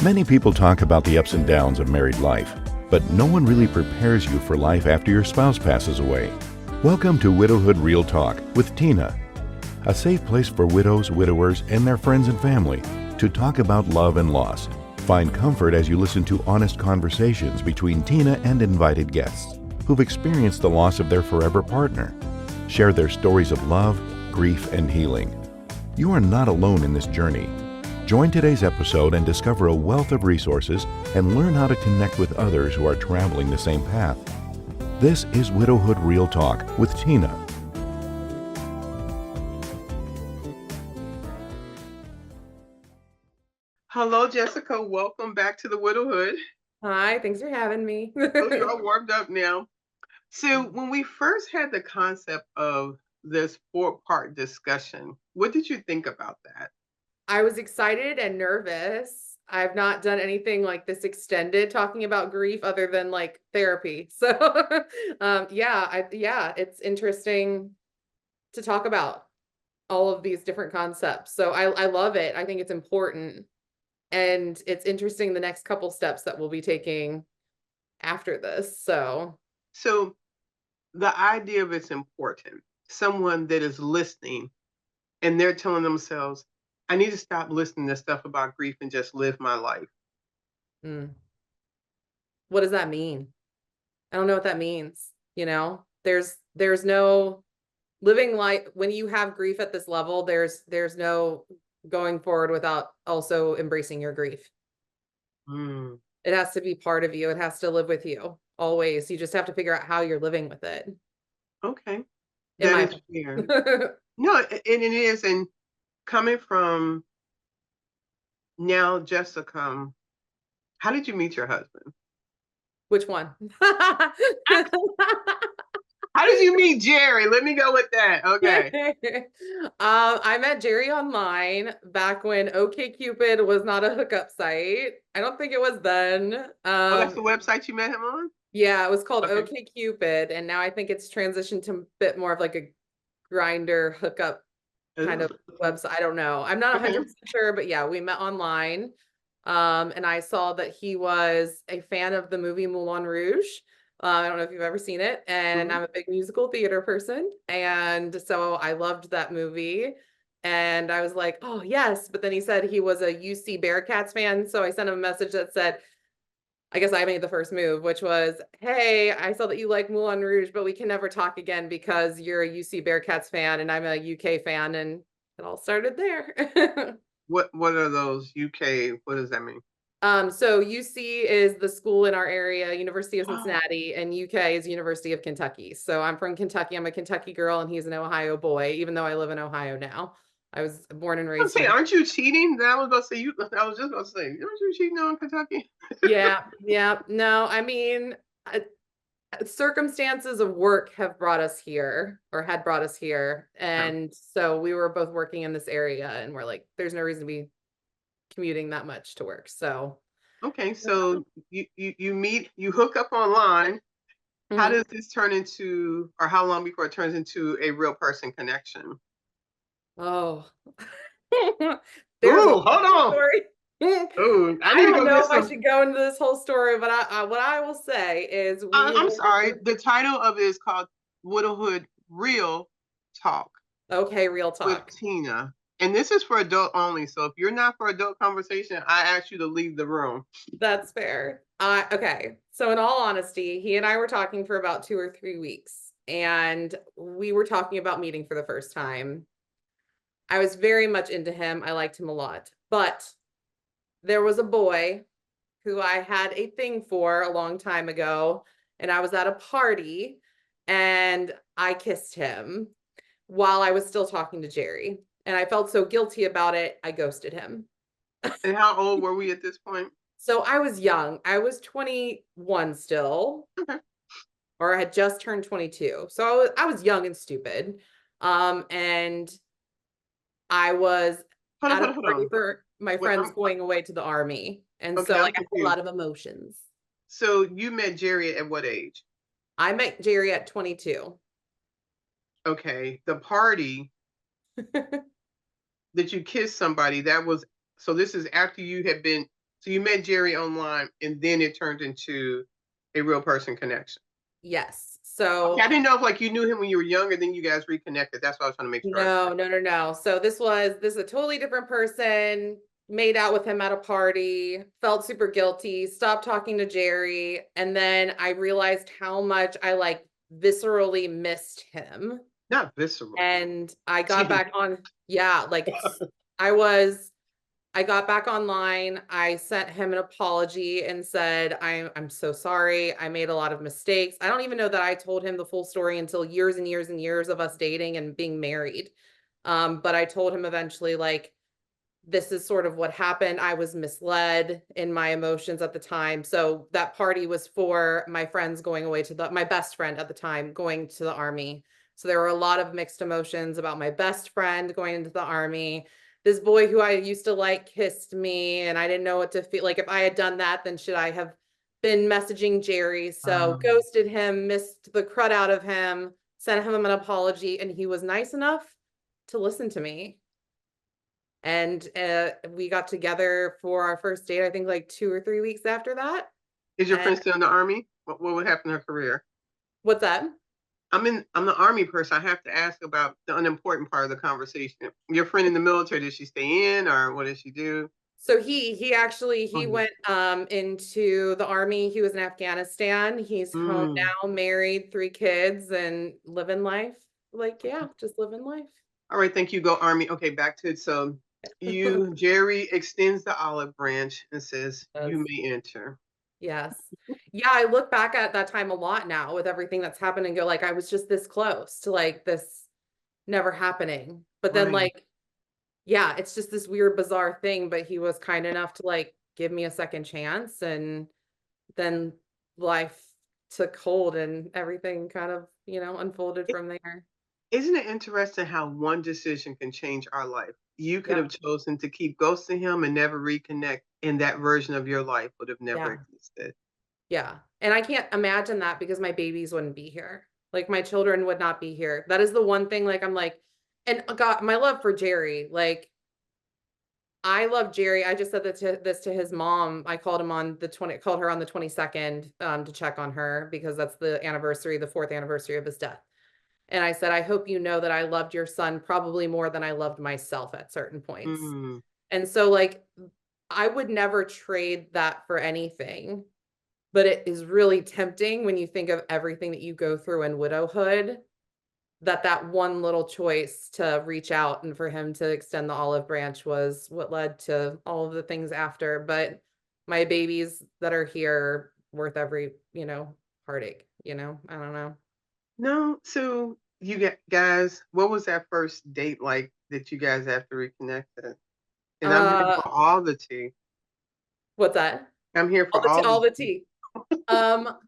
Many people talk about the ups and downs of married life, but no one really prepares you for life after your spouse passes away. Welcome to Widowhood Real Talk with Tina, a safe place for widows, widowers, and their friends and family to talk about love and loss. Find comfort as you listen to honest conversations between Tina and invited guests who've experienced the loss of their forever partner. Share their stories of love, grief, and healing. You are not alone in this journey. Join today's episode and discover a wealth of resources and learn how to connect with others who are traveling the same path. This is Widowhood Real Talk with Tina. Hello, Jessica. Welcome back to the Widowhood. Hi, thanks for having me. Oh, you're all warmed up now. So when we first had the concept of this four-part discussion, what did you think about that? I was excited and nervous. I've not done anything like this extended talking about grief other than like therapy. So it's interesting to talk about all of these different concepts. So I love it. I think it's important. And it's interesting the next couple steps that we'll be taking after this. So The idea of it's important. Someone that is listening and they're telling themselves, I need to stop listening to stuff about grief and just live my life. What does that mean? I don't know what that means. There's no living life when you have grief at this level. There's no going forward without also embracing your grief. It has to be part of you. It has to live with you always. You just have to figure out how you're living with it. Okay. That is fair. No, and it is. And coming from now, Jessica, how did you meet your husband? Which one? How did you meet Jerry? Let me go with that. Okay. I met Jerry online back when OkCupid was not a hookup site. I don't think it was then. That's the website you met him on? Yeah, it was called Okay. OkCupid, and now I think it's transitioned to a bit more of like a grinder hookup kind of website. I don't know. I'm not 100% sure, but yeah, we met online. And I saw that he was a fan of the movie Moulin Rouge. I don't know if you've ever seen it, and I'm a big musical theater person. And so I loved that movie. And I was like, oh, yes. But then he said he was a UC Bearcats fan. So I sent him a message that said, I guess I made the first move, which was, hey, I saw that you like Moulin Rouge, but we can never talk again because you're a UC Bearcats fan and I'm a UK fan. And it all started there. What are those UK? What does that mean? So UC is the school in our area, University of Cincinnati, and UK is University of Kentucky. So I'm from Kentucky. I'm a Kentucky girl, and he's an Ohio boy, even though I live in Ohio now. I was born and raised. Aren't you cheating? I was just going to say, aren't you cheating on Kentucky? Yeah. No, I mean, circumstances of work have brought us here, or had brought us here, and so we were both working in this area, and we're like, there's no reason to be commuting that much to work. So okay, so you hook up online. How does this turn into, or how long before it turns into a real person connection? Oh, hold on. Story. I don't know if I should go into this whole story, but what I will say is, I'm sorry. The title of it is called Widowhood Real Talk. Okay, Real Talk with Tina. And this is for adult only. So if you're not for adult conversation, I ask you to leave the room. That's fair. Okay. So in all honesty, he and I were talking for about 2 or 3 weeks, and we were talking about meeting for the first time. I was very much into him. I liked him a lot, but there was a boy who I had a thing for a long time ago, and I was at a party and I kissed him while I was still talking to Jerry. And I felt so guilty about it, I ghosted him. And how old were we at this point? So I was young. I was 21 still. Okay. Or I had just turned 22. So I was young and stupid. And I was at a party for my friends going away to the army. And so I had a lot of emotions. So you met Jerry at what age? I met Jerry at 22. Okay. The party that you kissed somebody, that was, so this is after you had been So you met Jerry online, and then it turned into a real person connection. Yes. So I didn't know if like you knew him when you were younger, then you guys reconnected. That's what I was trying to make sure. no. So this is a totally different person. Made out with him at a party, felt super guilty, stopped talking to Jerry, and then I realized how much I like viscerally missed him. Not visceral. And I got back on, yeah, like I got back online. I sent him an apology and said, I'm so sorry. I made a lot of mistakes. I don't even know that I told him the full story until years and years and years of us dating and being married. But I told him eventually, like, this is sort of what happened. I was misled in my emotions at the time. So that party was for my friends going away to my best friend at the time going to the army. So there were a lot of mixed emotions about my best friend going into the army. This boy who I used to like kissed me, and I didn't know what to feel like. If I had done that, then should I have been messaging Jerry? So ghosted him, missed the crud out of him, sent him an apology, and he was nice enough to listen to me. And we got together for our first date, I think like 2 or 3 weeks after that. Is your friend still in the army? What would happen to her career? What's that? I'm the army person. I have to ask about the unimportant part of the conversation. Your friend in the military, did she stay in, or what did she do? So he actually went into the army. He was in Afghanistan. He's home now, married, 3 kids, and living life. Like, yeah, just living life. All right, thank you. Go Army. Okay, back to it. So Jerry extends the olive branch and says, you may enter. Yes. Yeah, I look back at that time a lot now with everything that's happened and go like, I was just this close to like this never happening. But then like, yeah, it's just this weird, bizarre thing, but he was kind enough to like give me a second chance, and then life took hold and everything kind of, unfolded from there. Isn't it interesting how one decision can change our life? You could have chosen to keep ghosting him and never reconnect, and that version of your life would have never existed. Yeah. And I can't imagine that because my babies wouldn't be here. Like my children would not be here. That is the one thing, like, I'm like, and God, my love for Jerry, like, I love Jerry. I just said this to his mom. I called her on the 22nd to check on her because that's the 4th anniversary of his death. And I said, I hope you know that I loved your son probably more than I loved myself at certain points. And so like, I would never trade that for anything, but it is really tempting when you think of everything that you go through in widowhood, that one little choice to reach out and for him to extend the olive branch was what led to all of the things after. But my babies that are here worth every, heartache, I don't know. No, so you guys, what was that first date like that you guys have to reconnect? And I'm here for all the tea. What's that? I'm here for all the tea.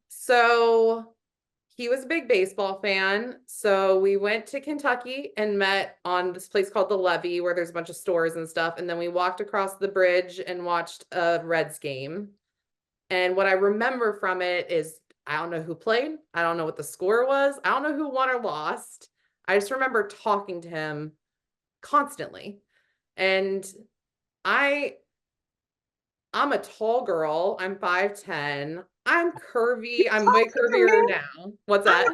So he was a big baseball fan. So we went to Kentucky and met on this place called the Levee where there's a bunch of stores and stuff. And then we walked across the bridge and watched a Reds game. And what I remember from it is I don't know who played. I don't know what the score was. I don't know who won or lost. I just remember talking to him constantly. And I'm a tall girl. I'm 5'10". I'm curvy. I'm way curvier now. What's that?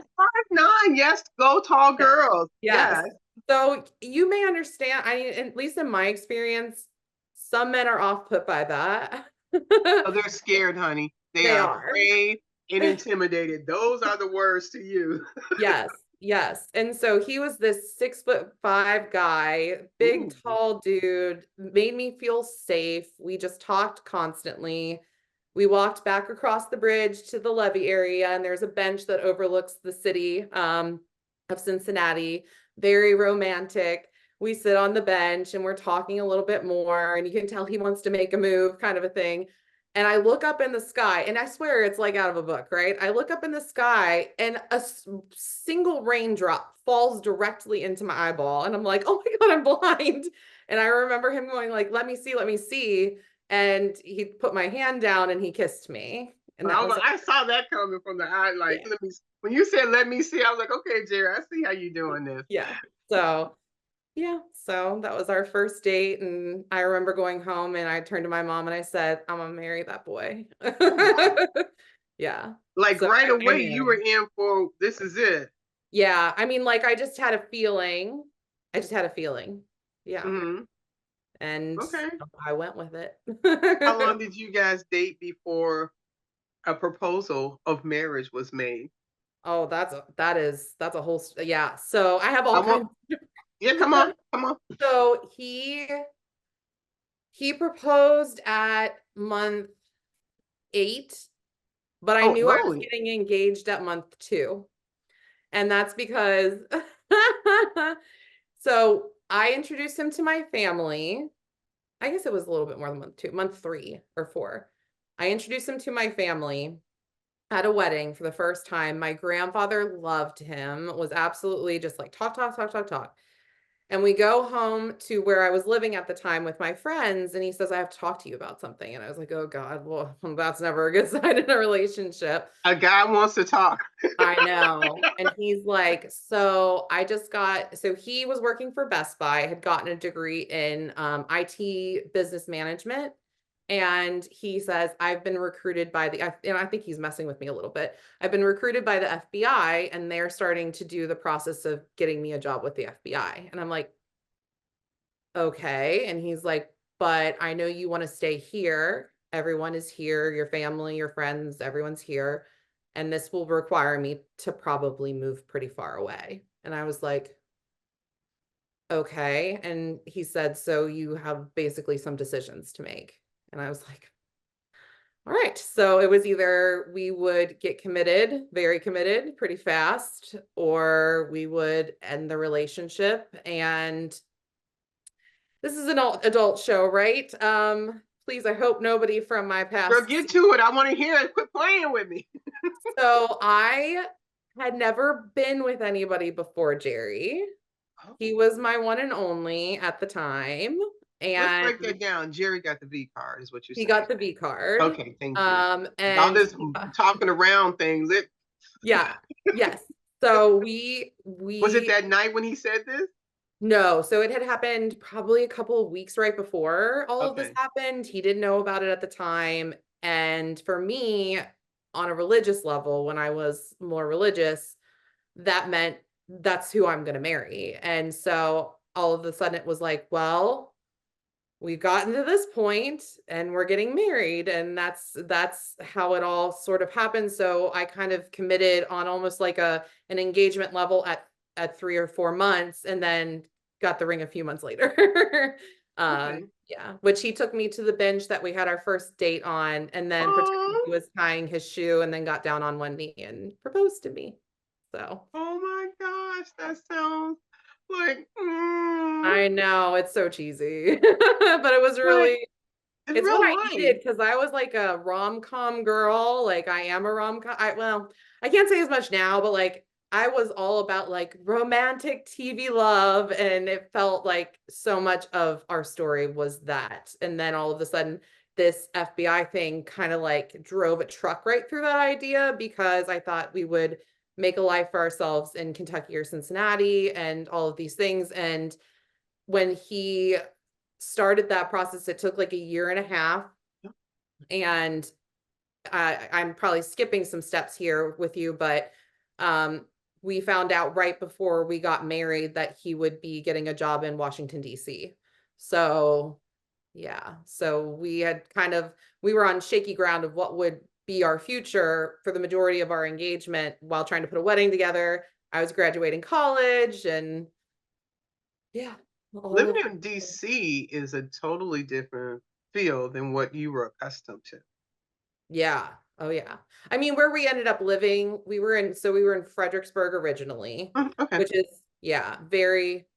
5'9". Yes, go tall girls. Yes. So you may understand, at least in my experience, some men are off put by that. Oh, they're scared, honey. They are afraid and intimidated. Those are the words to you. Yes. And so he was this 6'5" guy, big, tall dude, made me feel safe. We just talked constantly. We walked back across the bridge to the Levee area, and there's a bench that overlooks the city of Cincinnati. Very romantic. We sit on the bench and we're talking a little bit more, and you can tell he wants to make a move, kind of a thing. And I look up in the sky, and I swear it's like out of a book, right? I look up in the sky and a single raindrop falls directly into my eyeball. And I'm like, oh my God, I'm blind. And I remember him going like, let me see. And he put my hand down and he kissed me. And I saw that coming from the eye. Like, when you said, let me see, I was like, okay, Jerry, I see how you're doing this. Yeah. So Yeah, so that was our first date, and I remember going home and I turned to my mom and I said, "I'm gonna marry that boy." Oh, wow. Yeah. Like So right I away, you were married. in for this is it. Yeah, I mean, like, I just had a feeling. I just had a feeling. Yeah, Hmm. and Okay. I went with How long it. did you guys date before a proposal of marriage was made? Oh, that's a whole yeah. So I have I all want, kinds. yeah, come on, come on. So he proposed at month 8, but I Oh, knew I was early. getting engaged at month 2. And that's because so I introduced him to my family. I guess it was a little bit more than month 2, month 3 or 4. I introduced him to my family at a wedding for the first time. My grandfather loved him, was absolutely just like talk, talk, talk, talk, talk. And we go home to where I was living at the time with my friends, and he says, "I have to talk to you about something." And I was like, "Oh God, well, that's never a good sign in a relationship." A guy wants to talk. I know. And he's like, "So I just got," so he was working for Best Buy, had gotten a degree in IT business management. And he says, "I've been recruited by and I think he's messing with me a little bit. I've been recruited by the FBI, and they're starting to do the process of getting me a job with the FBI." And I'm like, "Okay." And he's like, "But I know you want to stay here. Everyone is here, your family, your friends, everyone's here. And this will require me to probably move pretty far away." And I was like, "Okay." And he said, "So you have basically some decisions to make." And I was like, "All right." So it was either we would get committed, very committed pretty fast, or we would end the relationship. And this is an adult show, right? Please, I hope nobody from my Girl, past. get to it. I want to hear it. Quit playing with me. So I had never been with anybody before Jerry. He Oh, was my one and only at the time, let's and break that down. Jerry got the V card, is what you're he saying. got the V card. Okay, thank you. All And this talking around things. yeah, yes. So Was it we that night when he said this? no, so it had happened probably a couple of weeks right before all of this Okay. happened. He didn't know about it at the time. And for me, on a religious level, when I was more religious, that meant that's who I'm going to marry. And so all of a sudden it was like, well, we've gotten to this point and we're getting married, and that's how it all sort of happened. So I kind of committed on almost like an engagement level at 3 or 4 months, and then got the ring a few months later. Okay. Yeah, which he took me to the bench that we had our first date on, and then pretended he Oh, was tying his shoe, and then got down on one knee and proposed to me. So oh my gosh, that sounds like, I know it's so cheesy, but it was like really, it's it's what real I life. needed because I was like a rom-com girl. Like I am a rom-com. Well, I can't say as much now, but like I was all about like romantic TV love, and it felt like so much of our story was that. And then all of a sudden, this FBI thing kind of like drove a truck right through that idea, because I thought we would make a life for ourselves in Kentucky or Cincinnati and all of these things. And when he started that process, it took like a year and a half. And I'm probably skipping some steps here with you, but um, we found out right before we got married that he would be getting a job in Washington, D.C. So, yeah. So we were on shaky ground of what would be our future for the majority of our engagement while trying to put a wedding together. I was graduating college, and yeah, all Living of in DC is a totally different feel than what you were accustomed to. yeah. Oh yeah. I mean, where we ended up living, we were in Fredericksburg originally, Okay. which is yeah, very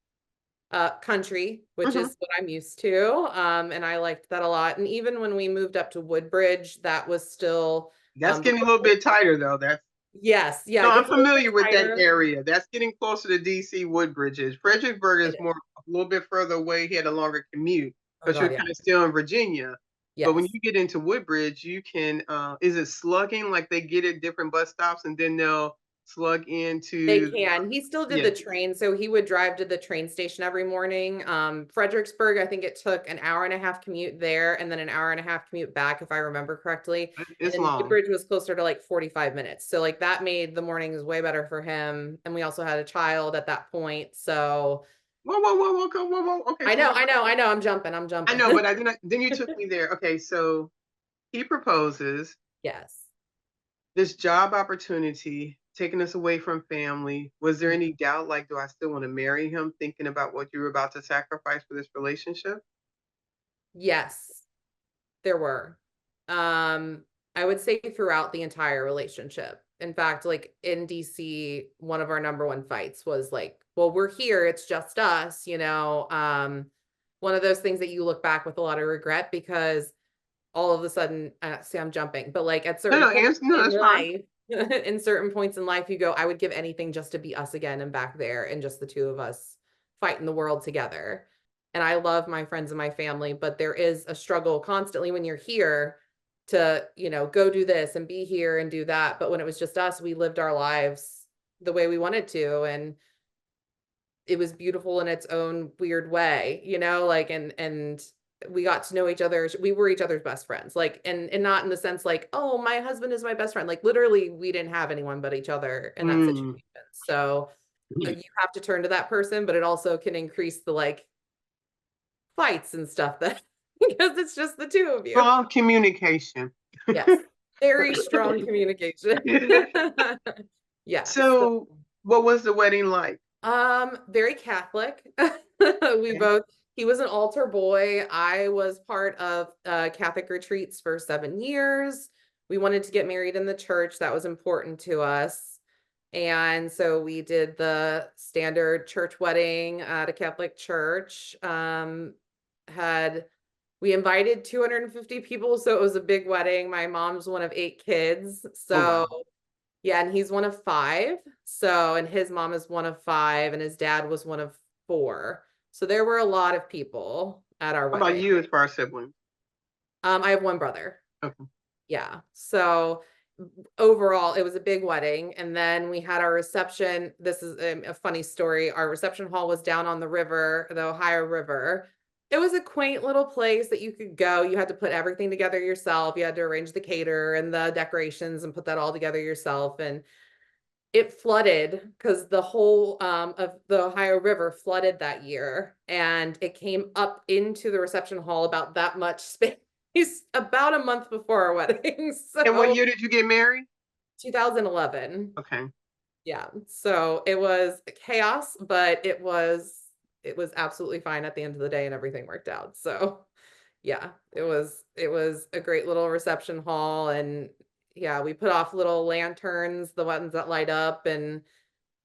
country, which Hmm. is what I'm used to. And I liked that a lot. And even when we moved up to Woodbridge, that was still That's the getting a little bit tighter though. That's yes, yeah, no, it I'm gets a little bit familiar with that tighter. area. That's getting closer to DC Woodbridges. Fredericksburg is It is. more a little bit further away. He had a longer commute Oh because you're God, yeah. kind of still in Virginia. But when Yes. you get into Woodbridge, you can is it slugging like they get at different bus stops and then they'll slug They into? can. He still did Yeah, the train, so he would drive to the train station every morning. Fredericksburg, I think it took an hour and a half commute there and then an hour and a half commute back, if I remember correctly. And it's then long. Woodbridge was closer to like 45 minutes. So like that made the mornings way better for him. And we also had a child at that point. So Whoa, whoa, whoa, whoa, whoa, whoa, whoa. Okay, I slow know, down. I know, I know. I'm jumping. I'm I jumping. know, but I did not. Then you took me there. Okay, so he proposes. Yes. This job opportunity taking us away from family. Was there any doubt? Like, do I still want to marry him? Thinking about what you were about to sacrifice for this relationship. Yes, there were. I would say throughout the entire relationship. In fact, like in DC, one of our number one fights was like, well, we're here, it's just us, you know. One of those things that you look back with a lot of regret because all of a sudden, see, I'm jumping, but like at No, certain no, points answer. No, in that's fine. life, in certain points in life, you go, I would give anything just to be us again and back there and just the two of us fighting the world together. And I love my friends and my family, but there is a struggle constantly when you're here to, you know, go do this and be here and do that. But when it was just us, we lived our lives the way we wanted to. And it was beautiful in its own weird way, you know, like, and we got to know each other. We were each other's best friends, like, and not in the sense like, oh, my husband is my best friend. Like literally we didn't have anyone but each other in that situation. Mm. So you have to turn to that person, but it also can increase the like fights and stuff that because it's just the two of you. Strong communication. Yes. Very strong communication. Yeah. So, what was the wedding like? Very Catholic. We Okay. both, he was an altar boy. I was part of Catholic retreats for 7 years. We wanted to get married in the church. That was important to us. And so we did the standard church wedding at a Catholic church. Had we invited 250 people, so it was a big wedding. My mom's one of 8 kids. Oh So wow. yeah, and he's one of 5. So, and his mom is one of 5, and his dad was one of 4. So there were a lot of people at our How about wedding. you as far as siblings? I have one brother. Okay. Yeah. So overall, it was a big wedding. And then we had our reception. This is a funny story. Our reception hall was down on the river, the Ohio River. It was a quaint little place that you could go. You had to put everything together yourself. You had to arrange the caterer and the decorations and put that all together yourself. And it flooded because the whole of the Ohio River flooded that year, and it came up into the reception hall about that much space about a month before our wedding. And what So year did you get married? 2011. Okay. Yeah. So it was chaos, but it was absolutely fine at the end of the day and everything worked out. So yeah, it was a great little reception hall. And yeah, we put off little lanterns, the ones that light up, and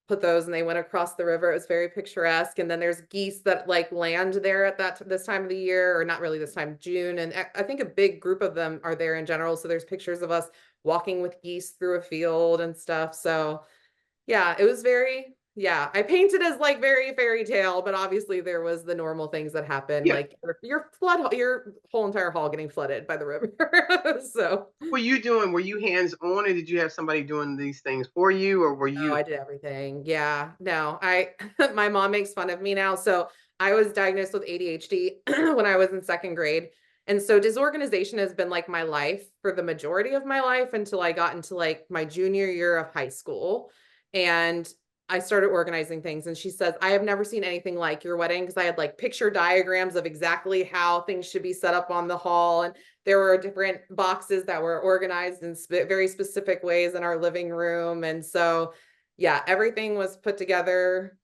put those, and they went across the river. It was very picturesque. And then there's geese that like land there at this time of the year, or not really this time, June. And I think a big group of them are there in general. So there's pictures of us walking with geese through a field and stuff. So yeah, it was very, yeah, I painted as like very fairy tale, but obviously there was the normal things that happen, Yeah. like your whole entire hall getting flooded by the river. So What were you doing? Were you hands on, or did you have somebody doing these things for you, or were oh, you? I did everything. Yeah, no, my mom makes fun of me now. So I was diagnosed with ADHD when I was in second grade. And so disorganization has been like my life for the majority of my life until I got into like my junior year of high school. And I started organizing things. And she says, I have never seen anything like your wedding, because I had like picture diagrams of exactly how things should be set up on the hall. And there were different boxes that were organized in very specific ways in our living room. And so yeah, everything was put together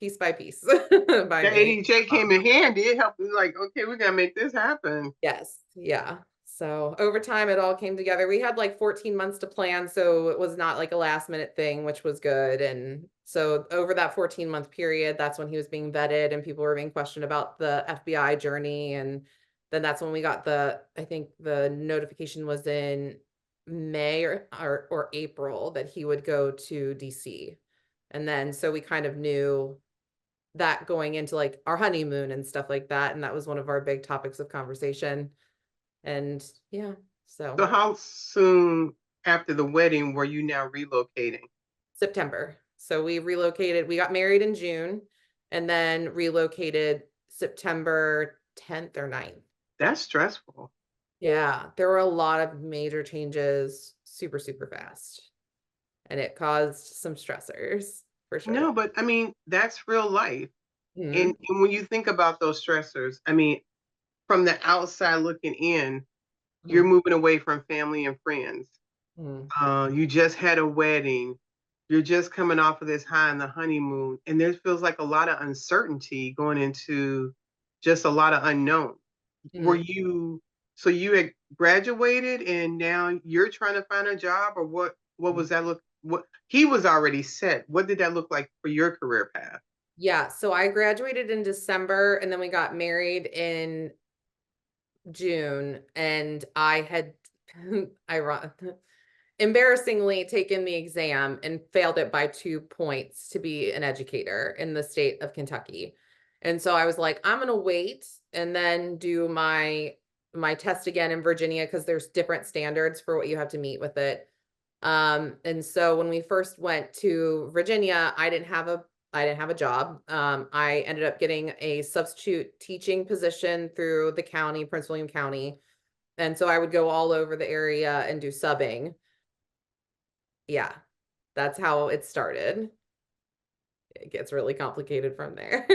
piece by piece by The me. ADJ came in handy. It helped you, like, okay, we gotta make this happen. Yes. Yeah. So over time, it all came together. We had like 14 months to plan. So it was not like a last minute thing, which was good. And so over that 14-month period, that's when he was being vetted and people were being questioned about the FBI journey. And then that's when we got I think the notification was in May or April that he would go to DC. And then so we kind of knew that going into like our honeymoon and stuff like that. And that was one of our big topics of conversation. And yeah, So so how soon after the wedding were you now relocating? September. So we relocated, we got married in June and then relocated September 10th or 9th. That's stressful. Yeah, there were a lot of major changes super, super fast. And it caused some stressors for sure. No, but I mean, that's real life. Mhm. And when you think about those stressors, I mean, from the outside looking in, you're Mhm. moving away from family and friends. Mhm. You just had a wedding. You're just coming off of this high on the honeymoon, and there feels like a lot of uncertainty going into just a lot of unknown. Were Mhm. you so you had graduated and now you're trying to find a job, or what Mhm. was that look what he was already set. What did that look like for your career path? Yeah, so I graduated in December and then we got married in June and I had embarrassingly taken the exam and failed it by 2 points to be an educator in the state of Kentucky. And so I was like, I'm gonna wait and then do my test again in Virginia because there's different standards for what you have to meet with it. And so when we first went to Virginia, I didn't have a job. I ended up getting a substitute teaching position through the county, Prince William County. And so I would go all over the area and do subbing. Yeah, that's how it started. It gets really complicated from there.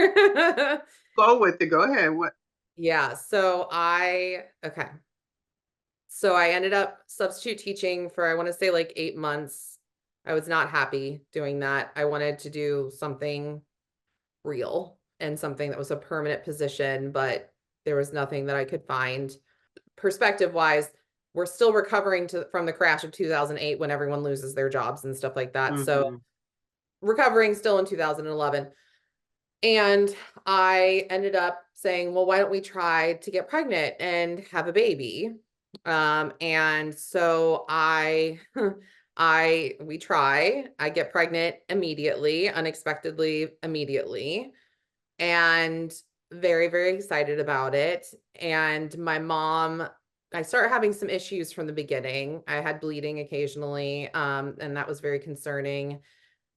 Go with it. Go ahead. What? Yeah, okay. So I ended up substitute teaching for I want to say like 8 months. I was not happy doing that. I wanted to do something real and something that was a permanent position, but there was nothing that I could find. Perspective wise, we're still recovering from the crash of 2008 when everyone loses their jobs and stuff like that. So Mhm. recovering still in 2011. And I ended up saying, well, why don't we try to get pregnant and have a baby? And so I get pregnant immediately, unexpectedly, immediately, and very, very excited about it. And my mom, I started having some issues from the beginning. I had bleeding occasionally, and that was very concerning.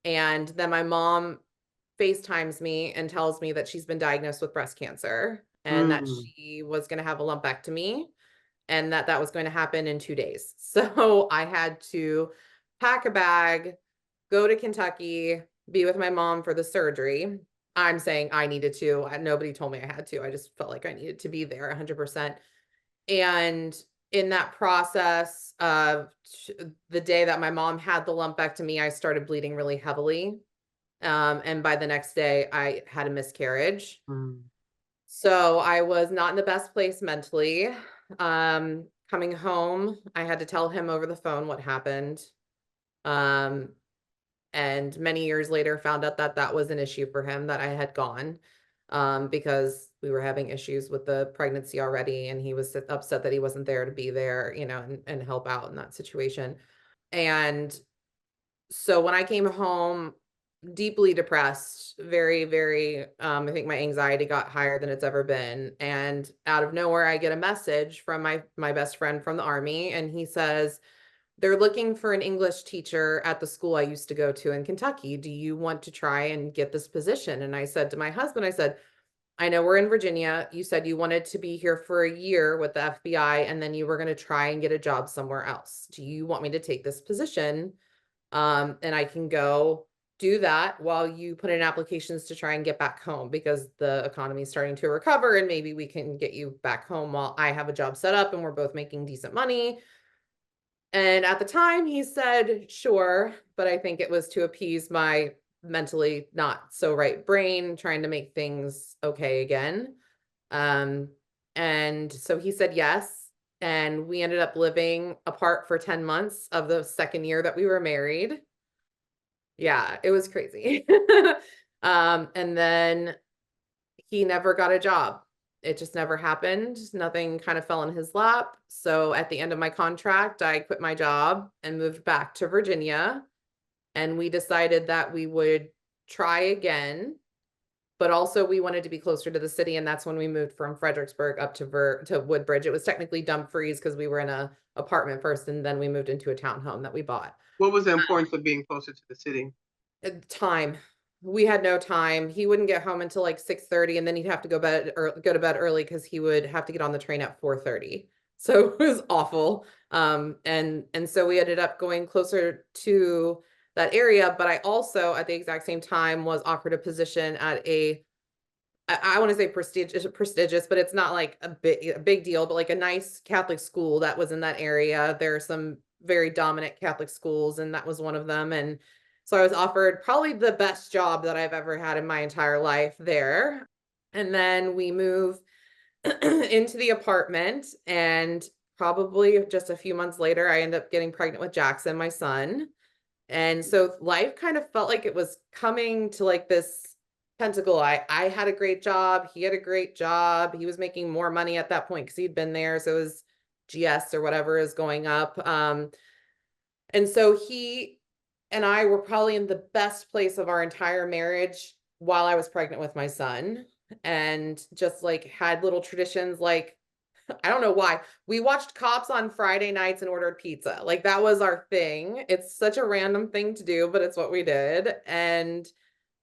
And then my mom FaceTimes me and tells me that she's been diagnosed with breast cancer and that Mm. she was going to have a lumpectomy and that was going to happen in 2 days. So I had to pack a bag, go to Kentucky, be with my mom for the surgery. I'm saying I needed to. Nobody told me I had to. I just felt like I needed to be there 100%. And in that process of the day that my mom had the lumpectomy, I started bleeding really heavily. And by the next day, I had a miscarriage. Mm. So I was not in the best place mentally. Coming home, I had to tell him over the phone what happened. Um, and many years later, found out that that was an issue for him that I had gone because we were having issues with the pregnancy already, and he was upset that he wasn't there to be there, and help out in that situation. And so when I came home, deeply depressed, very, very, I think my anxiety got higher than it's ever been. And out of nowhere, I get a message from my best friend from the army, and he says, they're looking for an English teacher at the school I used to go to in Kentucky. Do you want to try and get this position? And I said to my husband, I said, I know we're in Virginia. You said you wanted to be here for a year with the FBI, and then you were going to try and get a job somewhere else. Do you want me to take this position? And I can go do that while you put in applications to try and get back home because the economy is starting to recover and maybe we can get you back home while I have a job set up and we're both making decent money. And at the time he said, sure, but I think it was to appease my mentally not so right brain, trying to make things okay again. Um, and so he said yes. And we ended up living apart for 10 months of the second year that we were married. Yeah, it was crazy. And then he never got a job. It just never happened. Nothing kind of fell in his lap. So at the end of my contract, I quit my job and moved back to Virginia. And we decided that we would try again, but also we wanted to be closer to the city. And that's when we moved from Fredericksburg up to Woodbridge. It was technically Dumfries because we were in a apartment first, and then we moved into a townhome that we bought. What was the importance of being closer to the city? Time. We had no time. He wouldn't get home until like 6:30, and then he'd have to go to bed early because he would have to get on the train at 4:30. So it was awful. And so we ended up going closer to that area. But I also, at the exact same time, was offered a position at I want to say prestigious, but it's not like a big deal, but like a nice Catholic school that was in that area. There are some very dominant Catholic schools, and that was one of them. And so I was offered probably the best job that I've ever had in my entire life there. And then we move into the apartment, and probably just a few months later, I end up getting pregnant with Jackson, my son. And so life kind of felt like it was coming to like this pentacle. I had a great job. He had a great job. He was making more money at that point because he'd been there. So his GS or whatever is going up. And so he and I were probably in the best place of our entire marriage while I was pregnant with my son, and just like had little traditions like, I don't know why. We watched Cops on Friday nights and ordered pizza. Like that was our thing. It's such a random thing to do, but it's what we did. And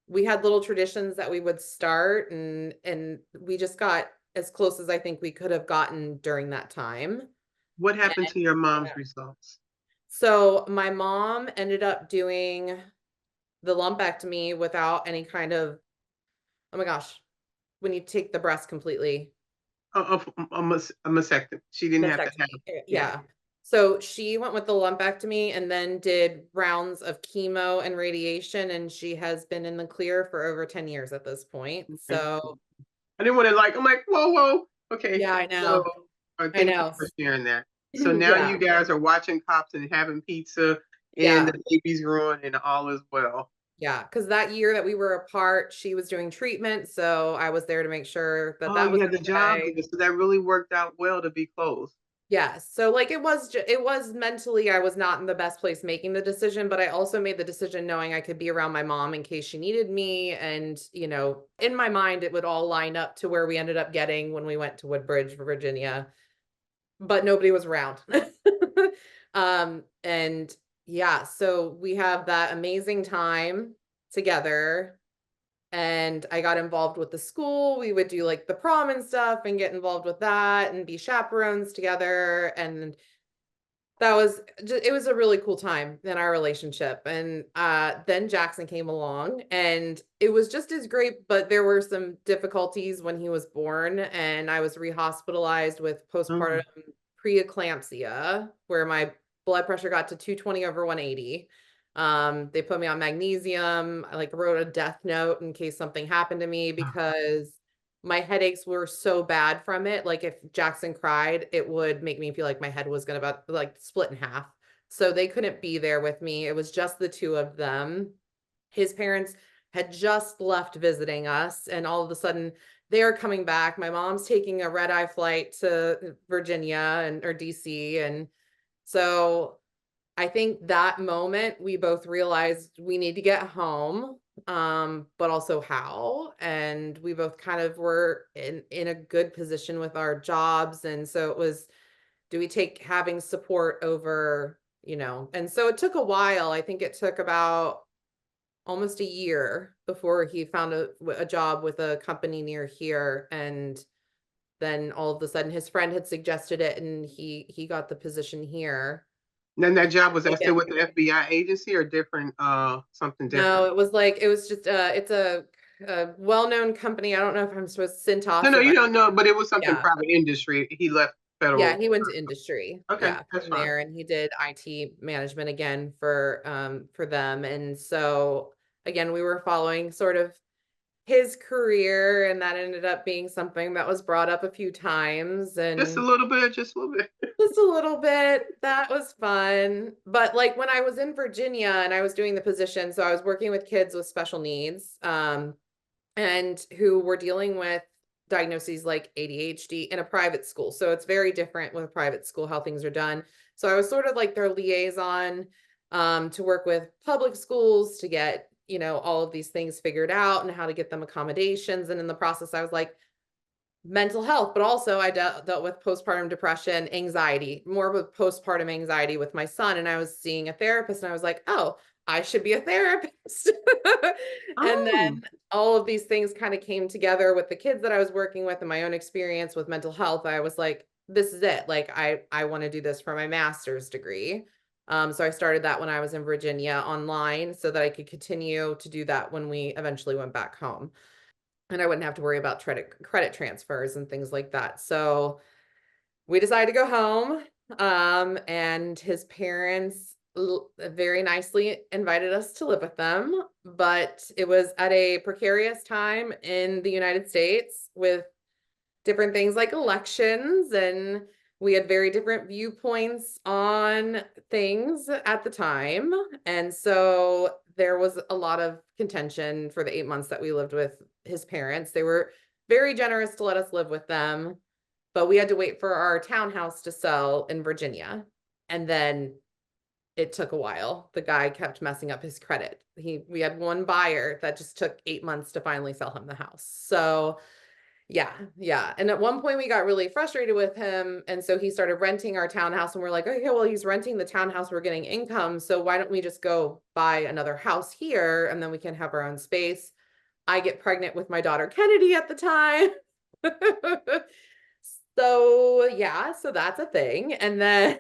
we had little traditions that we would start, and we just got as close as I think we could have gotten during that time. What happened to your mom's results? So my mom ended up doing the lumpectomy without any kind of, oh my gosh, when you take the breast completely. A mastectomy. She didn't have to have. Yeah. So she went with the lumpectomy and then did rounds of chemo and radiation, and she has been in the clear for over 10 years at this point. Okay. So I didn't want to I'm like, whoa. Okay. yeah, I know. So, thank you for sharing that. So now Yeah. you guys are watching Cops and having pizza Yeah. and the baby's growing and all is well. Yeah, because that year that we were apart, she was doing treatment, so I was there to make sure that that you was had the job, okay. so that really worked out well to be close. Yeah, so like it was mentally, I was not in the best place making the decision, but I also made the decision knowing I could be around my mom in case she needed me. And, in my mind, it would all line up to where we ended up getting when we went to Woodbridge, Virginia, but nobody was around. And yeah, so we have that amazing time together. And I got involved with the school. We would do like the prom and stuff and get involved with that and be chaperones together. And it was a really cool time in our relationship. And then Jackson came along, and it was just as great, but there were some difficulties when he was born, and I was rehospitalized with postpartum preeclampsia, where my blood pressure got to 220 over 180. They put me on magnesium. I like wrote a death note in case something happened to me, because my headaches were so bad from it. Like if Jackson cried, it would make me feel like my head was gonna about like split in half. So they couldn't be there with me. It was just the two of them. His parents had just left visiting us, and all of a sudden they're coming back. My mom's taking a red-eye flight to Virginia or DC. And so I think that moment we both realized we need to get home, but also how. And we both kind of were in a good position with our jobs. And so it was, do we take having support over, and so it took a while. I think it took about almost a year before he found a job with a company near here. And then all of a sudden his friend had suggested it, and he got the position here. Then that job was still with the FBI agency or different, something different? No, it was just it's a well-known company. I don't know if I'm supposed to Cintas. No, you don't know, but it was something private industry. He left federal. Yeah, he went to industry. Okay, yeah, that's from there, and he did IT management again for them. And so again, we were following sort of his career, and that ended up being something that was brought up a few times. And just a little bit. just a little bit. That was fun. But like when I was in Virginia and I was doing the position, so I was working with kids with special needs, and who were dealing with diagnoses like ADHD in a private school. So it's very different with a private school, how things are done. So I was sort of like their liaison, to work with public schools to get, all of these things figured out and how to get them accommodations. And in the process, I was like, mental health, but also I dealt with postpartum depression, anxiety, more with postpartum anxiety with my son. And I was seeing a therapist, and I was like, oh, I should be a therapist. And then all of these things kind of came together with the kids that I was working with and my own experience with mental health. I was like, this is it. Like, I want to do this for my master's degree. So I started that when I was in Virginia online so that I could continue to do that when we eventually went back home. And I wouldn't have to worry about credit transfers and things like that. So we decided to go home. And his parents very nicely invited us to live with them, but it was at a precarious time in the United States with different things like elections, and we had very different viewpoints on things at the time. And so there was a lot of contention for the 8 months that we lived with his parents. They were very generous to let us live with them, but we had to wait for our townhouse to sell in Virginia. And then it took a while. The guy kept messing up his credit. We had one buyer that just took 8 months to finally sell him the house. So yeah. And at one point we got really frustrated with him. And so he started renting our townhouse, and we're like, okay, well, he's renting the townhouse. We're getting income. So why don't we just go buy another house here and then we can have our own space? I get pregnant with my daughter Kennedy at the time. So yeah, so that's a thing. And then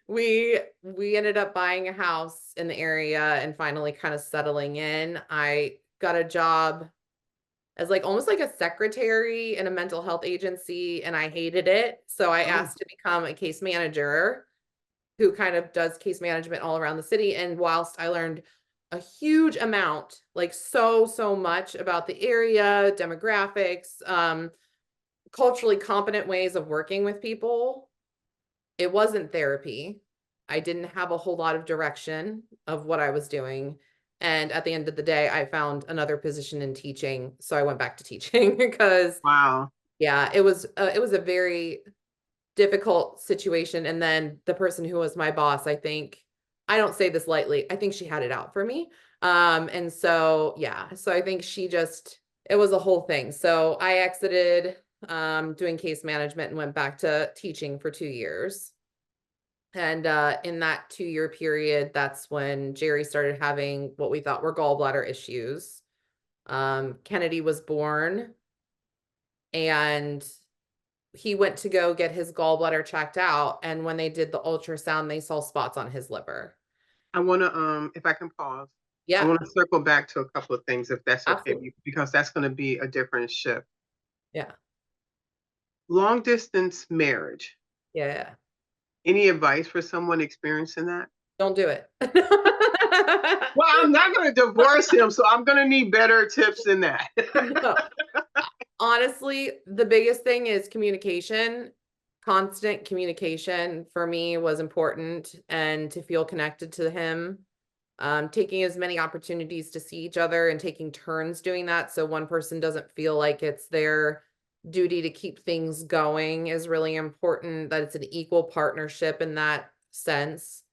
we ended up buying a house in the area and finally kind of settling in. I got a job as like almost like a secretary in a mental health agency, and I hated it. So I asked to become a case manager who kind of does case management all around the city. And whilst I learned a huge amount, like so much about the area, demographics, culturally competent ways of working with people, it wasn't therapy. I didn't have a whole lot of direction of what I was doing. And at the end of the day, I found another position in teaching. So I went back to teaching because yeah, it was a very difficult situation. And then the person who was my boss, I think, I don't say this lightly, I think she had it out for me. And so, yeah, so I think it was a whole thing. So I exited doing case management and went back to teaching for 2 years. And in that 2-year period, that's when Jerry started having what we thought were gallbladder issues. Kennedy was born, and he went to go get his gallbladder checked out. And when they did the ultrasound, they saw spots on his liver. I want to, if I can pause. Yeah. I want to circle back to a couple of things, if that's okay, Absolutely. because that's going to be a different shift. Yeah. Long distance marriage. Yeah. Any advice for someone experiencing that? Don't do it. Well, I'm not going to divorce him, so I'm going to need better tips than that. No. Honestly, the biggest thing is communication. Constant communication for me was important, and to feel connected to him. Taking as many opportunities to see each other and taking turns doing that, so one person doesn't feel like it's their duty to keep things going, is really important, that it's an equal partnership in that sense.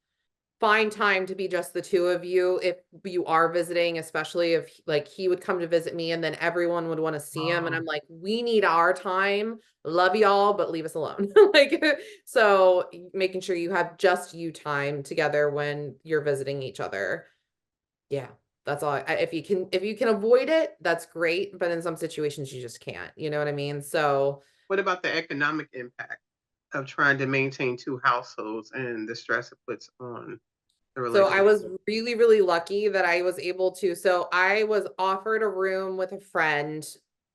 Find time to be just the two of you if you are visiting, especially if like he would come to visit me and then everyone would want to see him, and I'm like, we need our time. Love y'all, but leave us alone. Like, so making sure you have just you time together when you're visiting each other. Yeah, that's all. If you can avoid it, that's great, but in some situations you just can't, you know what I mean? So what about the economic impact of trying to maintain 2 households and the stress it puts on the relationship? So I was really lucky that I was able to. So I was offered a room with a friend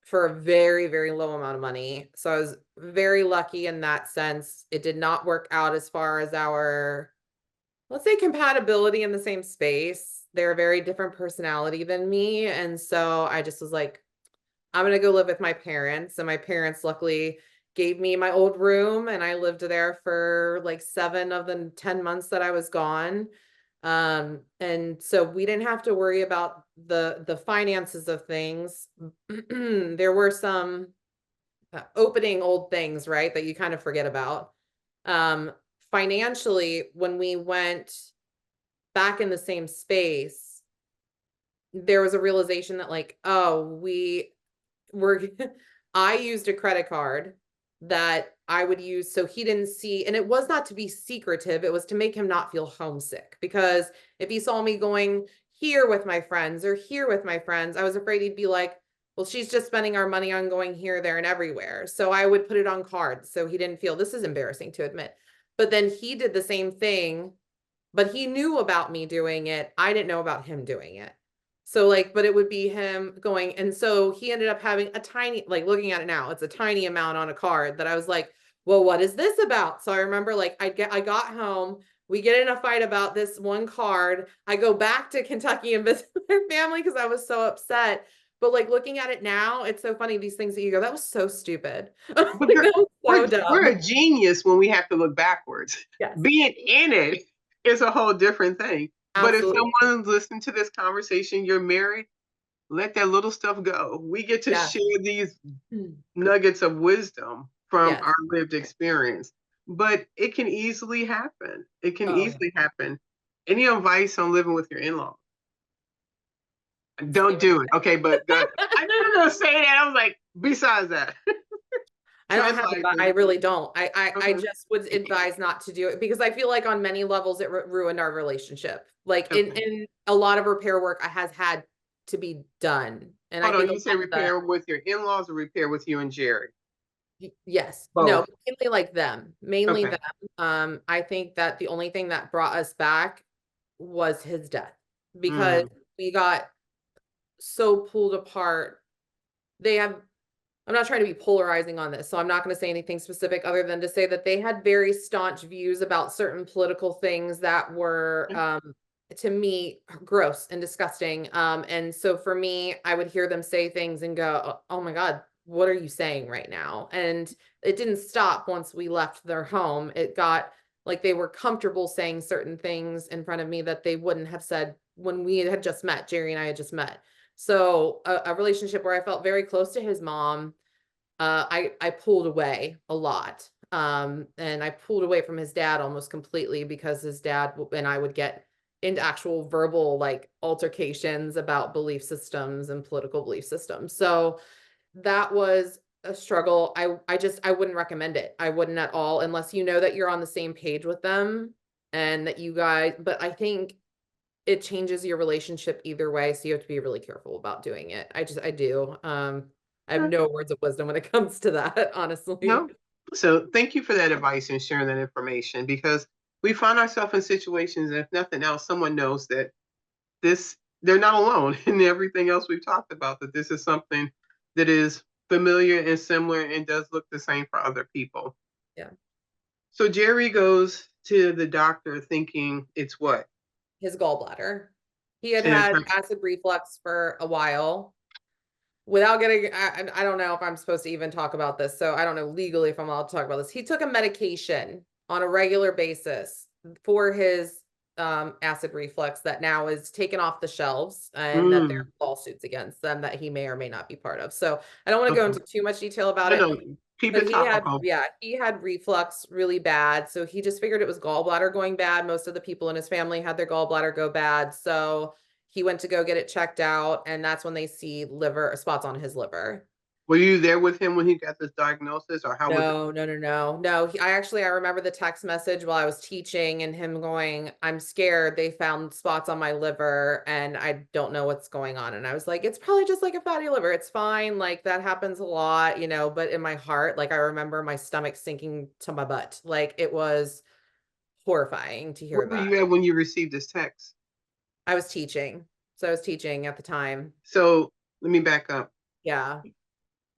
for a very low amount of money. So I was very lucky in that sense. It did not work out as far as our, let's say, compatibility in the same space. They're a very different personality than me. And so I just was like, I'm going to go live with my parents. And my parents luckily gave me my old room, and I lived there for like 7 of the 10 months that I was gone. And so we didn't have to worry about the finances of things. There were some opening old things, right, that you kind of forget about. Financially, when we went back in the same space, there was a realization that like, oh, I used a credit card that I would use, so he didn't see, and it was not to be secretive, it was to make him not feel homesick, because if he saw me going here with my friends or here with my friends, I was afraid he'd be like, well, she's just spending our money on going here, there, and everywhere. So I would put it on cards so he didn't feel, this is embarrassing to admit. But then he did the same thing, but he knew about me doing it. I didn't know about him doing it. So like, but it would be him going. And so he ended up having a tiny, like looking at it now, it's a tiny amount on a card that I was like, well, what is this about? So I remember like I got home, we get in a fight about this one card. I go back to Kentucky and visit my family because I was so upset. But like looking at it now, it's so funny, these things that you go, that was so stupid. Like, But that was so dumb. we're a genius when we have to look backwards. Yes. Being in it is a whole different thing. Absolutely. But if someone's listening to this conversation, you're married, let that little stuff go. We get to Yes. share these nuggets of wisdom from Yes. our lived experience. But it can easily happen. It can easily happen. Any advice on living with your in-laws? Don't do it. Okay, but I never gonna say that. I was like, besides that. I don't have it, but I really don't. I Okay. just would advise not to do it because I feel like on many levels it ruined our relationship. Like Okay. in a lot of repair work has had to be done. And Hold I think on, you say repair with your in-laws or repair with you and Jerry? yes. Both. No, mainly like them. Mainly Okay. them. I think that the only thing that brought us back was his death because we got so pulled apart. They have, I'm not trying to be polarizing on this, so I'm not going to say anything specific other than to say that they had very staunch views about certain political things that were, to me, gross and disgusting. And so for me, I would hear them say things and go, oh my God, what are you saying right now? And it didn't stop once we left their home. It got like they were comfortable saying certain things in front of me that they wouldn't have said when we had just met. Jerry and I had just met. So a relationship where I felt very close to his mom, I pulled away a lot. And I pulled away from his dad almost completely because his dad and I would get into actual verbal like altercations about belief systems and political belief systems. So that was a struggle. I wouldn't recommend it. I wouldn't at all, unless you know that you're on the same page with them and that you guys, but I think it changes your relationship either way. So you have to be really careful about doing it. I do. I have no words of wisdom when it comes to that, honestly. No. So thank you for that advice and sharing that information because we find ourselves in situations, if nothing else, someone knows that they're not alone in everything else we've talked about, that this is something that is familiar and similar and does look the same for other people. Yeah. So Jerry goes to the doctor thinking it's what? His gallbladder. He had acid reflux for a while. Without getting, I don't know if I'm supposed to even talk about this. So I don't know legally if I'm allowed to talk about this. He took a medication on a regular basis for his acid reflux that now is taken off the shelves and that there are lawsuits against them that he may or may not be part of. So I don't want to go into too much detail about it. No, keep it topical. He had reflux really bad. So he just figured it was gallbladder going bad. Most of the people in his family had their gallbladder go bad. So he went to go get it checked out, and that's when they see liver spots on his liver. Were you there with him when he got this diagnosis, or how was it? No. I remember the text message while I was teaching and him going, I'm scared. They found spots on my liver and I don't know what's going on. And I was like, it's probably just like a fatty liver. It's fine. Like that happens a lot, but in my heart, like I remember my stomach sinking to my butt. Like it was horrifying to hear Where were that. you at when you received this text? I was teaching. So I was teaching at the time. So let me back up. Yeah.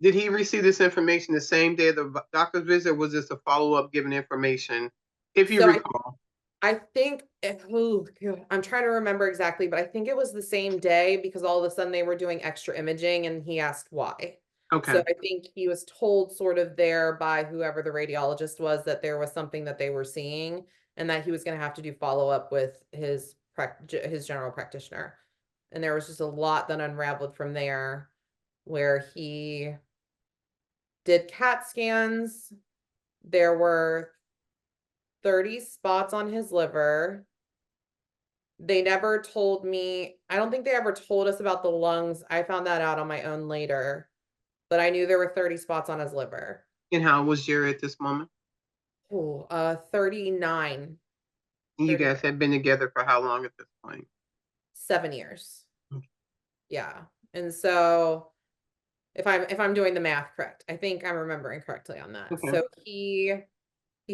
Did he receive this information the same day of the doctor's visit, or was this a follow-up given information, if you recall? I think, I'm trying to remember exactly, but I think it was the same day because all of a sudden they were doing extra imaging and he asked why. Okay. So I think he was told sort of there by whoever the radiologist was that there was something that they were seeing and that he was going to have to do follow-up with his general practitioner. And there was just a lot that unraveled from there where he did CAT scans. There were 30 spots on his liver. They never told me, I don't think they ever told us about the lungs. I found that out on my own later, but I knew there were 30 spots on his liver. And how was Jerry at this moment? Oh, 39, And you 30, guys have been together for how long at this point? 7 years. Okay. Yeah. And so if I'm doing the math correct, I think I'm remembering correctly on that. Okay. So he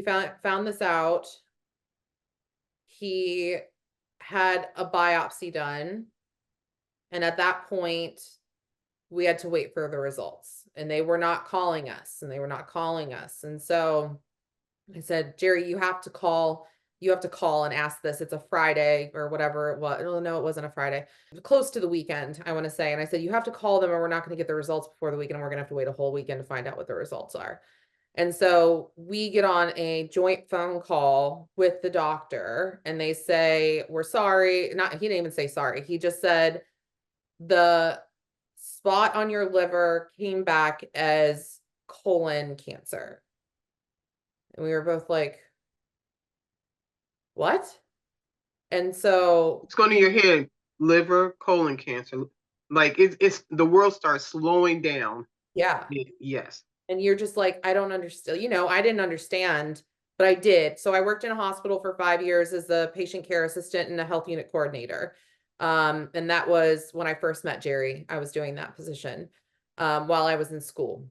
found this out. He had a biopsy done. And at that point, we had to wait for the results. And they were not calling us, and they were not calling us. And so I said, Jerry, you have to call and ask this. It's a Friday or whatever it was. Oh, no, it wasn't a Friday. Close to the weekend, I want to say. And I said, you have to call them, or we're not going to get the results before the weekend. And we're going to have to wait a whole weekend to find out what the results are. And so we get on a joint phone call with the doctor, and they say, we're sorry. He didn't even say sorry. He just said, the spot on your liver came back as colon cancer. And we were both like, what? And so It's going to your head, liver, colon cancer. Like it's the world starts slowing down. yeah. Yes. And you're just like, I don't understand. I didn't understand, but I did. So I worked in a hospital for 5 years as a patient care assistant and a health unit coordinator. And that was when I first met Jerry. I was doing that position while I was in school.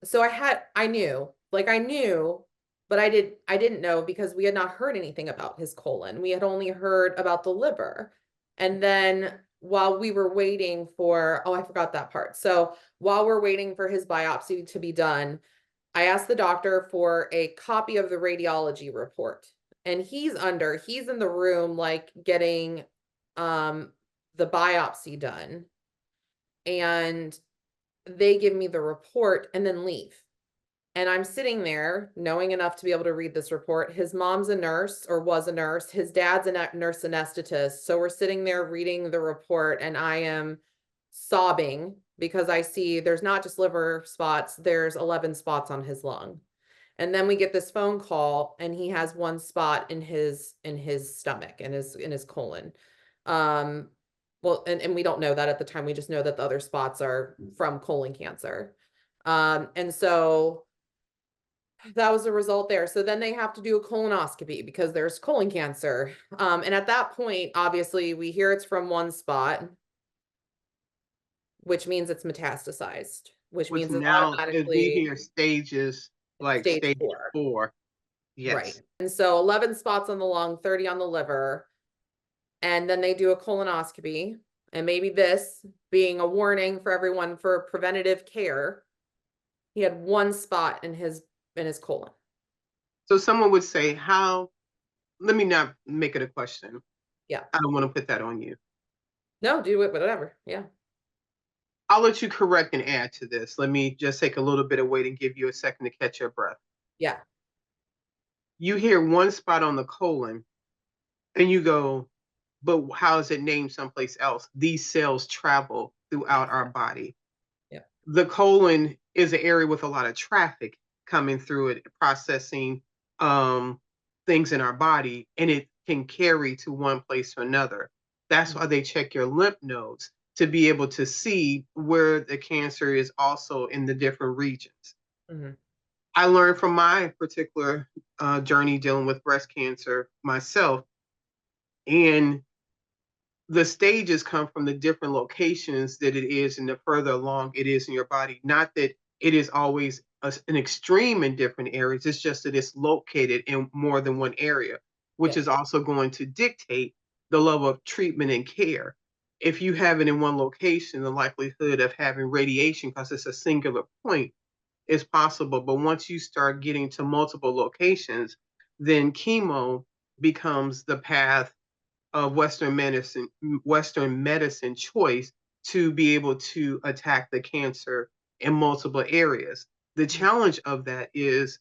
So I knew, but I didn't know because we had not heard anything about his colon. We had only heard about the liver. And then while we were waiting for, oh, I forgot that part. So while we're waiting for his biopsy to be done, I asked the doctor for a copy of the radiology report. And he's in the room, like getting the biopsy done. And they give me the report and then leave. And I'm sitting there knowing enough to be able to read this report. His mom's a nurse, or was a nurse. His dad's a nurse anesthetist. So we're sitting there reading the report, and I am sobbing because I see there's not just liver spots, there's 11 spots on his lung. And then we get this phone call, and he has one spot in his stomach, in his colon. Well, and we don't know that at the time. We just know that the other spots are from colon cancer. And so that was the result there. So then they have to do a colonoscopy because there's colon cancer. And at that point, obviously, we hear it's from one spot, which means it's metastasized, which Which means it's now, as we automatically hear stages, like stage stage 4. 4. Right. Yes. And so 11 spots on the lung, 30 on the liver. And then they do a colonoscopy. And maybe this being a warning for everyone for preventative care, he had one spot in his colon. So someone would say, let me not make it a question. Yeah. I don't want to put that on you. No, do it, whatever. Yeah. I'll let you correct and add to this. Let me just take a little bit of weight and give you a second to catch your breath. Yeah. You hear one spot on the colon and you go, but how is it named someplace else? These cells travel throughout our body. Yeah. The colon is an area with a lot of traffic coming through it, processing things in our body, and it can carry to one place to another. That's why they check your lymph nodes to be able to see where the cancer is also in the different regions. Mm-hmm. I learned from my particular journey dealing with breast cancer myself, and the stages come from the different locations that it is and the further along it is in your body. Not that it is always an extreme in different areas, it's just that it's located in more than one area, which is also going to dictate the level of treatment and care. If you have it in one location, the likelihood of having radiation, because it's a singular point, is possible. But once you start getting to multiple locations, then chemo becomes the path of Western medicine choice to be able to attack the cancer in multiple areas. The challenge of that is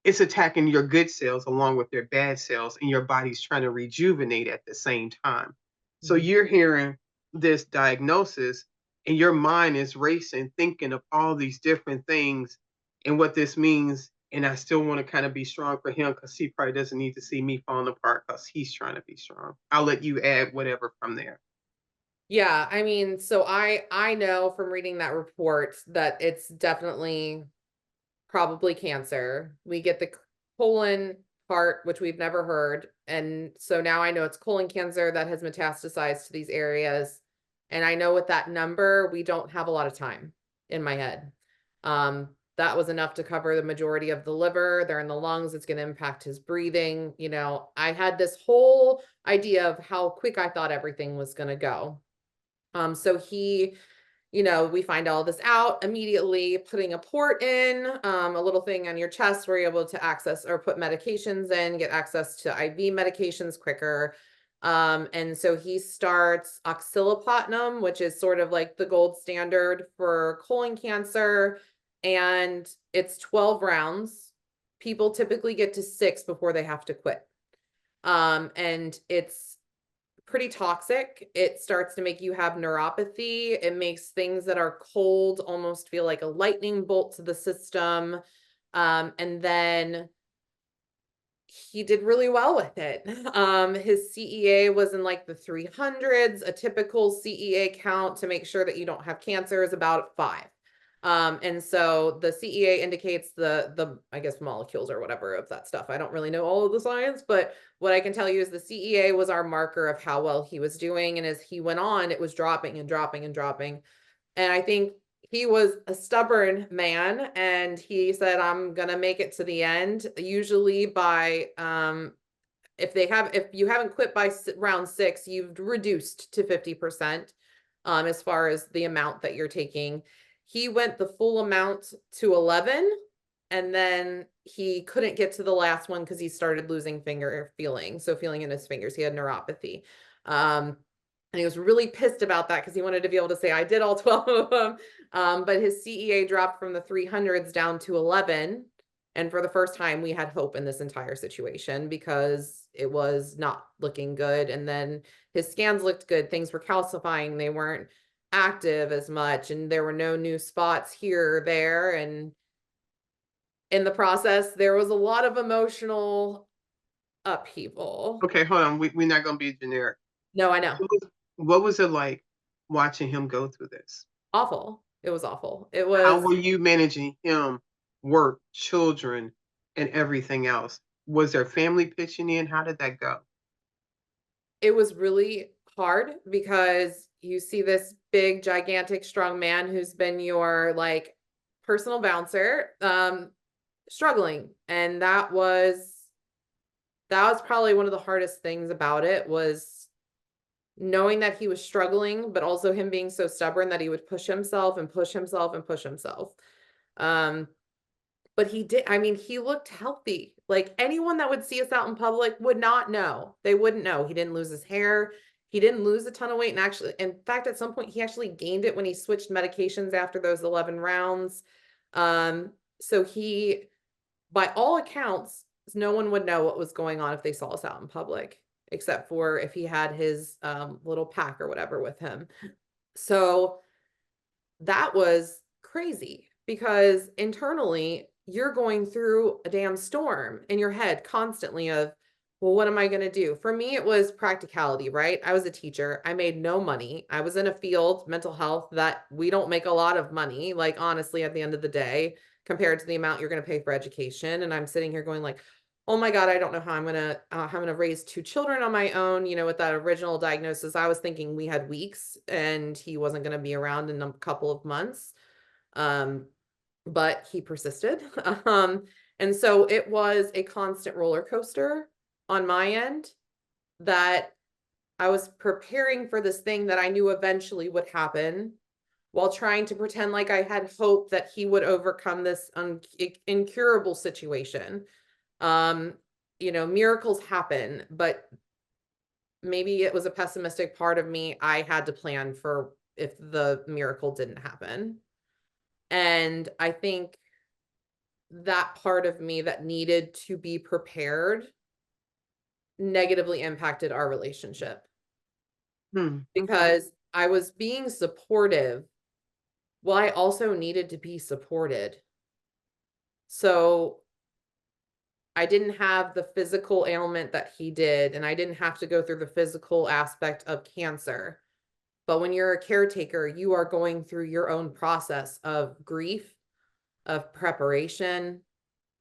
it's attacking your good cells along with their bad cells, and your body's trying to rejuvenate at the same time. So you're hearing this diagnosis, and your mind is racing, thinking of all these different things and what this means. And I still want to kind of be strong for him because he probably doesn't need to see me falling apart because he's trying to be strong. I'll let you add whatever from there. Yeah, I mean, so I know from reading that report that it's definitely probably cancer. We get the colon part, which we've never heard. And so now I know it's colon cancer that has metastasized to these areas. And I know with that number, we don't have a lot of time in my head. That was enough to cover the majority of the liver. They're in the lungs. It's going to impact his breathing. You know, I had this whole idea of how quick I thought everything was going to go. So he, you know, we find all this out immediately, putting a port in, a little thing on your chest where you're able to access or put medications in, get access to IV medications quicker. And so he starts oxaliplatinum, which is sort of like the gold standard for colon cancer. And it's 12 rounds. People typically get to 6 before they have to quit. And it's pretty toxic. It starts to make you have neuropathy. It makes things that are cold almost feel like a lightning bolt to the system. And then he did really well with it. His CEA was in like the 300s. A typical CEA count to make sure that you don't have cancer is about 5. And so the CEA indicates the I guess molecules or whatever of that stuff. I don't really know all of the science, but what I can tell you is the CEA was our marker of how well he was doing. And as he went on, it was dropping and dropping and dropping. And I think he was a stubborn man, and he said, I'm gonna make it to the end. Usually by if you haven't quit by round 6, you've reduced to 50% as far as the amount that you're taking. He went the full amount to 11, and then he couldn't get to the last one because he started losing feeling in his fingers. He had neuropathy. And he was really pissed about that because he wanted to be able to say, I did all 12 of them. But his CEA dropped from the 300s down to 11. And for the first time, we had hope in this entire situation because it was not looking good. And then his scans looked good. Things were calcifying. They weren't active as much. And there were no new spots here or there. And in the process, there was a lot of emotional upheaval. Okay, hold on. We're not going to be generic. No, I know. What was it like watching him go through this? Awful. It was awful. It was. How were you managing him, work, children, and everything else? Was there family pitching in? How did that go? It was really hard because you see this big, gigantic, strong man who's been your like personal bouncer, struggling. And that was probably one of the hardest things about it, was knowing that he was struggling, but also him being so stubborn that he would push himself and push himself and push himself. But he did, I mean, he looked healthy. Like anyone that would see us out in public would not know. They wouldn't know. He didn't lose his hair. He didn't lose a ton of weight. And actually, in fact, at some point he actually gained it when he switched medications after those 11 rounds. So he, by all accounts, no one would know what was going on if they saw us out in public, except for if he had his little pack or whatever with him. So that was crazy because internally you're going through a damn storm in your head constantly of, well, what am I going to do? For me, it was practicality, right? I was a teacher. I made no money. I was in a field, mental health, that we don't make a lot of money, like honestly, at the end of the day, compared to the amount you're going to pay for education. And I'm sitting here going like, oh my God, I don't know how I'm gonna raise 2 children on my own. You know, with that original diagnosis, I was thinking we had weeks and he wasn't gonna be around in a couple of months. But he persisted. And so it was a constant roller coaster on my end, that I was preparing for this thing that I knew eventually would happen, while trying to pretend like I had hope that he would overcome this incurable situation. You know, miracles happen, but maybe it was a pessimistic part of me. I had to plan for if the miracle didn't happen. And I think that part of me that needed to be prepared negatively impacted our relationship. Because I was being supportive, well, I also needed to be supported. So I didn't have the physical ailment that he did, and I didn't have to go through the physical aspect of cancer. But when you're a caretaker, you are going through your own process of grief, of preparation,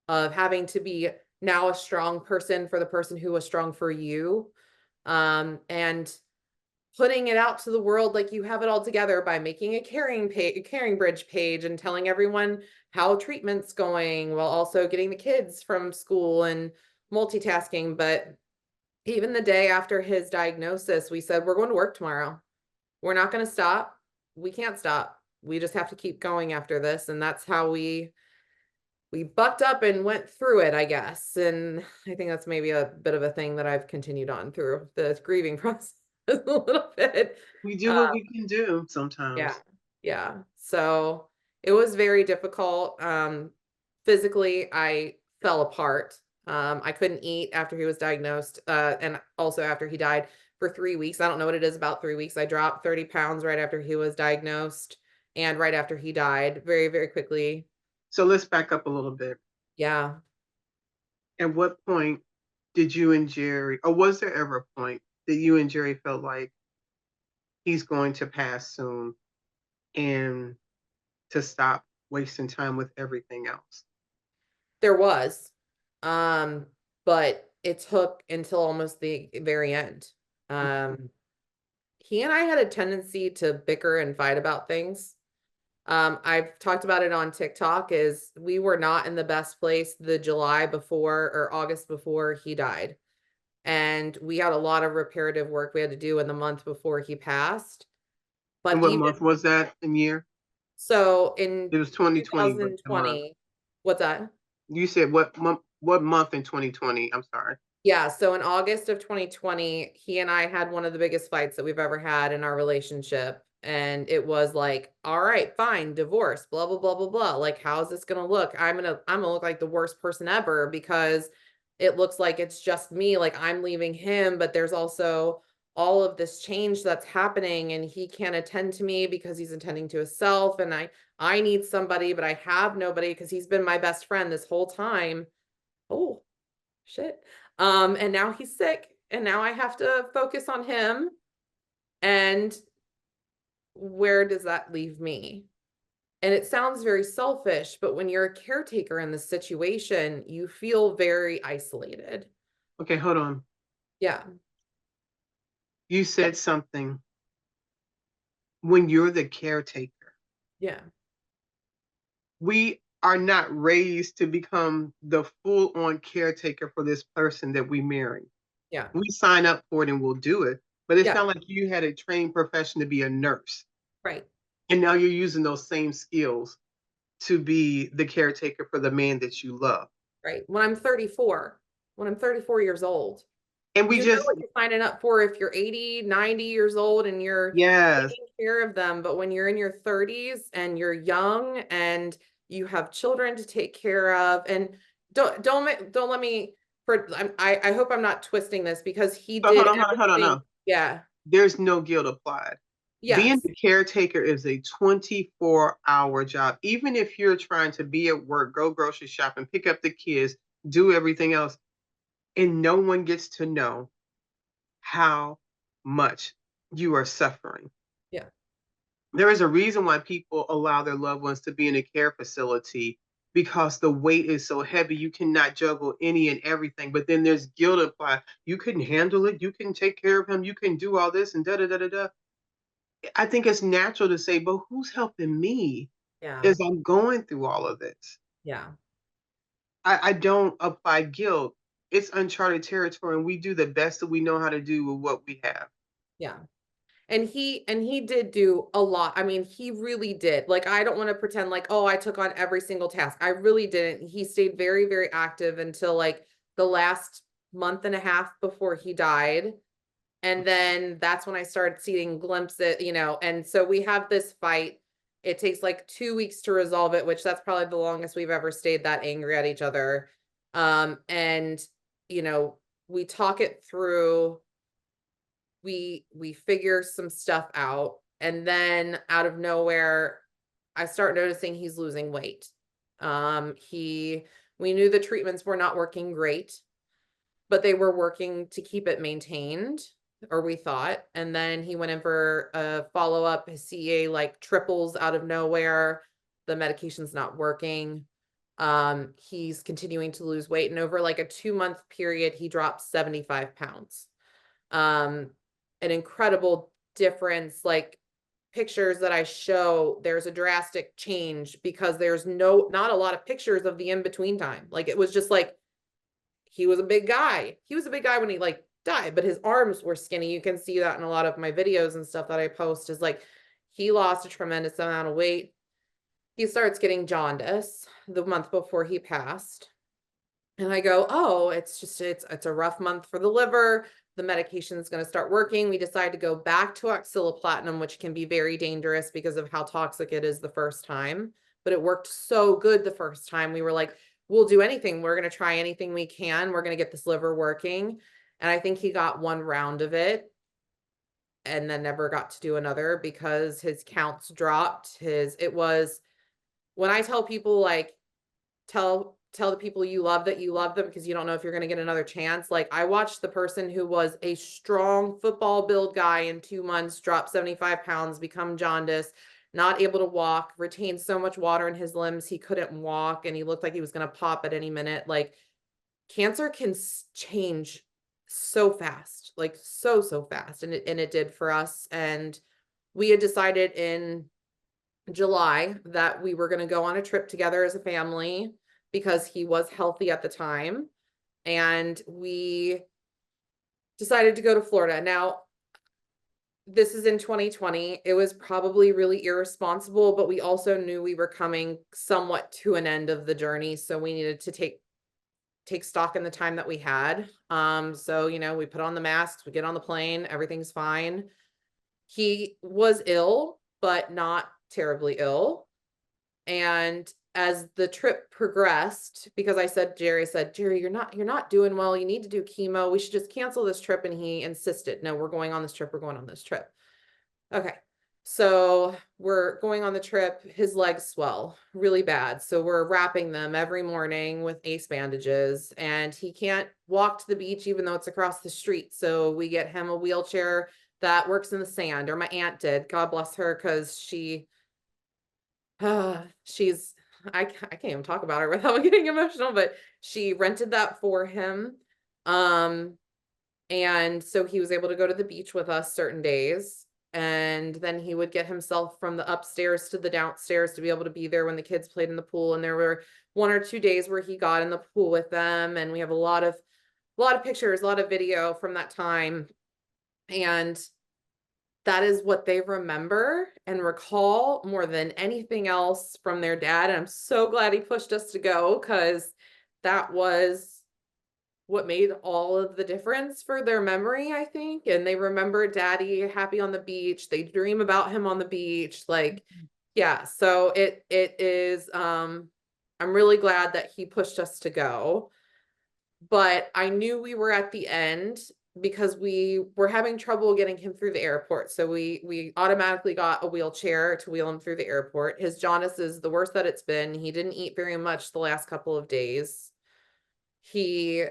of having to be now a strong person for the person who was strong for you. And putting it out to the world like you have it all together by making a caring bridge page and telling everyone how treatment's going while also getting the kids from school and multitasking. But even the day after his diagnosis, we said, we're going to work tomorrow. We're not going to stop. We can't stop. We just have to keep going after this. And that's how we bucked up and went through it, I guess. And I think that's maybe a bit of a thing that I've continued on through the grieving process a little bit. We do what we can do sometimes. Yeah. Yeah. So it was very difficult. Physically, I fell apart. I couldn't eat after he was diagnosed, and also after he died for 3 weeks. I don't know what it is about 3 weeks. I dropped 30 pounds right after he was diagnosed and right after he died, very, very quickly. So let's back up a little bit. Yeah. At what point did you and Jerry, or was there ever a point that you and Jerry felt like he's going to pass soon and to stop wasting time with everything else? There was, but it took until almost the very end. He and I had a tendency to bicker and fight about things. I've talked about it on TikTok, is we were not in the best place the July before or August before he died. And we had a lot of reparative work we had to do in the month before he passed. But And what even month was that in year? so in It was 2020, but the month. 2020, what's that? You said what month in 2020? I'm sorry. Yeah, so in August of 2020, he and I had one of the biggest fights that we've ever had in our relationship. And it was like, all right, fine, divorce, blah, blah, blah, blah, blah. Like, how's this gonna look? I'm gonna look like the worst person ever because it looks like it's just me, like I'm leaving him, but there's also all of this change that's happening and he can't attend to me because he's attending to himself. And I need somebody, but I have nobody because he's been my best friend this whole time. Oh, shit. And now he's sick and now I have to focus on him. And where does that leave me? And it sounds very selfish, but when you're a caretaker in this situation, you feel very isolated. Okay, hold on. Yeah. You said something. When you're the caretaker, Yeah. we are not raised to become the full-on caretaker for this person that we marry. Yeah. We sign up for it and we'll do it. But it's Yeah. not like you had a trained profession to be a nurse. Right. And now you're using those same skills to be the caretaker for the man that you love. Right. When I'm 34 years old, And we you know just, what you're signing up for if you're 80, 90 years old and you're yes. taking care of them. But when you're in your 30s and you're young and you have children to take care of, and don't let me, I hope I'm not twisting this because he So did hold on, everything. no. Yeah. There's no guilt applied. Being Yes. the caretaker is a 24-hour job. Even if you're trying to be at work, go grocery shopping, pick up the kids, do everything else, and no one gets to know how much you are suffering. Yeah. There is a reason why people allow their loved ones to be in a care facility, because the weight is so heavy. You cannot juggle any and everything. But then there's guilt applied. You couldn't handle it. You couldn't take care of him. You can do all this and da da da da da. I think it's natural to say, but who's helping me Yeah. as I'm going through all of this? Yeah. I don't apply guilt. It's uncharted territory, and we do the best that we know how to do with what we have. Yeah. And he did do a lot. I mean, he really did. Like, I don't want to pretend like, oh, I took on every single task. I really didn't. He stayed very, very active until like the last month and a half before he died. And then that's when I started seeing glimpses, and so we have this fight. It takes like 2 weeks to resolve it, which that's probably the longest we've ever stayed that angry at each other. And we talk it through. We figure some stuff out, and then out of nowhere I start noticing he's losing weight. We knew the treatments were not working great, but they were working to keep it maintained, or we thought. And then he went in for a follow-up. His CA like triples out of nowhere. the medication's not working. He's continuing to lose weight, and over like a 2-month period, he dropped 75 pounds. An incredible difference. Like, pictures that I show, there's a drastic change because there's not a lot of pictures of the in-between time. Like, it was just like, he was a big guy. He was a big guy when he like died, but his arms were skinny. You can see that in a lot of my videos and stuff that I post, is like, he lost a tremendous amount of weight. He starts getting jaundice the month before he passed. And I go, oh, it's a rough month for the liver. The medication is going to start working. We decide to go back to oxaliplatinum, which can be very dangerous because of how toxic it is the first time. But it worked so good the first time. We were like, we'll do anything. We're going to try anything we can. We're going to get this liver working. And I think he got 1 round of it and then never got to do another because his counts dropped. It was, when I tell people, like, tell the people you love that you love them because you don't know if you're going to get another chance. Like, I watched the person who was a strong football build guy in 2 months drop 75 pounds, become jaundice, not able to walk, retain so much water in his limbs he couldn't walk, and he looked like he was going to pop at any minute. Like, cancer can change so fast, like so fast, and it did for us. And we had decided in July that we were going to go on a trip together as a family because he was healthy at the time. And we decided to go to Florida. Now, this is in 2020. It was probably really irresponsible, but we also knew we were coming somewhat to an end of the journey. So we needed to take stock in the time that we had. So, we put on the masks, we get on the plane, everything's fine. He was ill, but not terribly ill. And as the trip progressed, because Jerry said, Jerry, you're not doing well. You need to do chemo. We should just cancel this trip. And he insisted, no, we're going on this trip. We're going on this trip. Okay. So we're going on the trip. His legs swell really bad. So we're wrapping them every morning with ACE bandages, and he can't walk to the beach, even though it's across the street. So we get him a wheelchair that works in the sand, or my aunt did. God bless her. Cause I can't even talk about her without getting emotional, but she rented that for him. And so he was able to go to the beach with us certain days. And then he would get himself from the upstairs to the downstairs to be able to be there when the kids played in the pool. And there were 1 or 2 days where he got in the pool with them. And we have a lot of pictures, a lot of video from that time. And that is what they remember and recall more than anything else from their dad. And I'm so glad he pushed us to go, because that was what made all of the difference for their memory, I think. And they remember daddy happy on the beach. They dream about him on the beach. Like, yeah. So it is, I'm really glad that he pushed us to go. But I knew we were at the end because we were having trouble getting him through the airport. So we automatically got a wheelchair to wheel him through the airport. His jaundice is the worst that it's been. He didn't eat very much the last couple of days. He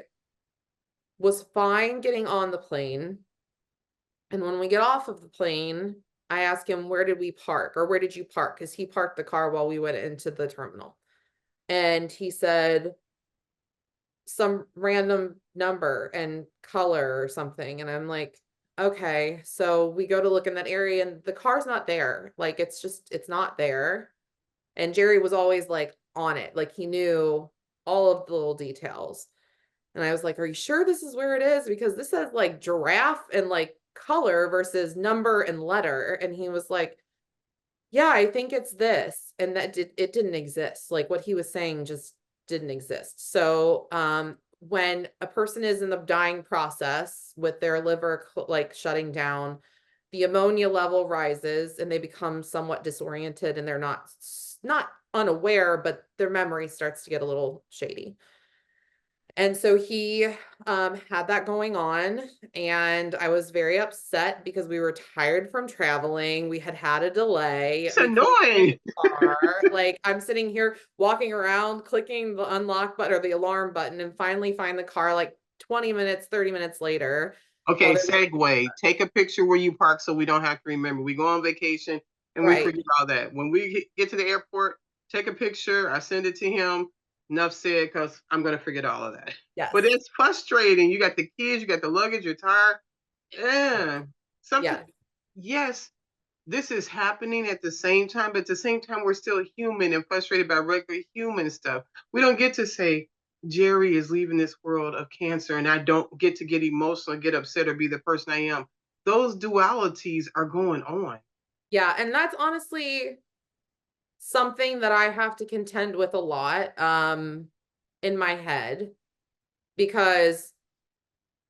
was fine getting on the plane. And when we get off of the plane, I asked him, where did we park, or where did you park? Because he parked the car while we went into the terminal. And he said some random number and color or something. And I'm like, okay. So we go to look in that area and the car's not there. Like, it's not there. And Jerry was always like on it. Like, he knew all of the little details. And I was like, are you sure this is where it is? Because this says like giraffe and like color versus number and letter. And he was like, yeah, I think it's this. And it didn't exist. Like, what he was saying just didn't exist. So when a person is in the dying process with their liver like shutting down, the ammonia level rises and they become somewhat disoriented, and they're not unaware, but their memory starts to get a little shady. And so he had that going on, and I was very upset because we were tired from traveling. We had a delay. It's annoying. Like, I'm sitting here walking around, clicking the unlock button or the alarm button, and finally find the car like 20 minutes, 30 minutes later. Okay, segue. Take a picture where you park so we don't have to remember. We go on vacation and we forget all that. When we get to the airport, take a picture, I send it to him, enough said, because I'm going to forget all of that. Yes. But it's frustrating. You got the kids, you got the luggage, you're tired. Yeah. Something, yes, this is happening at the same time, but at the same time, we're still human and frustrated by regular human stuff. We don't get to say, Jerry is leaving this world of cancer, and I don't get to get emotional, get upset, or be the person I am. Those dualities are going on. Yeah, and that's honestly something that I have to contend with a lot in my head, because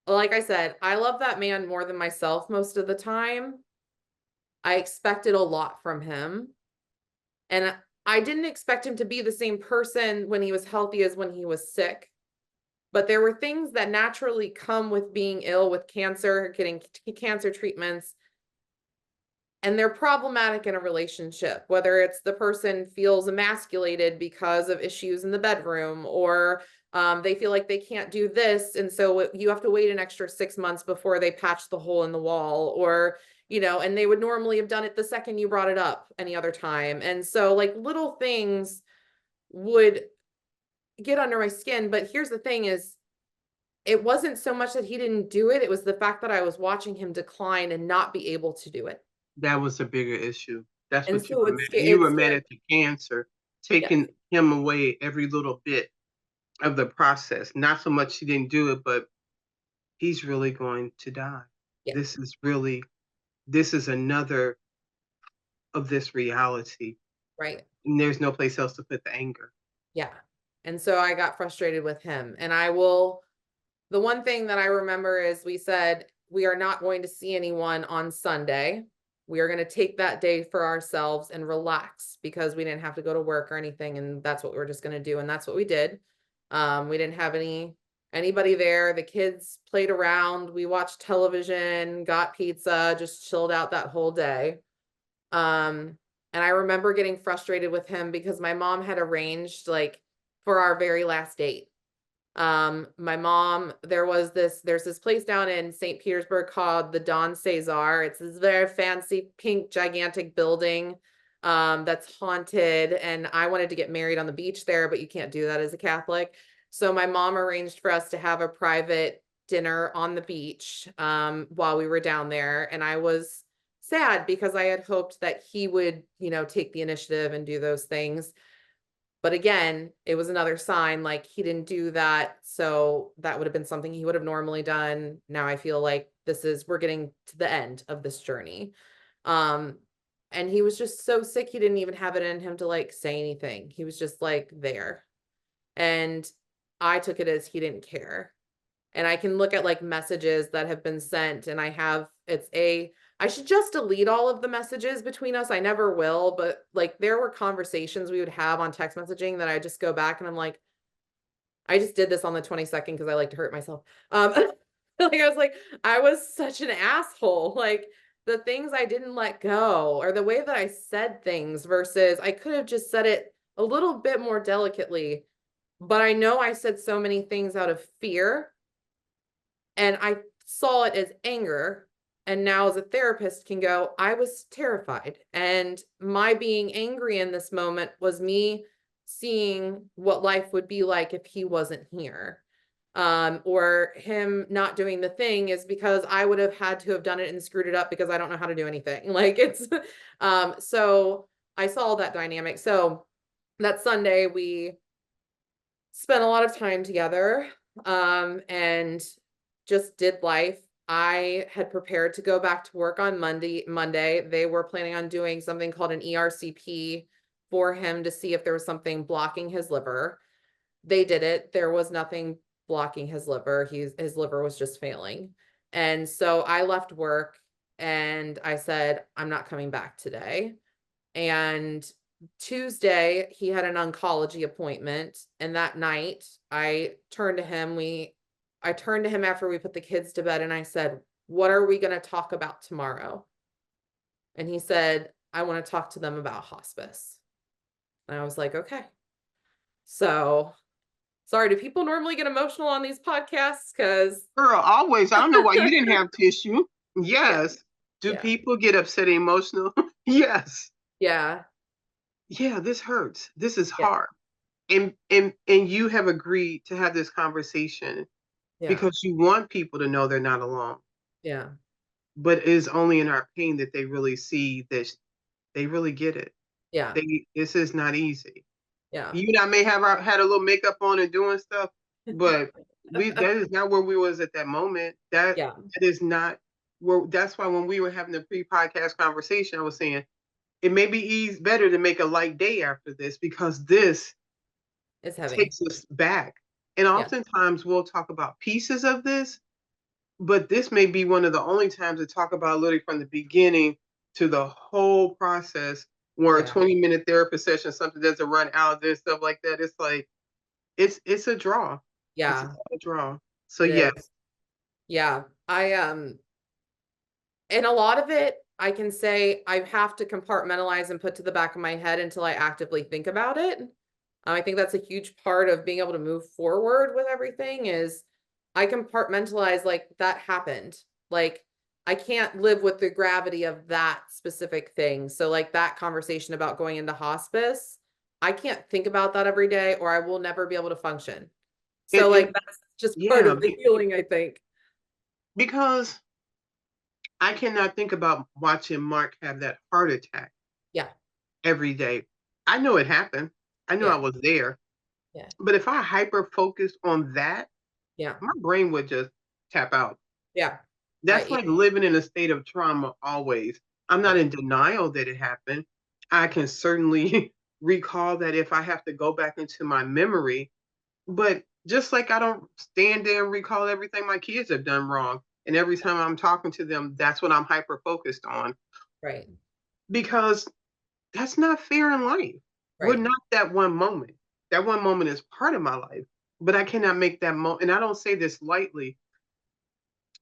like I said, I love that man more than myself most of the time. I expected a lot from him, and I didn't expect him to be the same person when he was healthy as when he was sick. But there were things that naturally come with being ill with cancer, getting cancer treatments, and they're problematic in a relationship, whether it's the person feels emasculated because of issues in the bedroom, or they feel like they can't do this, and so you have to wait an extra 6 months before they patch the hole in the wall, or and they would normally have done it the second you brought it up any other time. And so like little things would get under my skin. But here's the thing is, it wasn't so much that he didn't do it, it was the fact that I was watching him decline and not be able to do it. That was a bigger issue. That's And what you so were mad at. You were mad at the cancer, taking him away every little bit of the process. Not so much he didn't do it, but he's really going to die. Yeah. This is another of this reality. Right. And there's no place else to put the anger. Yeah. And so I got frustrated with him. And the one thing that I remember is we said, we are not going to see anyone on Sunday. We are going to take that day for ourselves and relax, because we didn't have to go to work or anything. And that's what we were just going to do. And that's what we did. We didn't have anybody there. The kids played around. We watched television, got pizza, just chilled out that whole day. And I remember getting frustrated with him because my mom had arranged like for our very last date. My mom, there's this place down in St. Petersburg called the Don Cesar. It's this very fancy pink gigantic building that's haunted, and I wanted to get married on the beach there, but you can't do that as a Catholic. So my mom arranged for us to have a private dinner on the beach while we were down there, and I was sad because I had hoped that he would, take the initiative and do those things. But again, it was another sign, like he didn't do that. So that would have been something he would have normally done. Now I feel like we're getting to the end of this journey. And he was just so sick. He didn't even have it in him to like say anything. He was just like there. And I took it as he didn't care. And I can look at like messages that have been sent, and I should just delete all of the messages between us. I never will, but like there were conversations we would have on text messaging that I just go back and I'm like, I just did this on the 22nd because I like to hurt myself. I was such an asshole. Like the things I didn't let go, or the way that I said things, versus I could have just said it a little bit more delicately, but I know I said so many things out of fear, and I saw it as anger. And now as a therapist can go, I was terrified. And my being angry in this moment was me seeing what life would be like if he wasn't here. Or him not doing the thing is because I would have had to have done it and screwed it up because I don't know how to do anything. Like it's, so I saw that dynamic. So that Sunday we spent a lot of time together, and just did life. I had prepared to go back to work on Monday. They were planning on doing something called an ERCP for him to see if there was something blocking his liver. They did it. There was nothing blocking his liver. His liver was just failing. And so I left work and I said, I'm not coming back today. And Tuesday, he had an oncology appointment. And that night I turned to him after we put the kids to bed, and I said, what are we going to talk about tomorrow? And he said, I want to talk to them about hospice. And I was like, okay. So sorry, do people normally get emotional on these podcasts? Girl, always. I don't know why you didn't have tissue. Yes. Do people get upset and emotional? Yes. Yeah. yeah, this hurts. This is Yeah. hard. And you have agreed to have this conversation Yeah. because you want people to know they're not alone. Yeah. But it is only in our pain that they really see that they really get it. Yeah. This is not easy. Yeah. You and I may have had a little makeup on and doing stuff, but that is not where we was at that moment. Yeah. That is not where. That's why when we were having the pre-podcast conversation, I was saying it may be better to make a light day after this because this It's heavy. takes us back. And Yeah. oftentimes we'll talk about pieces of this, but this may be one of the only times to talk about literally from the beginning to the whole process where a Yeah. 20-minute therapist session, something doesn't run out, there's stuff like that. It's like, it's a draw. It's Yeah. a draw. So It yeah, is. Yeah. And a lot of it, I can say I have to compartmentalize and put to the back of my head until I actively think about it. I think that's a huge part of being able to move forward with everything is I compartmentalize like that happened. Like I can't live with the gravity of that specific thing. So like that conversation about going into hospice, I can't think about that every day or I will never be able to function. So like and that's just part yeah, of the healing, I think. because I cannot think about watching Mark have that heart attack Yeah. every day. I know it happened. I know I Yeah. was there. Yeah. But if I hyper focused on that, Yeah. my brain would just tap out. Yeah. That's I like living in a state of trauma always. I'm not yeah. in denial that it happened. I can certainly recall that if I have to go back into my memory, but just like I don't stand there and recall everything my kids have done wrong. And every time I'm talking to them, that's what I'm hyper focused on Right. because that's not fair in life. We're Right. not that one moment. That one moment is part of my life, but I cannot make that moment. And I don't say this lightly,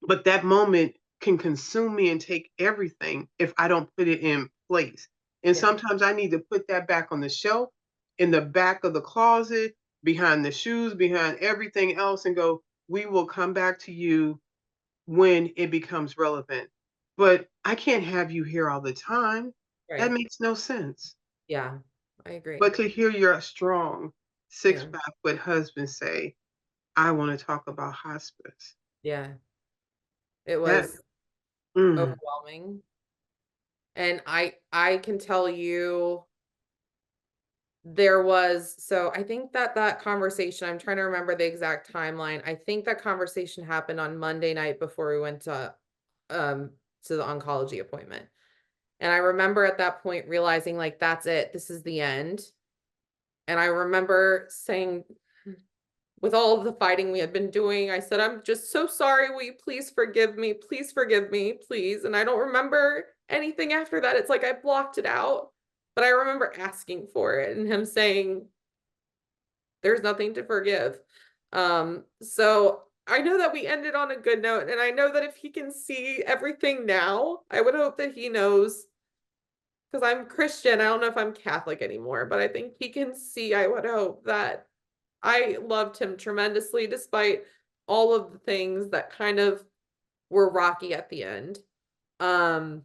but that moment can consume me and take everything if I don't put it in place. And Yeah. sometimes I need to put that back on the shelf, in the back of the closet, behind the shoes, behind everything else, and go, we will come back to you when it becomes relevant. But I can't have you here all the time. That Right. makes no sense. Yeah. I agree. But to hear your strong six Yeah. pack with husband say, I want to talk about hospice. Yeah. It That was mm, overwhelming. And I can tell you there was so I think that that conversation, I'm trying to remember the exact timeline. I think that conversation happened on Monday night before we went um to the oncology appointment. And I remember at that point realizing like that's it. This is the end. And I remember saying with all of the fighting we had been doing, I said, I'm just so sorry. Will you please forgive me? Please forgive me, please. And I don't remember anything after that. It's like I blocked it out. But I remember asking for it and him saying, there's nothing to forgive. So I know that we ended on a good note. And I know that if he can see everything now, I would hope that he knows because I'm Christian. I don't know if I'm Catholic anymore, but I think he can see, I would hope that I loved him tremendously despite all of the things that kind of were rocky at the end. Um,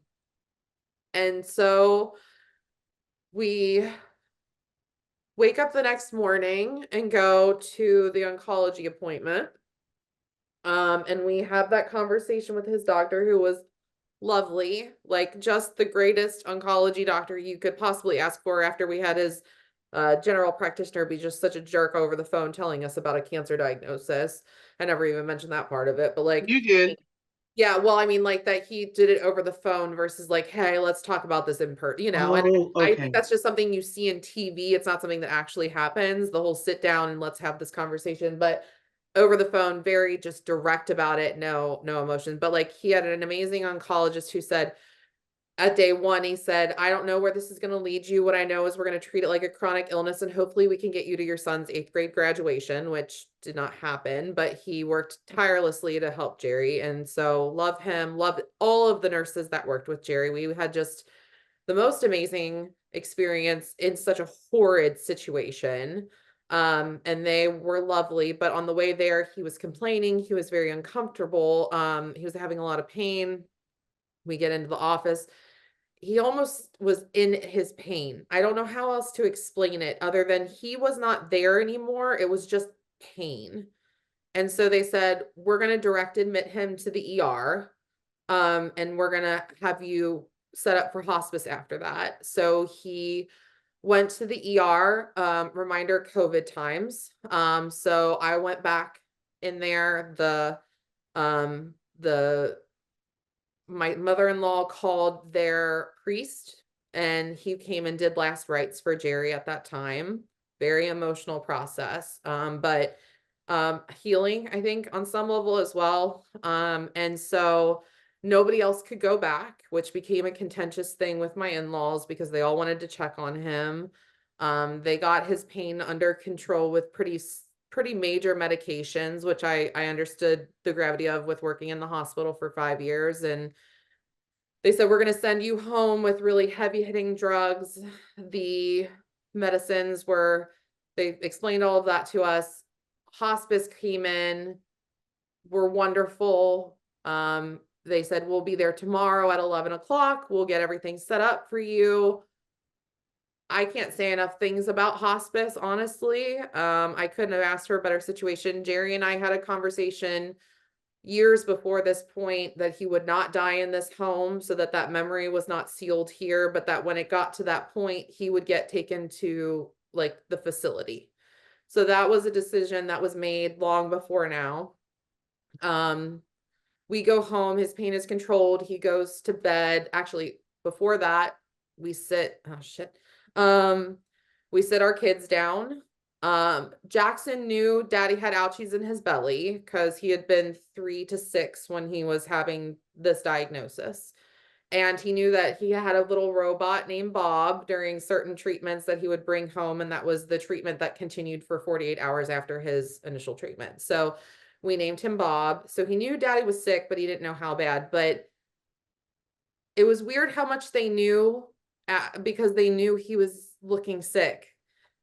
and so we wake up the next morning and go to the oncology appointment. And we have that conversation with his doctor who was lovely, like just the greatest oncology doctor you could possibly ask for after we had his general practitioner be just such a jerk over the phone telling us about a cancer diagnosis. I never even mentioned that part of it, but like, you did. yeah, well, I mean, like that he did it over the phone versus like, hey, let's talk about this in person, and Oh, I okay. think that's just something you see in TV. It's not something that actually happens, the whole sit down and let's have this conversation. But over the phone, very just direct about it, no emotion. But like he had an amazing oncologist who said, at day one, he said, I don't know where this is going to lead you. What I know is we're going to treat it like a chronic illness and hopefully we can get you to your son's 8th grade graduation, which did not happen, but he worked tirelessly to help Jerry. And so love him, love all of the nurses that worked with Jerry. We had just the most amazing experience in such a horrid situation. And they were lovely, but on the way there, he was complaining. He was very uncomfortable. He was having a lot of pain. We get into the office. he almost was in his pain. I don't know how else to explain it other than he was not there anymore. It was just pain. And so they said, we're going to direct admit him to the ER. And we're going to have you set up for hospice after that. So he went to the ER, reminder COVID times. So I went back in there. My mother-in-law called their priest and he came and did last rites for Jerry at that time. Very emotional process. But healing, I think, on some level as well. And so nobody else could go back, which became a contentious thing with my in-laws because they all wanted to check on him. They got his pain under control with pretty major medications, which I understood the gravity of with working in the hospital for 5 years. And they said, we're going to send you home with really heavy hitting drugs. The medicines they explained all of that to us. Hospice came in, were wonderful. They said, we'll be there tomorrow at 11 o'clock. We'll get everything set up for you. I can't say enough things about hospice, honestly. I couldn't have asked for a better situation. Jerry and I had a conversation years before this point that he would not die in this home, so that memory was not sealed here, but that when it got to that point, he would get taken to like the facility. So that was a decision that was made long before now. We go home, his pain is controlled. He goes to bed. Actually, before that, we sit our kids down. Jackson knew Daddy had ouchies in his belly because he had been 3 to 6 when he was having this diagnosis. And he knew that he had a little robot named Bob during certain treatments that he would bring home. And that was the treatment that continued for 48 hours after his initial treatment. So we named him Bob. So he knew Daddy was sick, but he didn't know how bad. But it was weird how much they knew because they knew he was looking sick.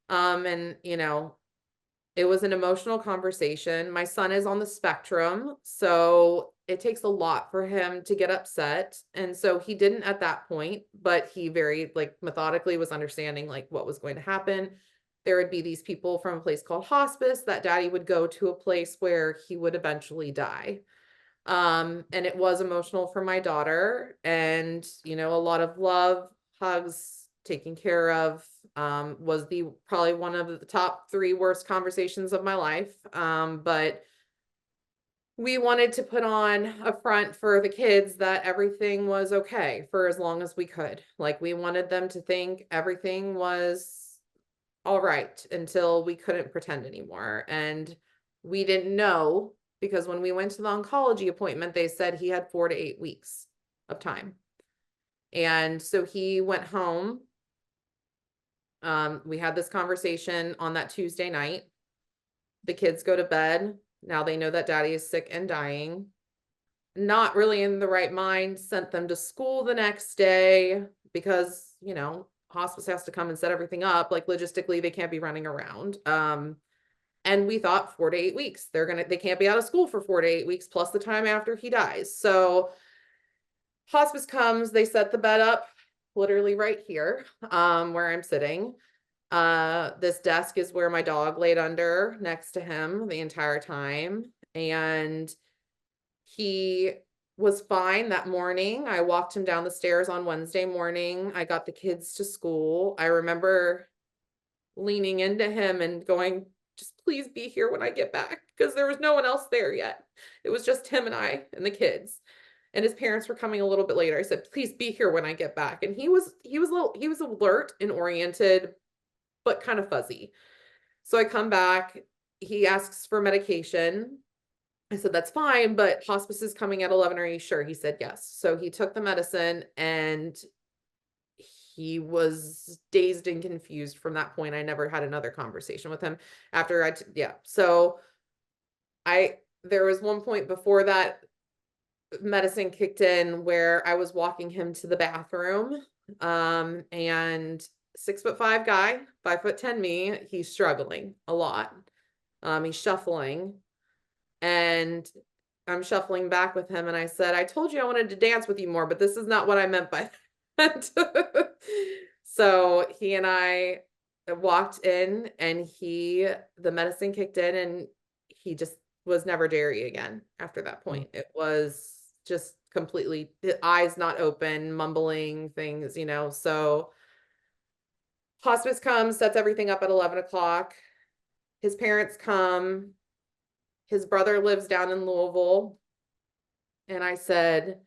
And it was an emotional conversation. My son is on the spectrum, so it takes a lot for him to get upset. And so he didn't at that point, but he very methodically was understanding what was going to happen. There would be these people from a place called hospice that Daddy would go to a place where he would eventually die. And it was emotional for my daughter, and a lot of love, hugs, taken care of. Was probably one of the top 3 worst conversations of my life. But we wanted to put on a front for the kids that everything was okay for as long as we could. We wanted them to think everything was all right until we couldn't pretend anymore. And we didn't know, because when we went to the oncology appointment, they said he had 4 to 8 weeks of time. And so he went home. We had this conversation on that Tuesday night. The kids go to bed. Now they know that Daddy is sick and dying. Not really in the right mind. Sent them to school the next day because, hospice has to come and set everything up. Logistically, they can't be running around. And we thought 4 to 8 weeks. They can't be out of school for 4 to 8 weeks plus the time after he dies. So hospice comes, they set the bed up literally right here, where I'm sitting. This desk is where my dog laid under next to him the entire time. And he was fine that morning. I walked him down the stairs on Wednesday morning. I got the kids to school. I remember leaning into him and going, just please be here when I get back, because there was no one else there yet. It was just him and I and the kids. And his parents were coming a little bit later. I said, please be here when I get back. And he was alert and oriented, but kind of fuzzy. So I come back, he asks for medication. I said, that's fine, but hospice is coming at 11. Are you sure? He said, yes. So he took the medicine and he was dazed and confused from that point. I never had another conversation with him after So there was one point before that medicine kicked in where I was walking him to the bathroom, and 6'5" guy, 5'10" me, he's struggling a lot. He's shuffling, and I'm shuffling back with him. And I said, I told you I wanted to dance with you more, but this is not what I meant by that. So he and I walked in, and the medicine kicked in, and he just was never dairy again after that point. It was just completely, the eyes not open, mumbling things, so hospice comes, sets everything up at 11 o'clock. His parents come. His brother lives down in Louisville. And I said,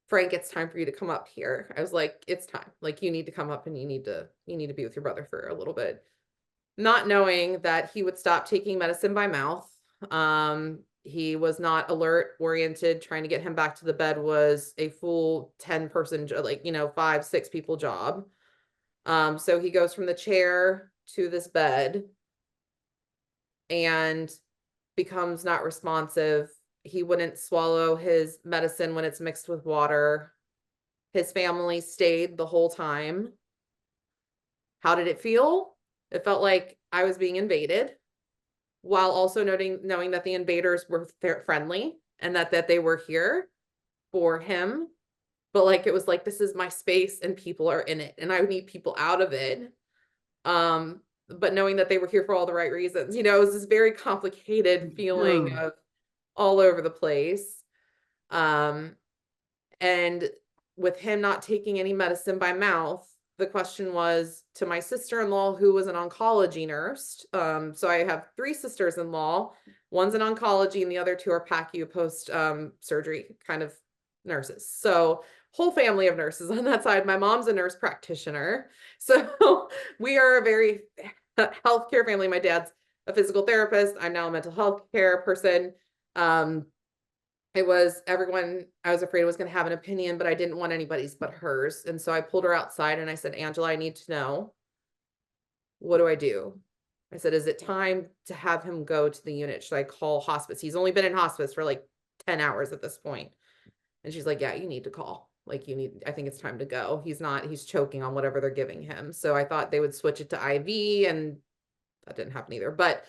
Frank, it's time for you to come up here. I was like, it's time. Like, you need to come up, and you need to be with your brother for a little bit. Not knowing that he would stop taking medicine by mouth. He was not alert oriented. Trying to get him back to the bed was a full 10-person, 5, 6 people job. So he goes from the chair to this bed and becomes not responsive. He wouldn't swallow his medicine when it's mixed with water. His family stayed the whole time. How did it feel? It felt like I was being invaded, while also knowing that the invaders were friendly, and that they were here for him. But like, it was like, this is my space and people are in it, and I need people out of it. But knowing that they were here for all the right reasons, it was this very complicated feeling of all over the place. And with him not taking any medicine by mouth, the question was to my sister-in-law, who was an oncology nurse. So I have 3 sisters-in-law. One's in oncology, and the other 2 are PACU post surgery kind of nurses. So whole family of nurses on that side. My mom's a nurse practitioner. So we are a very healthcare family. My dad's a physical therapist. I'm now a mental health care person. It was everyone I was afraid was going to have an opinion, but I didn't want anybody's but hers. And so I pulled her outside and I said, Angela, I need to know, what do I do? I said, is it time to have him go to the unit? Should I call hospice? He's only been in hospice for like 10 hours at this point. And she's like, yeah, you need to call. Like, I think it's time to go. He's choking on whatever they're giving him. So I thought they would switch it to IV, and that didn't happen either. But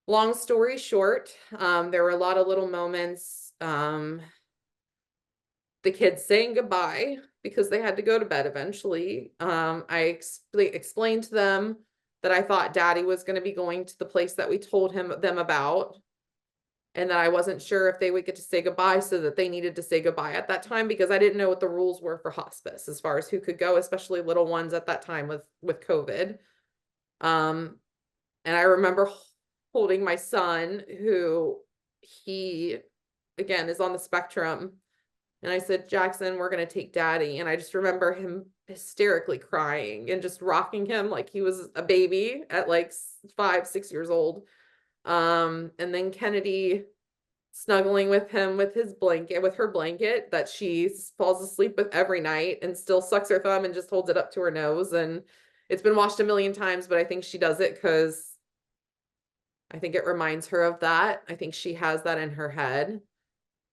long story short, there were a lot of little moments. The kids saying goodbye because they had to go to bed eventually. I explained to them that I thought Daddy was going to be going to the place that we told them about, and that I wasn't sure if they would get to say goodbye, so that they needed to say goodbye at that time, because I didn't know what the rules were for hospice as far as who could go, especially little ones at that time with COVID. And I remember holding my son, who he, again, is on the spectrum. And I said, Jackson, we're going to take Daddy. And I just remember him hysterically crying and just rocking him like he was a baby at like 5, 6 years old. And then Kennedy snuggling with him with her blanket that she falls asleep with every night, and still sucks her thumb and just holds it up to her nose. And it's been washed a million times, but I think she does it because I think it reminds her of that. I think she has that in her head.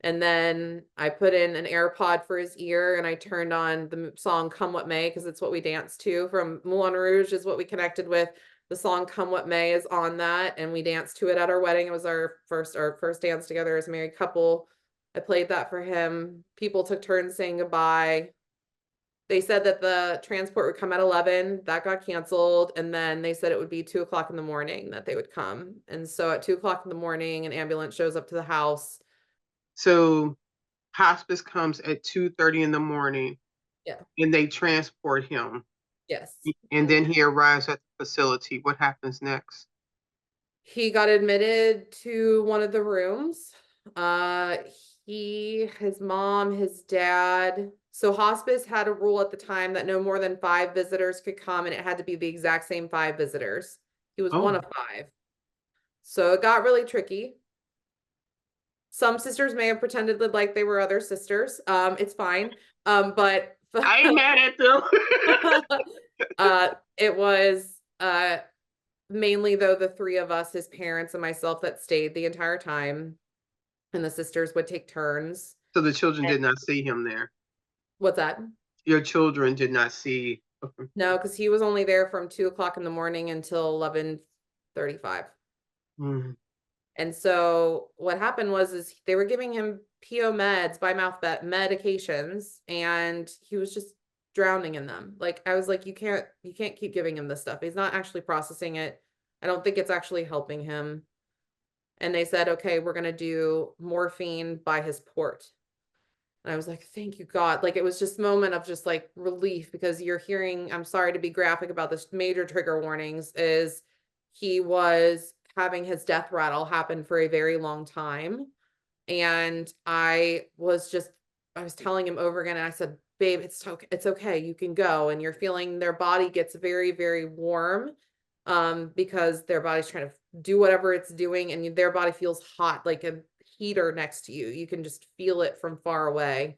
And then I put in an AirPod for his ear, and I turned on the song Come What May, because it's what we danced to from Moulin Rouge, is what we connected with. The song Come What May is on that, and we danced to it at our wedding. It was our first dance together as a married couple. I played that for him. People took turns saying goodbye. They said that the transport would come at 11. That got canceled. And then they said it would be 2 o'clock in the morning that they would come. And so at 2 o'clock in the morning, an ambulance shows up to the house. So hospice comes at 2:30 in the morning. Yeah. And they transport him. Yes. And then he arrives at the facility. What happens next? He got admitted to one of the rooms. His mom, his dad. So hospice had a rule at the time that no more than 5 visitors could come, and it had to be the exact same 5 visitors. He was one of 5. So it got really tricky. Some sisters may have pretended that like they were other sisters. It's fine. But I ain't mad at them. It was mainly though the 3 of us, his parents and myself, that stayed the entire time, and the sisters would take turns. So the children did not see him there. What's that? Your children did not see. No, because he was only there from 2 o'clock in the morning until 11:35. Mm. And so what happened was they were giving him PO meds, by mouth medications, and he was just drowning in them. Like, I was like, you can't keep giving him this stuff. He's not actually processing it. I don't think it's actually helping him. And they said, okay, we're going to do morphine by his port. And I was like, thank you, God. Like, it was just a moment of just like relief, because you're hearing, I'm sorry to be graphic about this, major trigger warnings, is he was having his death rattle happen for a very long time. And I was telling him over again, and I said, babe, it's okay. You can go. And you're feeling their body gets very, very warm, because their body's trying to do whatever it's doing, and their body feels hot, like a heater next to you. You can just feel it from far away.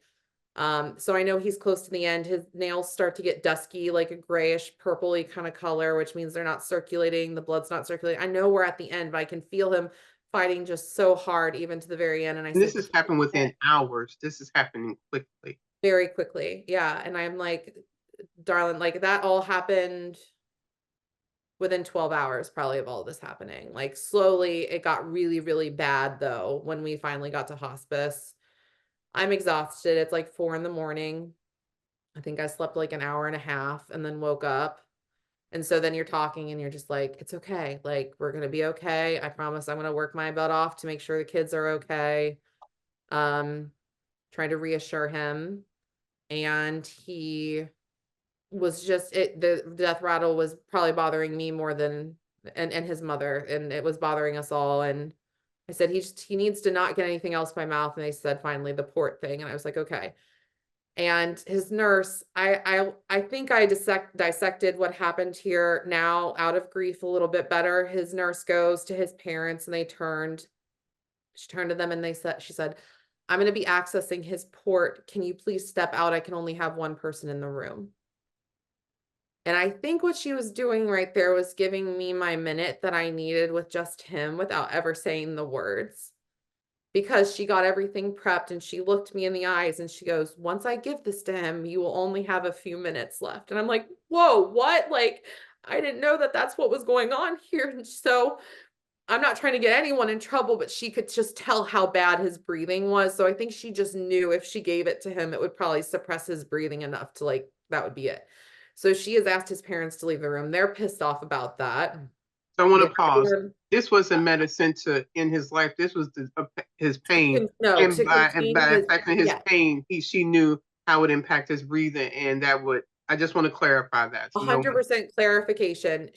So I know he's close to the end. His nails start to get dusky, like a grayish purpley kind of color, which means they're not circulating. The blood's not circulating. I know we're at the end, but I can feel him fighting just so hard, even to the very end. And I And this said, has happened within hours. This is happening quickly. very quickly. Yeah. And I'm like, darling, like that all happened within 12 hours, probably, of all of this happening. Like, slowly it got really, really bad though, when we finally got to hospice. I'm exhausted. It's like 4 a.m. I think I slept like an hour and a half and then woke up. And so then you're talking and you're just like, it's okay. Like, we're going to be okay. I promise I'm going to work my butt off to make sure the kids are okay. Trying to reassure him. And he was just, the death rattle was probably bothering me more than, and his mother, and it was bothering us all. And I said, he needs to not get anything else by mouth. And they said, finally, the port thing. And I was like, okay. And his nurse, I think I dissected what happened here now out of grief a little bit better. His nurse goes to his parents, and she turned to them, and she said, I'm going to be accessing his port. Can you please step out? I can only have one person in the room. And I think what she was doing right there was giving me my minute that I needed with just him, without ever saying the words. Because she got everything prepped, and she looked me in the eyes and she goes, once I give this to him, you will only have a few minutes left. And I'm like, whoa, what? Like, I didn't know that that's what was going on here. And so I'm not trying to get anyone in trouble, but she could just tell how bad his breathing was. So I think she just knew if she gave it to him, it would probably suppress his breathing enough to, like, that would be it. So she has asked his parents to leave the room. They're pissed off about that. So I want to pause. This wasn't medicine to end his life. This was his pain. And by affecting his pain, she knew how it impact his breathing, and I just want to clarify that. 100% clarification.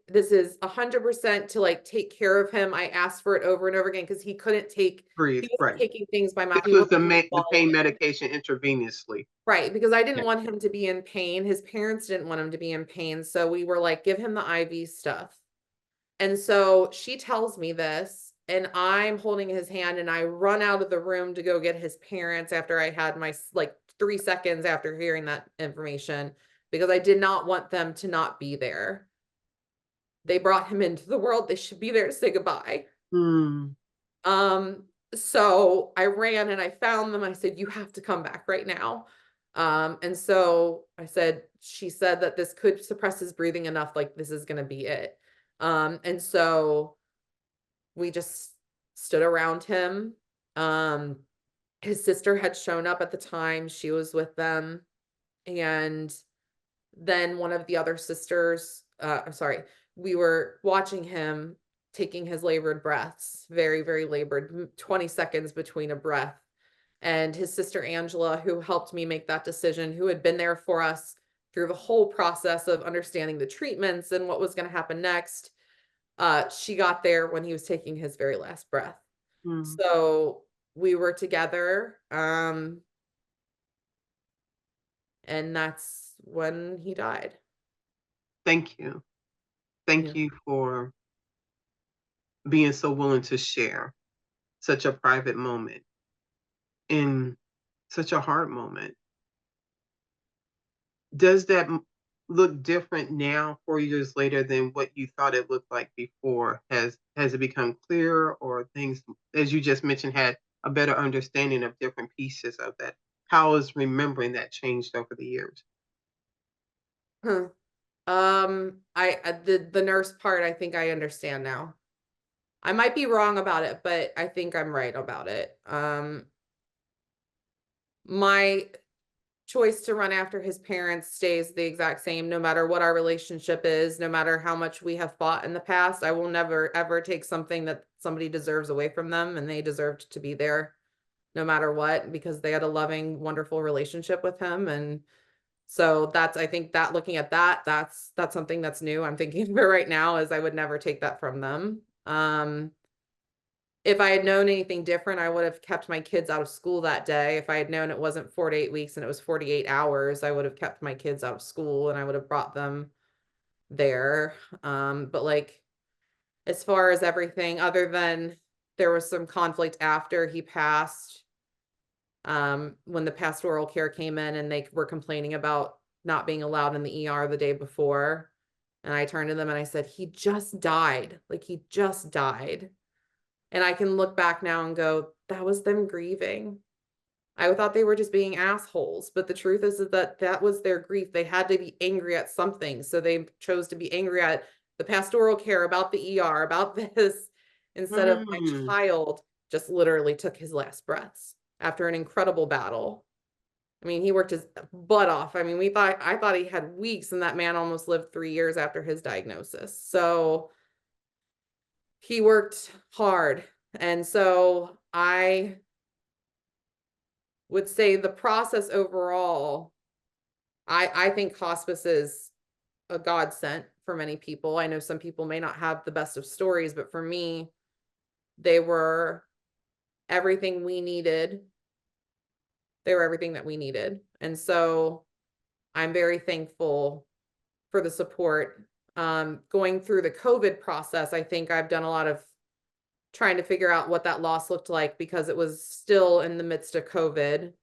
This is 100% to, like, take care of him. I asked for it over and over again because he couldn't breathe. He was taking things by mouth. This was the pain medication intravenously. Right, because I didn't want him to be in pain. His parents didn't want him to be in pain. So we were like, give him the IV stuff. And so she tells me this, and I'm holding his hand, and I run out of the room to go get his parents after I had my, like, 3 seconds after hearing that information, because I did not want them to not be there. They brought him into the world. They should be there to say goodbye. So I ran and I found them. I said, you have to come back right now. And so she said that this could suppress his breathing enough, like, this is going to be it. And so we just stood around him. His sister had shown up at the time. She was with them. And then one of the other sisters, we were watching him taking his labored breaths, very, very labored, 20 seconds between a breath. And his sister, Angela, who helped me make that decision, who had been there for us through the whole process of understanding the treatments and what was going to happen next, she got there when he was taking his very last breath. So we were together, and that's when he died. Thank you. Thank you for being so willing to share such a private moment in such a hard moment. Does that look different now, 4 years later, than what you thought it looked like before? Has it become clearer, or things, as you just mentioned, had a better understanding of different pieces of that? How is remembering that changed over the years? The nurse part, I think I understand now. I might be wrong about it, but I think I'm right about it. choice to run after his parents stays the exact same, no matter what our relationship is, no matter how much we have fought in the past. I will never, ever take something that somebody deserves away from them, and they deserved to be there no matter what, because they had a loving, wonderful relationship with him. And so I think that looking at that, that's something that's new. I'm thinking for right now is I would never take that from them. If I had known anything different, I would have kept my kids out of school that day. If I had known it wasn't 4 to 8 weeks and it was 48 hours, I would have kept my kids out of school and I would have brought them there. But like, as far as everything, other than there was some conflict after he passed, when the pastoral care came in and they were complaining about not being allowed in the ER the day before. And I turned to them and I said, he just died. Like, he just died. And I can look back now and go, that was them grieving. I thought they were just being assholes. But the truth is that that was their grief. They had to be angry at something. So they chose to be angry at the pastoral care, about the ER, about this, instead of my child just literally took his last breaths after an incredible battle. I mean, he worked his butt off. I mean, I thought he had weeks, and that man almost lived 3 years after his diagnosis. So he worked hard. And so I would say the process overall, I think hospice is a godsend for many people. I know some people may not have the best of stories, but for me, they were everything we needed. They were everything that we needed. And so I'm very thankful for the support. Going through the COVID process, I think I've done a lot of trying to figure out what that loss looked like, because it was still in the midst of COVID,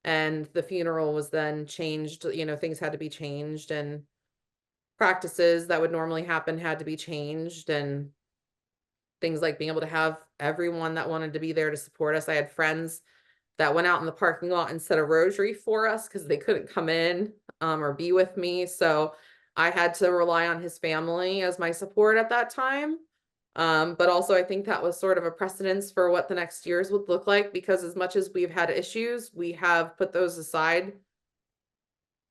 and the funeral was then changed. Things had to be changed, and practices that would normally happen had to be changed, and things like being able to have everyone that wanted to be there to support us. I had friends that went out in the parking lot and said a rosary for us because they couldn't come in or be with me. So I had to rely on his family as my support at that time. But also I think that was sort of a precedence for what the next years would look like, because as much as we've had issues, we have put those aside.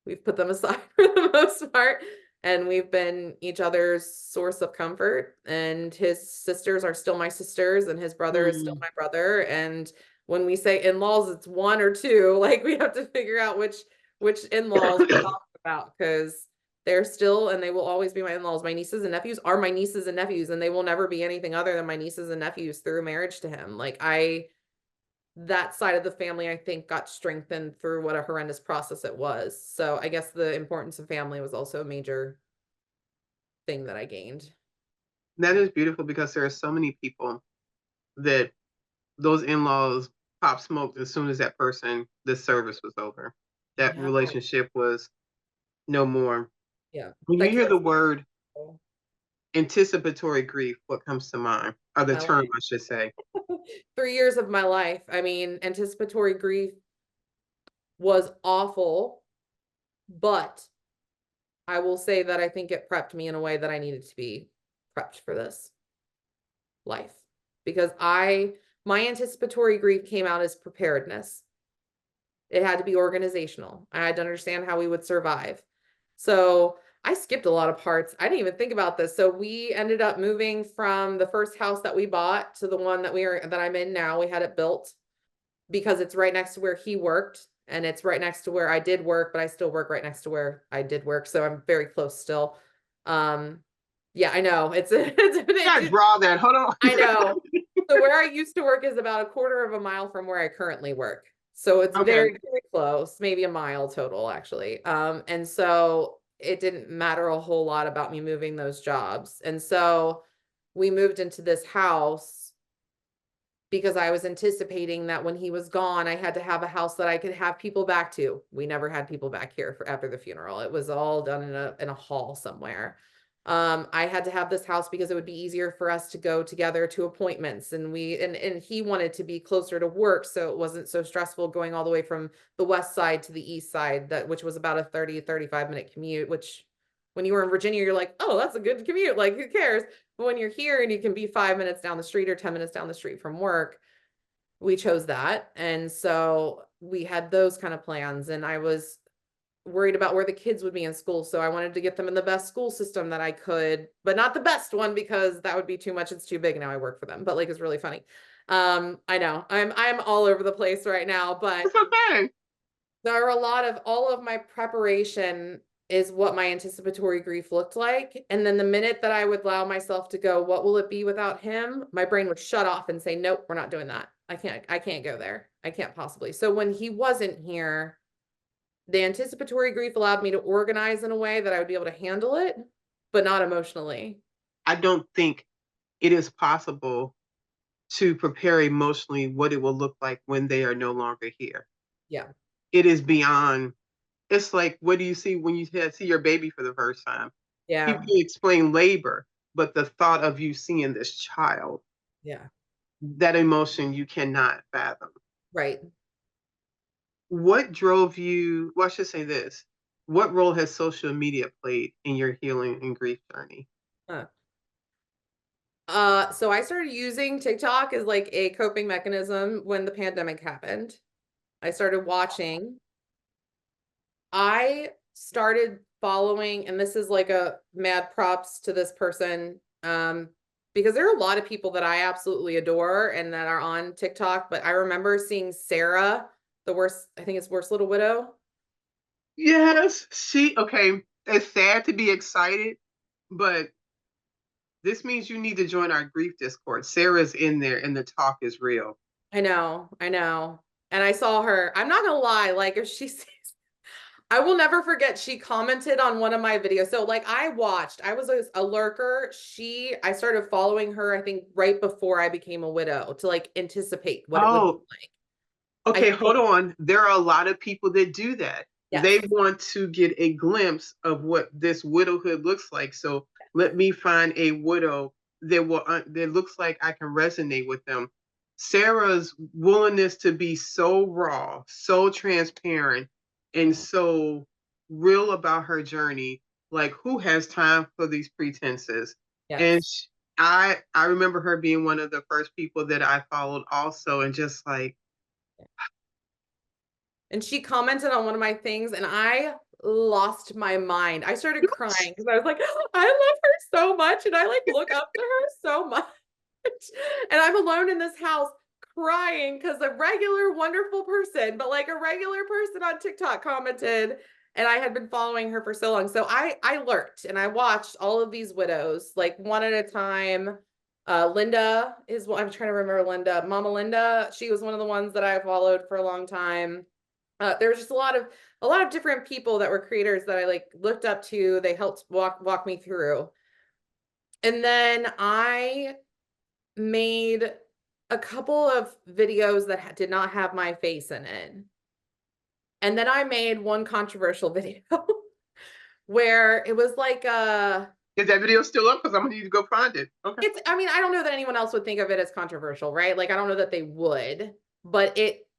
We've put them aside for the most part, and we've been each other's source of comfort. And his sisters are still my sisters, and his brother is still my brother. And when we say in-laws, it's one or two. Like, we have to figure out which in-laws we're talking about, because they're still, and they will always be my in-laws. My nieces and nephews are my nieces and nephews, and they will never be anything other than my nieces and nephews through marriage to him. Like, that side of the family, I think, got strengthened through what a horrendous process it was. So I guess the importance of family was also a major thing that I gained. That is beautiful, because there are so many people that those in-laws pop smoked as soon as the service was over. That relationship was no more. Yeah. When you hear the word anticipatory grief, what comes to mind? Or the term, I should say. 3 years of my life. I mean, anticipatory grief was awful, but I will say that I think it prepped me in a way that I needed to be prepped for this life, because my anticipatory grief came out as preparedness. It had to be organizational. I had to understand how we would survive. So I skipped a lot of parts. I didn't even think about this. So we ended up moving from the first house that we bought to the one that I'm in now. We had it built because it's right next to where he worked, and it's right next to where I did work, but I still work right next to where I did work. So I'm very close still. Yeah, I know. I draw that. Hold on. I know. So where I used to work is about 1/4 of a mile from where I currently work. So it's very, very close, maybe a mile total, actually. And so it didn't matter a whole lot about me moving those jobs. And so we moved into this house because I was anticipating that when he was gone, I had to have a house that I could have people back to. We never had people back here after the funeral. It was all done in a hall somewhere. I had to have this house because it would be easier for us to go together to appointments, and he wanted to be closer to work, so it wasn't so stressful going all the way from the west side to the east side, which was about a 35 minute commute, which when you were in Virginia, you're like, oh, that's a good commute. Like, who cares? But when you're here and you can be 5 minutes down the street or 10 minutes down the street from work, we chose that. And so we had those kind of plans, and I was worried about where the kids would be in school. So I wanted to get them in the best school system that I could, but not the best one because that would be too much. It's too big. Now I work for them, but like, it's really funny. I know I'm all over the place right now, but It's okay. there are a lot of, all of my preparation is what my anticipatory grief looked like. And then the minute that I would allow myself to go, what will it be without him? My brain would shut off and say, nope, we're not doing that. I can't go there. I can't possibly. So when he wasn't here, the anticipatory grief allowed me to organize in a way that I would be able to handle it, but not emotionally. I don't think it is possible to prepare emotionally what it will look like when they are no longer here. Yeah. It is beyond. It's like, what do you see when you see your baby for the first time? Yeah. People explain labor, but the thought of you seeing this child, Yeah. that emotion you cannot fathom. Right. What drove you? Well, I should say this. What role has social media played in your healing and grief journey? Huh. So I started using TikTok as like a coping mechanism when the pandemic happened. I started watching. I started following, and this is like a mad props to this person, because there are a lot of people that I absolutely adore and that are on TikTok, but I remember seeing Sarah, the worst, I think it's Worst Little Widow. Yes, okay. It's sad to be excited, but this means you need to join our grief Discord. Sarah's in there and the talk is real. I know. And I saw her, I'm not gonna lie, like if she sees, I will never forget, she commented on one of my videos. So like I was a lurker. I started following her, I think right before I became a widow to like anticipate what it would Oh, look like. okay, hold on. There are a lot of people that do that. They Yes. want to get a glimpse of what this widowhood looks like. So let me find a widow that looks like I can resonate with them. Sarah's willingness to be so raw, so transparent, and so real about her journey. Like, who has time for these pretenses? And Yes. I remember her being one of the first people that I followed also, and just like, And she commented on one of my things and I lost my mind. I started crying because I was like, I love her so much. And I like look up to her so much. And I'm alone in this house crying because a regular, wonderful person, but like a regular person on TikTok commented, and I had been following her for so long. So I lurked and I watched all of these widows, like one at a time. Linda is what I'm trying to remember. Mama Linda. She was one of the ones that I followed for a long time. There was just a lot of different people that were creators that I like looked up to. They helped walk me through. And then I made a couple of videos that did not have my face in it. And then I made one controversial video where it was like is that video still up? Because I'm gonna need to go find it. Okay. I mean, I don't know that anyone else would think of it as controversial, right? Like I don't know that they would, but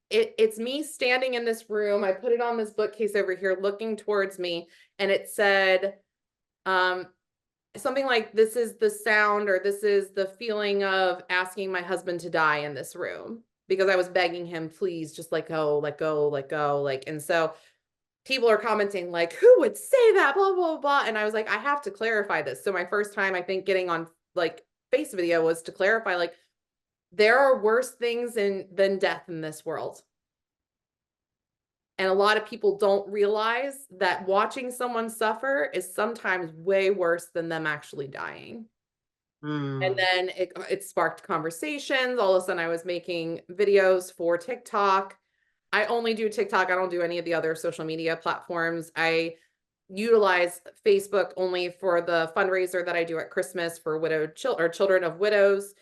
it's me standing in this room. I put it on this bookcase over here looking towards me, and it said something like, this is the sound, or this is the feeling of asking my husband to die in this room, because I was begging him, please just let go, let go, let go. Like, and so people are commenting like, who would say that, blah, blah, blah. And I was like, I have to clarify this. So my first time, I think, getting on like face video was to clarify, like, there are worse things than death in this world. And a lot of people don't realize that watching someone suffer is sometimes way worse than them actually dying. And then it sparked conversations. All of a sudden I was making videos for TikTok. I only do TikTok. I don't do any of the other social media platforms. I utilize Facebook only for the fundraiser that I do at Christmas for children of widows.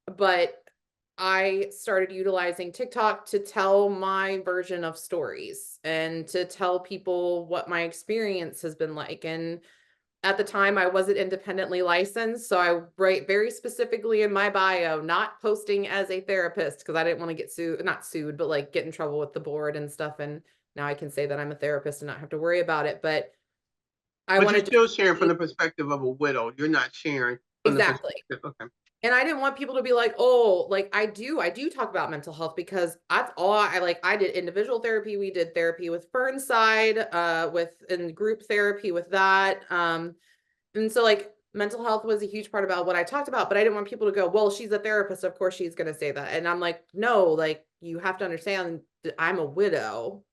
But I started utilizing TikTok to tell my version of stories and to tell people what my experience has been like. And at the time, I wasn't independently licensed, so I write very specifically in my bio, not posting as a therapist, because I didn't want to get not sued, but like get in trouble with the board and stuff. And now I can say that I'm a therapist and not have to worry about it. But I But wanted you're to still sharing from the perspective of a widow. You're not sharing from the exactly. perspective. Okay. And I didn't want people to be like, oh, like I do talk about mental health because that's all I like. I did individual therapy. We did therapy with Burnside, in group therapy with that. And so like mental health was a huge part about what I talked about, but I didn't want people to go, well, she's a therapist. Of course she's going to say that. And I'm like, no, like you have to understand that I'm a widow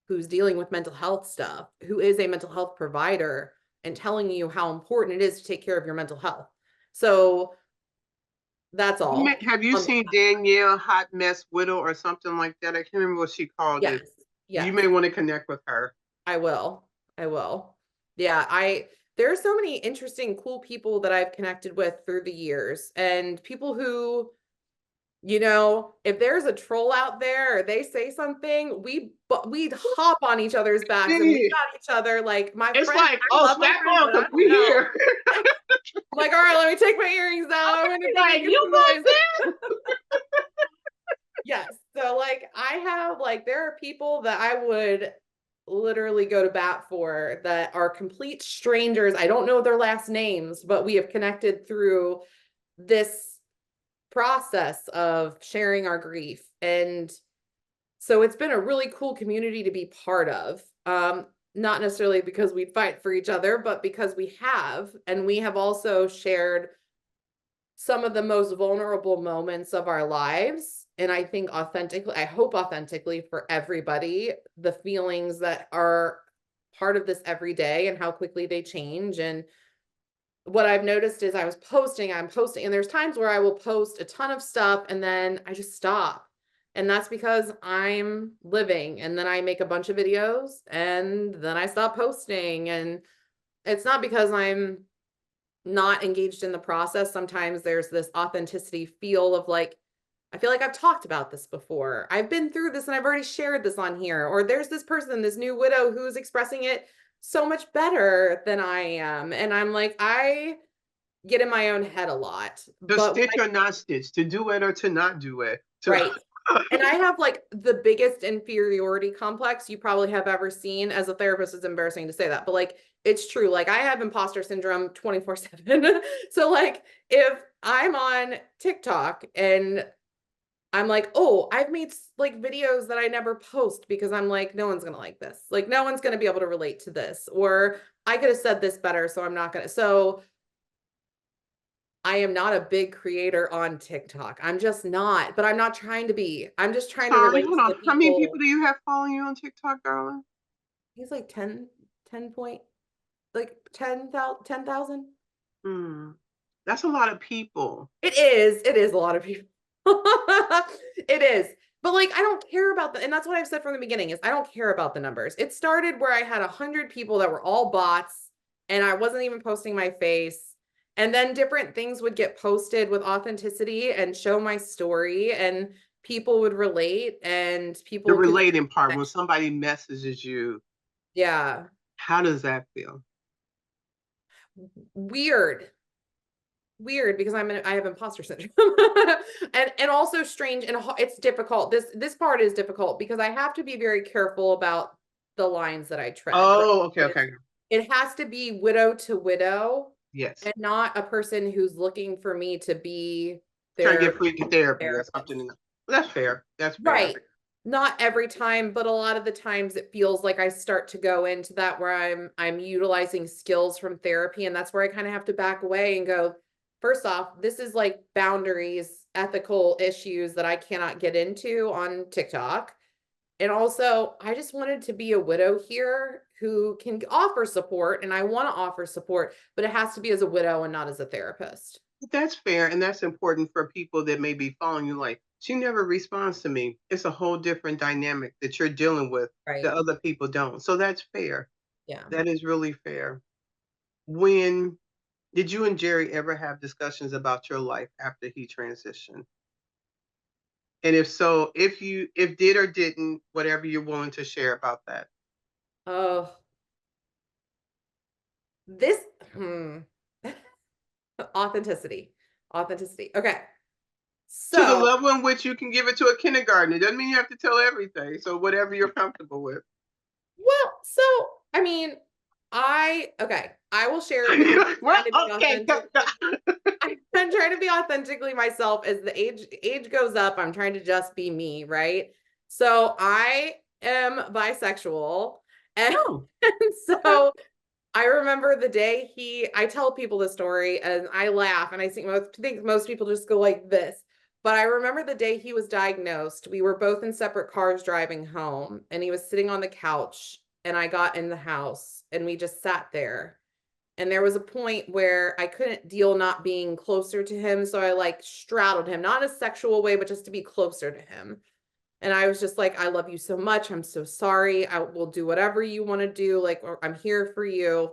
who's dealing with mental health stuff, who is a mental health provider and telling you how important it is to take care of your mental health. So that's all. Have you seen Danielle Hot Mess Widow or something like that? I can't remember what she called it. Yes. You may want to connect with her. I will. Yeah, there are so many interesting, cool people that I've connected with through the years, and people who, if there's a troll out there or they say something, we'd hop on each other's backs and we got each other. Like my it's friend, like, oh, snap on, because we here. I'm like, all right, let me take my earrings out. I'm gonna like, you want this? Yes. So like I have like there are people that I would literally go to bat for that are complete strangers. I don't know their last names, but we have connected through this process of sharing our grief. And so it's been a really cool community to be part of. Not necessarily because we fight for each other, but because we have, and we have also shared some of the most vulnerable moments of our lives. And I think authentically, I hope authentically for everybody, the feelings that are part of this every day and how quickly they change. And what I've noticed is I'm posting, and there's times where I will post a ton of stuff and then I just stop. And that's because I'm living, and then I make a bunch of videos and then I stop posting. And it's not because I'm not engaged in the process. Sometimes there's this authenticity feel of like, I feel like I've talked about this before. I've been through this and I've already shared this on here. Or there's this person, this new widow who's expressing it so much better than I am. And I'm like, I get in my own head a lot. To But stitch or not stitch, to do it or to not do it. right. And I have like the biggest inferiority complex you probably have ever seen. As a therapist, it's embarrassing to say that, but like, it's true. Like I have imposter syndrome 24/7. So like, if I'm on TikTok and I'm like, oh, I've made like videos that I never post because I'm like, no one's going to like this. Like, no one's going to be able to relate to this, or I could have said this better. So I'm not going to. So I am not a big creator on TikTok. I'm just not, but I'm not trying to be. I'm just trying to relate to the people. How many people do you have following you on TikTok, darling? He's like 10 point, like 10,000. That's a lot of people. It is a lot of people. It is. But like, I don't care about and that's what I've said from the beginning is I don't care about the numbers. It started where I had 100 people that were all bots and I wasn't even posting my face. And then different things would get posted with authenticity and show my story, and people would relate, and people. The relating part, when somebody messages you. Yeah. How does that feel? Weird because I have imposter syndrome. and also strange, and it's difficult. This part is difficult because I have to be very careful about the lines that I tread. Oh, okay. It has to be widow to widow. Yes. And not a person who's looking for me to be trying to get free therapy or something. That's fair. That's fair. Right. Not every time, but a lot of the times it feels like I start to go into that where I'm utilizing skills from therapy, and that's where I kind of have to back away and go, first off, this is like boundaries, ethical issues that I cannot get into on TikTok. And also, I just wanted to be a widow here who can offer support, and I want to offer support, but it has to be as a widow and not as a therapist. That's fair, and that's important for people that may be following you like, she never responds to me. It's a whole different dynamic that you're dealing with that other people don't. So that's fair. Yeah. That is really fair. When did you and Jerry ever have discussions about your life after he transitioned? And if so, if did or didn't, whatever you're willing to share about that. Oh, this authenticity. Okay. So to the level in which you can give it to a kindergarten. It doesn't mean you have to tell everything. So whatever you're comfortable with. Well, so I mean, I will share it. Well, okay. I'm trying to be authentically myself. As the age goes up, I'm trying to just be me, right? So I am bisexual. And, Oh, and so I remember the day I tell people the story and I laugh and I think most people just go like this. But I remember the day he was diagnosed. We were both in separate cars driving home and he was sitting on the couch and I got in the house and we just sat there. And there was a point where I couldn't deal not being closer to him. So I like straddled him, not in a sexual way, but just to be closer to him. And I was just like, I love you so much. I'm so sorry. I will do whatever you want to do. Like, I'm here for you.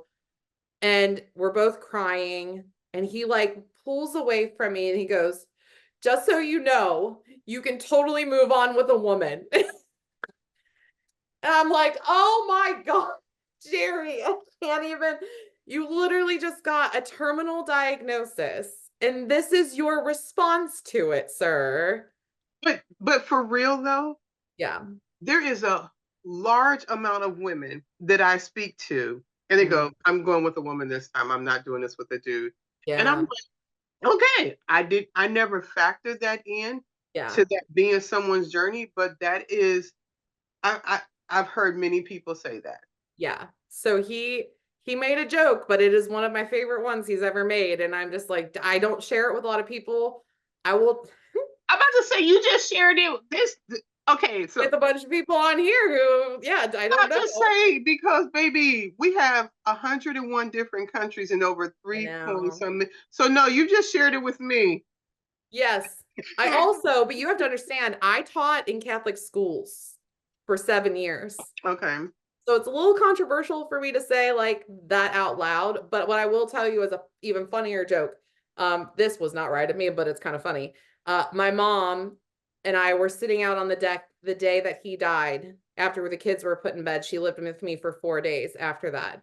And we're both crying. And he like pulls away from me and he goes, just so you know, you can totally move on with a woman. And I'm like, oh my God, Jerry, I can't even. You literally just got a terminal diagnosis. And this is your response to it, sir. But for real though, Yeah. there is a large amount of women that I speak to, and they go, "I'm going with a woman this time. I'm not doing this with a dude." Yeah. And I'm like, "Okay, I never factored that in to that being someone's journey, but that is, I've heard many people say that." Yeah. So he made a joke, but it is one of my favorite ones he's ever made. And I'm just like, I don't share it with a lot of people. I will I'm about to say you just shared it. Okay, so with a bunch of people on here who, I don't not know. to say because baby, we have 101 different countries and over 3 something. So no, you just shared it with me. Yes. I also, but you have to understand, I taught in Catholic schools for 7 years. Okay. So it's a little controversial for me to say like that out loud, but what I will tell you is a even funnier joke. This was not right of me, but it's kind of funny. My mom and I were sitting out on the deck the day that he died after the kids were put in bed. She lived with me for 4 days after that.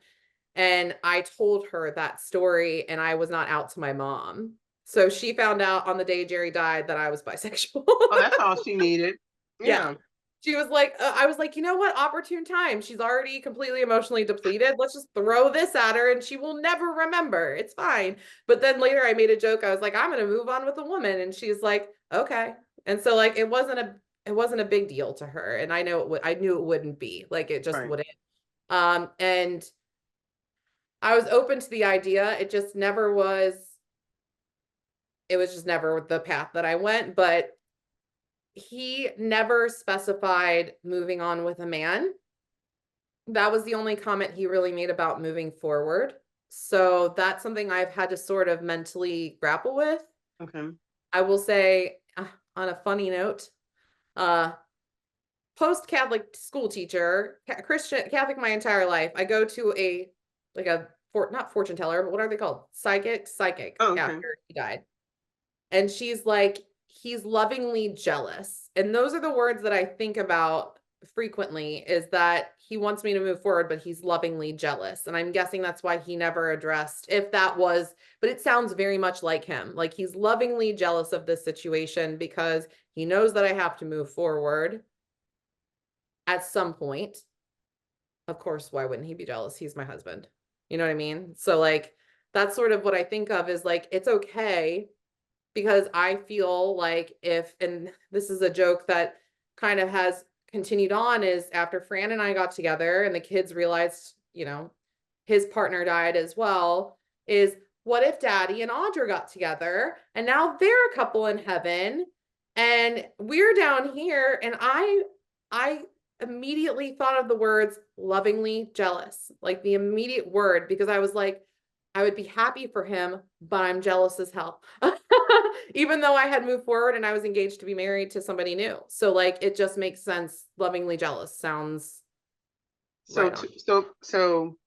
And I told her that story and I was not out to my mom. So she found out on the day Jerry died that I was bisexual. Oh, that's all she needed. Yeah. She was like, I was like, you know what? Opportune time. She's already completely emotionally depleted. Let's just throw this at her and she will never remember. It's fine. But then later I made a joke. I was like, I'm going to move on with a woman. And she's like, okay. And so like, it wasn't a big deal to her. And I knew it wouldn't be like, it just wouldn't. And I was open to the idea. It just never was. It was just never the path that I went, but he never specified moving on with a man. That was the only comment he really made about moving forward. So that's something I've had to sort of mentally grapple with. Okay. I will say on a funny note, post-Catholic school teacher, Christian Catholic my entire life. I go to not fortune teller, but what are they called? Psychic after he died. And she's like, he's lovingly jealous. And those are the words that I think about frequently, is that he wants me to move forward, but he's lovingly jealous. And I'm guessing that's why he never addressed but it sounds very much like him. Like he's lovingly jealous of this situation because he knows that I have to move forward at some point. Of course, why wouldn't he be jealous? He's my husband. You know what I mean? So like, that's sort of what I think of is like, it's okay. Because I feel like and this is a joke that kind of has continued on, is after Fran and I got together and the kids realized, his partner died as well, is what if Daddy and Audra got together and now they're a couple in heaven and we're down here, and I immediately thought of the words lovingly jealous, like the immediate word, because I was like, I would be happy for him, but I'm jealous as hell. Even though I had moved forward and I was engaged to be married to somebody new. So like, it just makes sense. Lovingly jealous sounds. So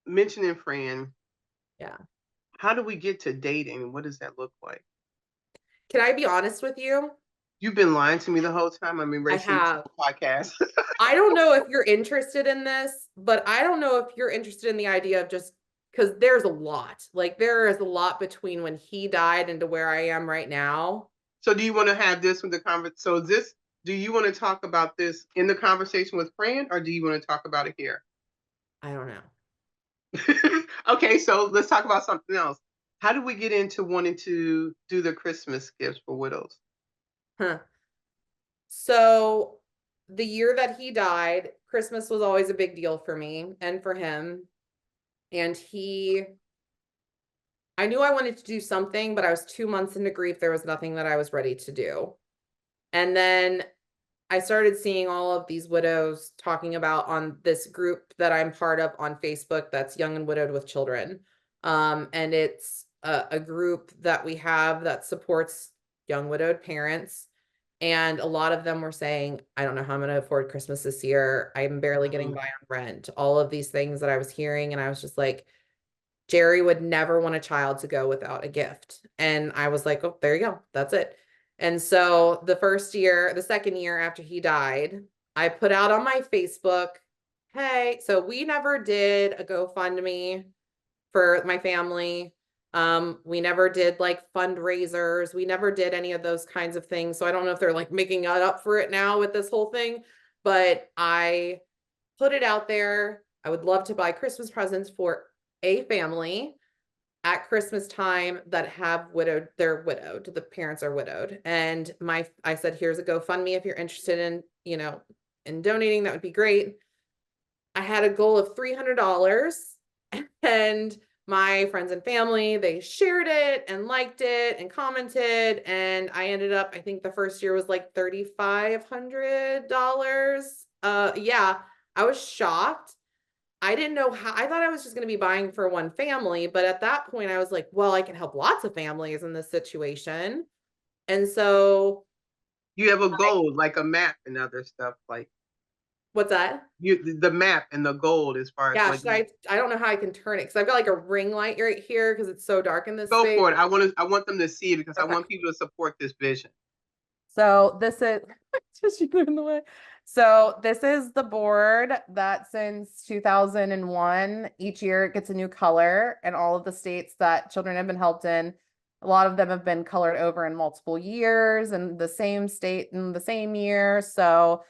mentioning Fran. Yeah. How do we get to dating? What does that look like? Can I be honest with you? You've been lying to me the whole time. I mean, I have. Podcast. I don't know if you're interested in this, but I don't know if you're interested in the idea of just, because there's a lot. Like there is a lot between when he died and to where I am right now. So do you want to have this with the conversation? So do you want to talk about this in the conversation with Fran, or do you want to talk about it here? I don't know. Okay, so let's talk about something else. How did we get into wanting to do the Christmas gifts for widows? Huh. So the year that he died, Christmas was always a big deal for me and for him. And I knew I wanted to do something, but I was 2 months into grief. There was nothing that I was ready to do. And then I started seeing all of these widows talking about on this group that I'm part of on Facebook that's Young and Widowed with Children. And it's a group that we have that supports young widowed parents. And a lot of them were saying, I don't know how I'm going to afford Christmas this year. I'm barely getting by on rent. All of these things that I was hearing. And I was just like, Jerry would never want a child to go without a gift. And I was like, oh, there you go. That's it. And so the second year after he died, I put out on my Facebook, hey, so we never did a GoFundMe for my family. We never did like fundraisers. We never did any of those kinds of things. So I don't know if they're like making it up for it now with this whole thing, but I put it out there. I would love to buy Christmas presents for a family at Christmas time that they're widowed. The parents are widowed. And I said, here's a GoFundMe if you're interested in, in donating, that would be great. I had a goal of $300 and my friends and family, they shared it and liked it and commented. And I ended up, I think the first year was like $3,500. Yeah, I was shocked. I didn't know how. I thought I was just going to be buying for one family, but at that point I was like, well, I can help lots of families in this situation. And so You have a goal, like a map and other stuff, like what's that? the map and the goal as far as Yeah, what I don't know how I can turn it because I've got like a ring light right here because it's so dark in this go space. for it. I want them to see it because I want people to support this vision. So this is just you in the way. So this is the board that since 2001, each year it gets a new color, and all of the states that children have been helped in, a lot of them have been colored over in multiple years and the same state in the same year. So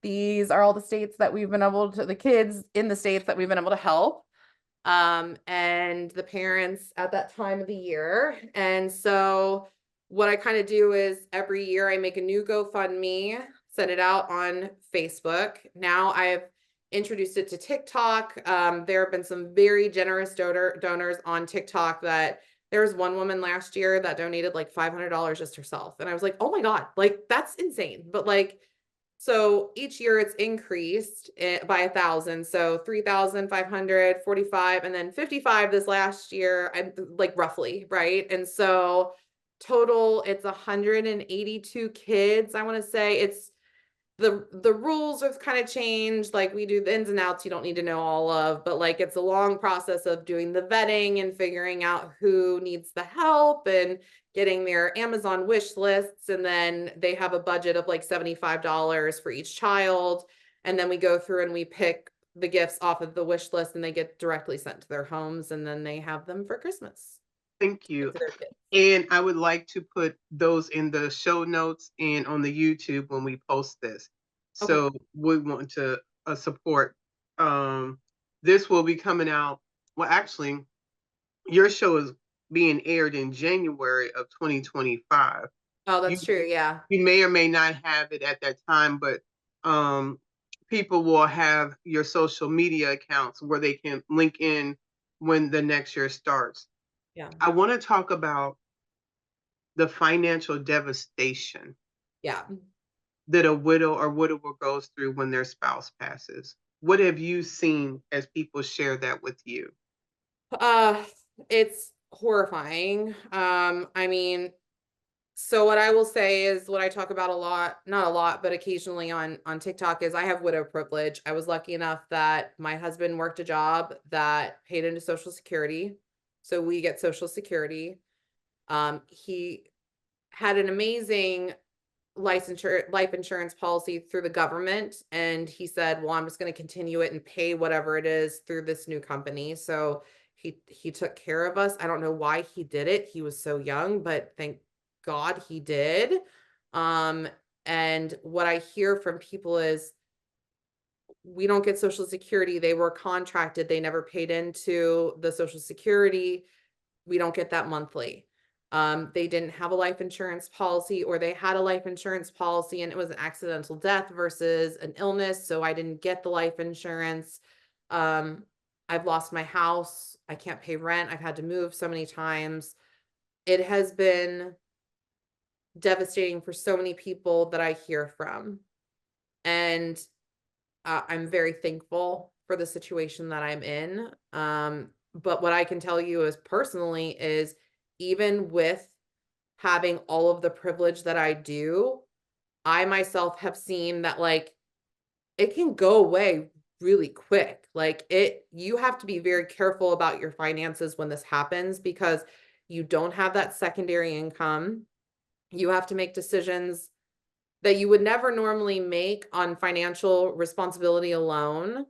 these are all the states that we've been able to, the kids in the states that we've been able to help. And the parents at that time of the year. And so what I kind of do is every year I make a new GoFundMe, set it out on Facebook. Now I've introduced it to TikTok. There have been some very generous donors on TikTok that there was one woman last year that donated like $500 just herself. And I was like, oh my God, like that's insane. But like, so each year it's increased by 1,000. So 3,545 and then 55 this last year, I'm like roughly, right? And so total, it's 182 kids. I want to say it's the rules have kind of changed. Like we do the ins and outs you don't need to know all of, but like it's a long process of doing the vetting and figuring out who needs the help and getting their Amazon wish lists. And then they have a budget of like $75 for each child. And then we go through and we pick the gifts off of the wish list and they get directly sent to their homes and then they have them for Christmas. Thank you. And I would like to put those in the show notes and on the YouTube when we post this. So we want to support. This will be coming out. Well, actually, your show is being aired in January of 2025. Oh, that's true. Yeah. You may or may not have it at that time, but people will have your social media accounts where they can link in when the next year starts. Yeah. I want to talk about the financial devastation that a widow or widower goes through when their spouse passes. What have you seen as people share that with you? It's horrifying. I mean, so what I will say is what I talk about a lot, not a lot, but occasionally on TikTok is I have widow privilege. I was lucky enough that my husband worked a job that paid into Social Security. So we get Social Security. He had an amazing life insurance policy through the government. And he said, well, I'm just going to continue it and pay whatever it is through this new company. So he took care of us. I don't know why he did it. He was so young, but thank God he did. And what I hear from people is we don't get Social Security. They were contracted. They never paid into the Social Security. we don't get that monthly. They didn't have a life insurance policy, or they had a life insurance policy and it was an accidental death versus an illness, so I didn't get the life insurance. Um, I've lost my house. I can't pay rent. I've had to move so many times. It has been devastating for so many people that I hear from. And I'm very thankful for the situation that I'm in. But what I can tell you is personally is, even with having all of the privilege that I do, I myself have seen that, like, it can go away really quick. Like, you have to be very careful about your finances when this happens, because you don't have that secondary income. You have to make decisions that you would never normally make on financial responsibility alone.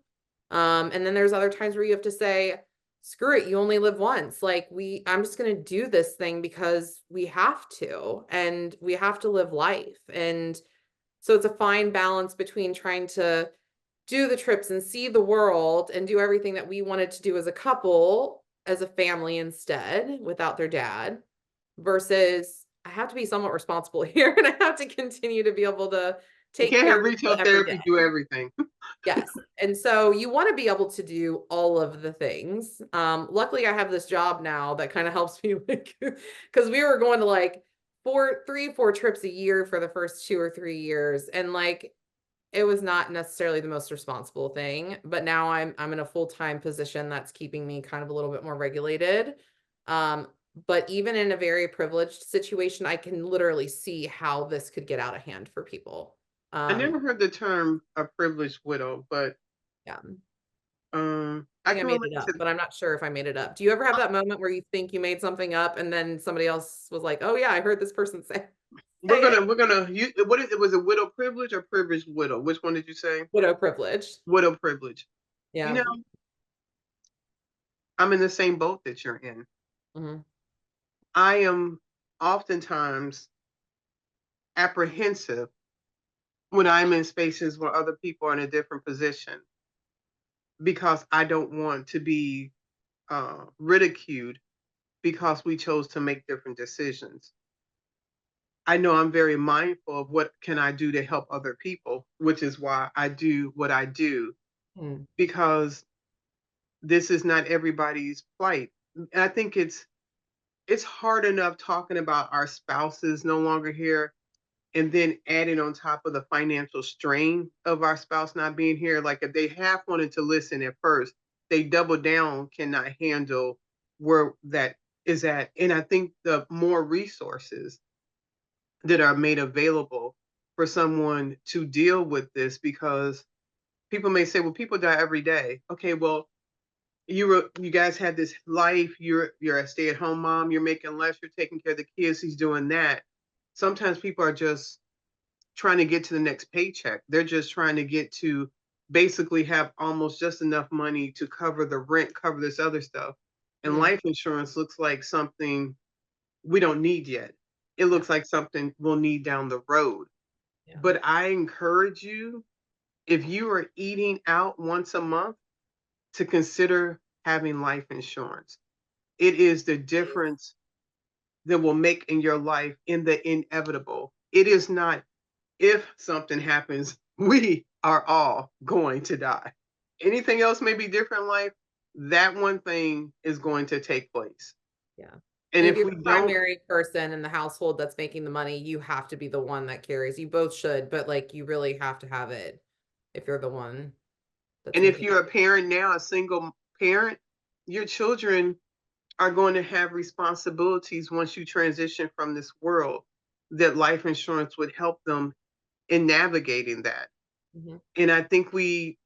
And then there's other times where you have to say, screw it, you only live once. Like, I'm just going to do this thing because we have to, and we have to live life. And so it's a fine balance between trying to do the trips and see the world and do everything that we wanted to do as a couple, as a family instead, without their dad, versus I have to be somewhat responsible here and I have to continue to be able to You take can't care have of retail people every therapy day. do everything. Yes. And so you want to be able to do all of the things. Luckily I have this job now that kind of helps me, like, because we were going to like 4 trips a year for the first 2 or 3 years. And like, it was not necessarily the most responsible thing, but now I'm in a full-time position that's keeping me kind of a little bit more regulated. But even in a very privileged situation, I can literally see how this could get out of hand for people. I never heard the term a privileged widow, but Yeah. I I think I can made relate it up, to. but I'm not sure if I made it up. Do you ever have that moment where you think you made something up and then somebody else was like, "Oh yeah, I heard this person say We're say it." gonna we're gonna you what is it? Was it widow privilege or privileged widow? Which one did you say? Widow privilege. Widow privilege. You Yeah. know, I'm in the same boat that you're in. Mhm. I am oftentimes apprehensive when I'm in spaces where other people are in a different position, because I don't want to be ridiculed because we chose to make different decisions. I know I'm very mindful of what can I do to help other people, which is why I do what I do, Mm. because this is not everybody's plight. And I think it's hard enough talking about our spouses no longer here, and then adding on top of the financial strain of our spouse not being here. Like, if they half wanted to listen at first, they double down cannot handle where that is at. And I think the more resources that are made available for someone to deal with this, because people may say, well, people die every day. Okay, well, you guys had this life, you're a stay-at-home mom, you're making less, you're taking care of the kids, he's doing that. Sometimes people are just trying to get to the next paycheck. They're just trying to get to basically have almost just enough money to cover the rent, cover this other stuff. And Mm. life insurance looks like something we don't need yet. It Yeah. looks like something we'll need down the road. Yeah. But I encourage you, if you are eating out once a month, to consider having life insurance. It is the Please. difference that will make in your life in the inevitable. It is not if something happens, we are all going to die. Anything else may be different in life, that one thing is going to take place. Yeah. And And if if you're we the don't, primary person in the household that's making the money, you have to be the one that carries. You both should, but like, you really have to have it if you're the one that's and if making. you're a parent now, a single parent, your children are going to have responsibilities once you transition from this world, that life insurance would help them in navigating that. Mhm. And I think we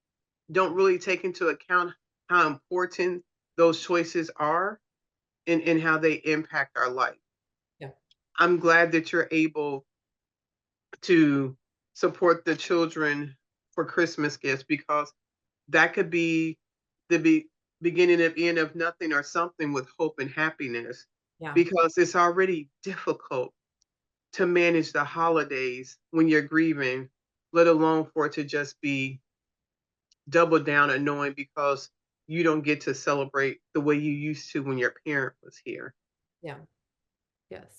don't really take into account how important those choices are, and how they impact our life. Yeah. I'm glad that you're able to support the children for Christmas gifts, because that could be the beginning of end of nothing, or something with hope and happiness, Yeah. because it's already difficult to manage the holidays when you're grieving, let alone for it to just be double down annoying because you don't get to celebrate the way you used to when your parent was here. Yeah. Yes.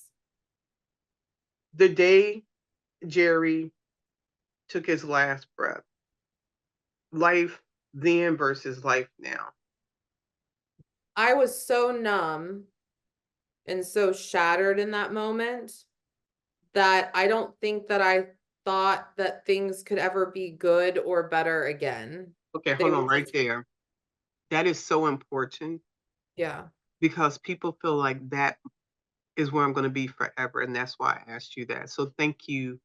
The day Jerry took his last breath, life then versus life now. I was so numb and so shattered in that moment that I don't think that I thought that things could ever be good or better again. Okay, They hold were on right just, there. That is so important yeah. because people feel like that is where I'm going to be forever. And that's why I asked you that. So thank you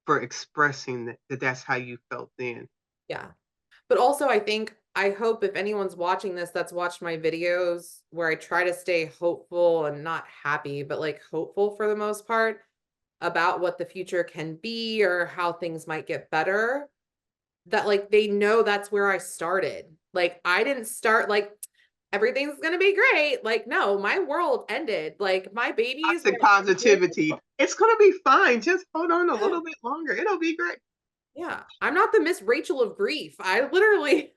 for expressing that that's how you felt then. Yeah. But also, I hope if anyone's watching this that's watched my videos where I try to stay hopeful and not happy, but like hopeful for the most part about what the future can be or how things might get better, that like they know that's where I started. Like I didn't start like everything's gonna be great. Like, no, my world ended. Like my babies Toxic positivity. It's going to be fine. Just hold on a little bit longer. It'll be great. yeah, I'm not the Miss Rachel of grief. I literally,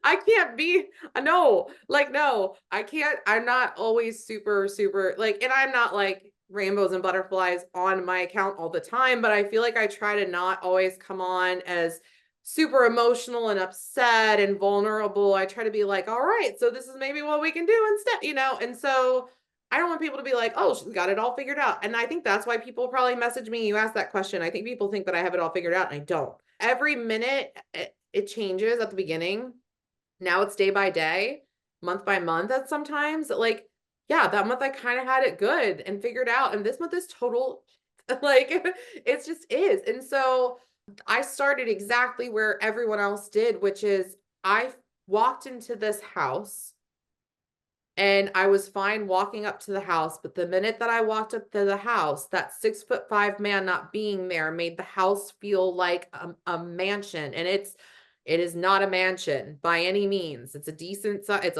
I can't be, no, like, no, I can't. I'm not always super, super, like, and I'm not like rainbows and butterflies on my account all the time, but I feel like I try to not always come on as super emotional and upset and vulnerable. I try to be like, all right, so this is maybe what we can do instead, and so I don't want people to be like, oh, she's got it all figured out. And I think that's why people probably message me. You asked that question. I think people think that I have it all figured out, and I don't. Every minute it changes at the beginning. Now it's day by day, month by month at sometimes. Like, yeah, that month I kind of had it good and figured out. And this month is total, like, it just is. And so I started exactly where everyone else did, which is I walked into this house and I was fine walking up to the house, but the minute that I walked up to the house, that 6'5" man not being there made the house feel like a mansion. And it is not a mansion by any means. It's a decent size, it's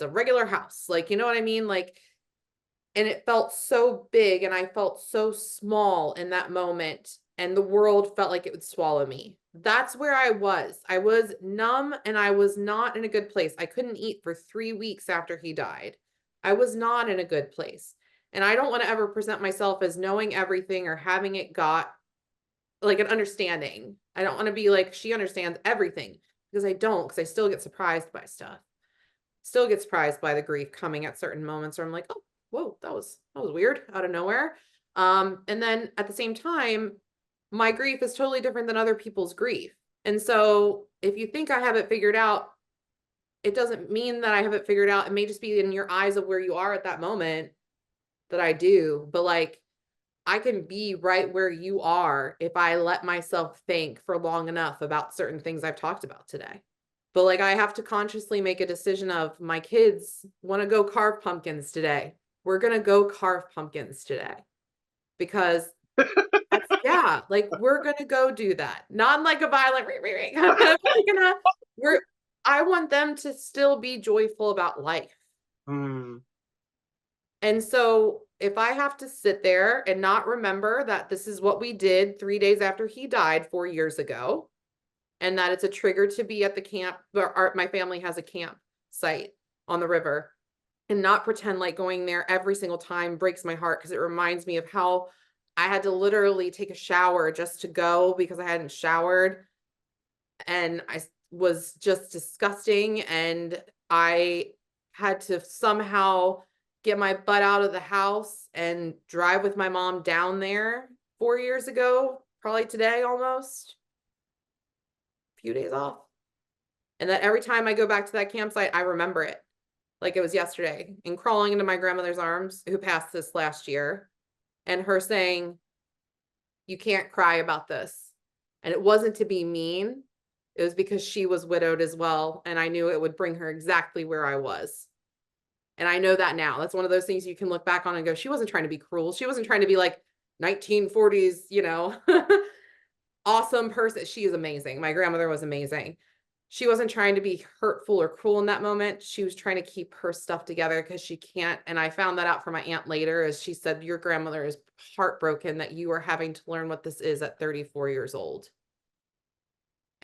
a regular house. Like, you know what I mean? Like, and it felt so big and I felt so small in that moment, and the world felt like it would swallow me. That's where I was. I was numb and I was not in a good place. I couldn't eat for 3 weeks after he died. I was not in a good place. And I don't want to ever present myself as knowing everything or having it got like an understanding. I don't want to be like she understands everything, because I don't, because I still get surprised by stuff. Still get surprised by the grief coming at certain moments where I'm like, oh, whoa, that was weird out of nowhere. And then at the same time, my grief is totally different than other people's grief. And so if you think I have it figured out, it doesn't mean that I have it figured out. It may just be in your eyes of where you are at that moment that I do. But like, I can be right where you are if I let myself think for long enough about certain things I've talked about today. But like, I have to consciously make a decision of, my kids want to go carve pumpkins today. We're going to go carve pumpkins today, because that's, yeah, like we're going to go do that. Not in like a violent, I want them to still be joyful about life. Mm. And so if I have to sit there and not remember that this is what we did 3 days after he died 4 years ago, and that it's a trigger to be at the camp, my family has a camp site on the river, and not pretend like going there every single time breaks my heart, because it reminds me of how I had to literally take a shower just to go because I hadn't showered, and I was just disgusting, and I had to somehow get my butt out of the house and drive with my mom down there 4 years ago, probably today almost. Few days off. And that every time I go back to that campsite, I remember it like it was yesterday, and crawling into my grandmother's arms, who passed this last year, and her saying, you can't cry about this. And it wasn't to be mean. It was because she was widowed as well. And I knew it would bring her exactly where I was. And I know that now. That's one of those things you can look back on and go, she wasn't trying to be cruel. She wasn't trying to be like 1940s, awesome person. She is amazing. My grandmother was amazing. She wasn't trying to be hurtful or cruel in that moment. She was trying to keep her stuff together, because she can't. And I found that out from my aunt later, as she said, your grandmother is heartbroken that you are having to learn what this is at 34 years old.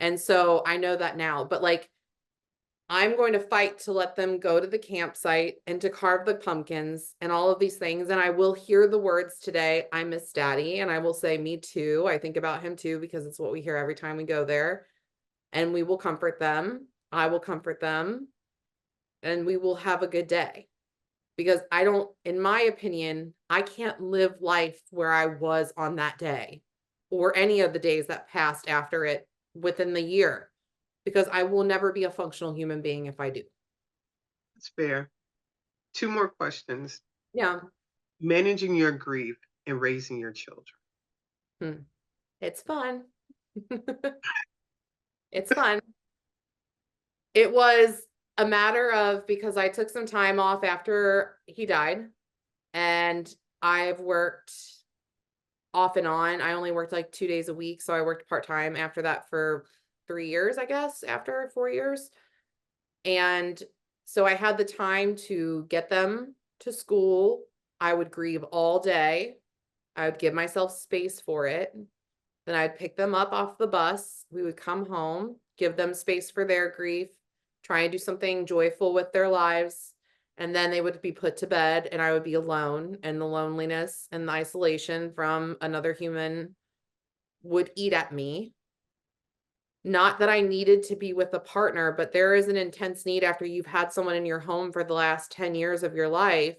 And so I know that now, but like, I'm going to fight to let them go to the campsite and to carve the pumpkins and all of these things. And I will hear the words today, I miss daddy. And I will say, me too. I think about him too, because it's what we hear every time we go there. And we will comfort them. I will comfort them. And we will have a good day. Because I don't, in my opinion, I can't live life where I was on that day or any of the days that passed after it within the year, because I will never be a functional human being if I do. That's fair. 2 more questions. Yeah. Managing your grief and raising your children. It's fun. It's fun. It was a matter of, because I took some time off after he died, and I've worked off and on. I only worked like 2 days a week. So I worked part-time after that for 3 years, I guess, after 4 years. And so I had the time to get them to school. I would grieve all day. I would give myself space for it. Then I'd pick them up off the bus. We would come home, give them space for their grief, try and do something joyful with their lives. And then they would be put to bed, and I would be alone, and the loneliness and the isolation from another human would eat at me. Not that I needed to be with a partner, but there is an intense need after you've had someone in your home for the last 10 years of your life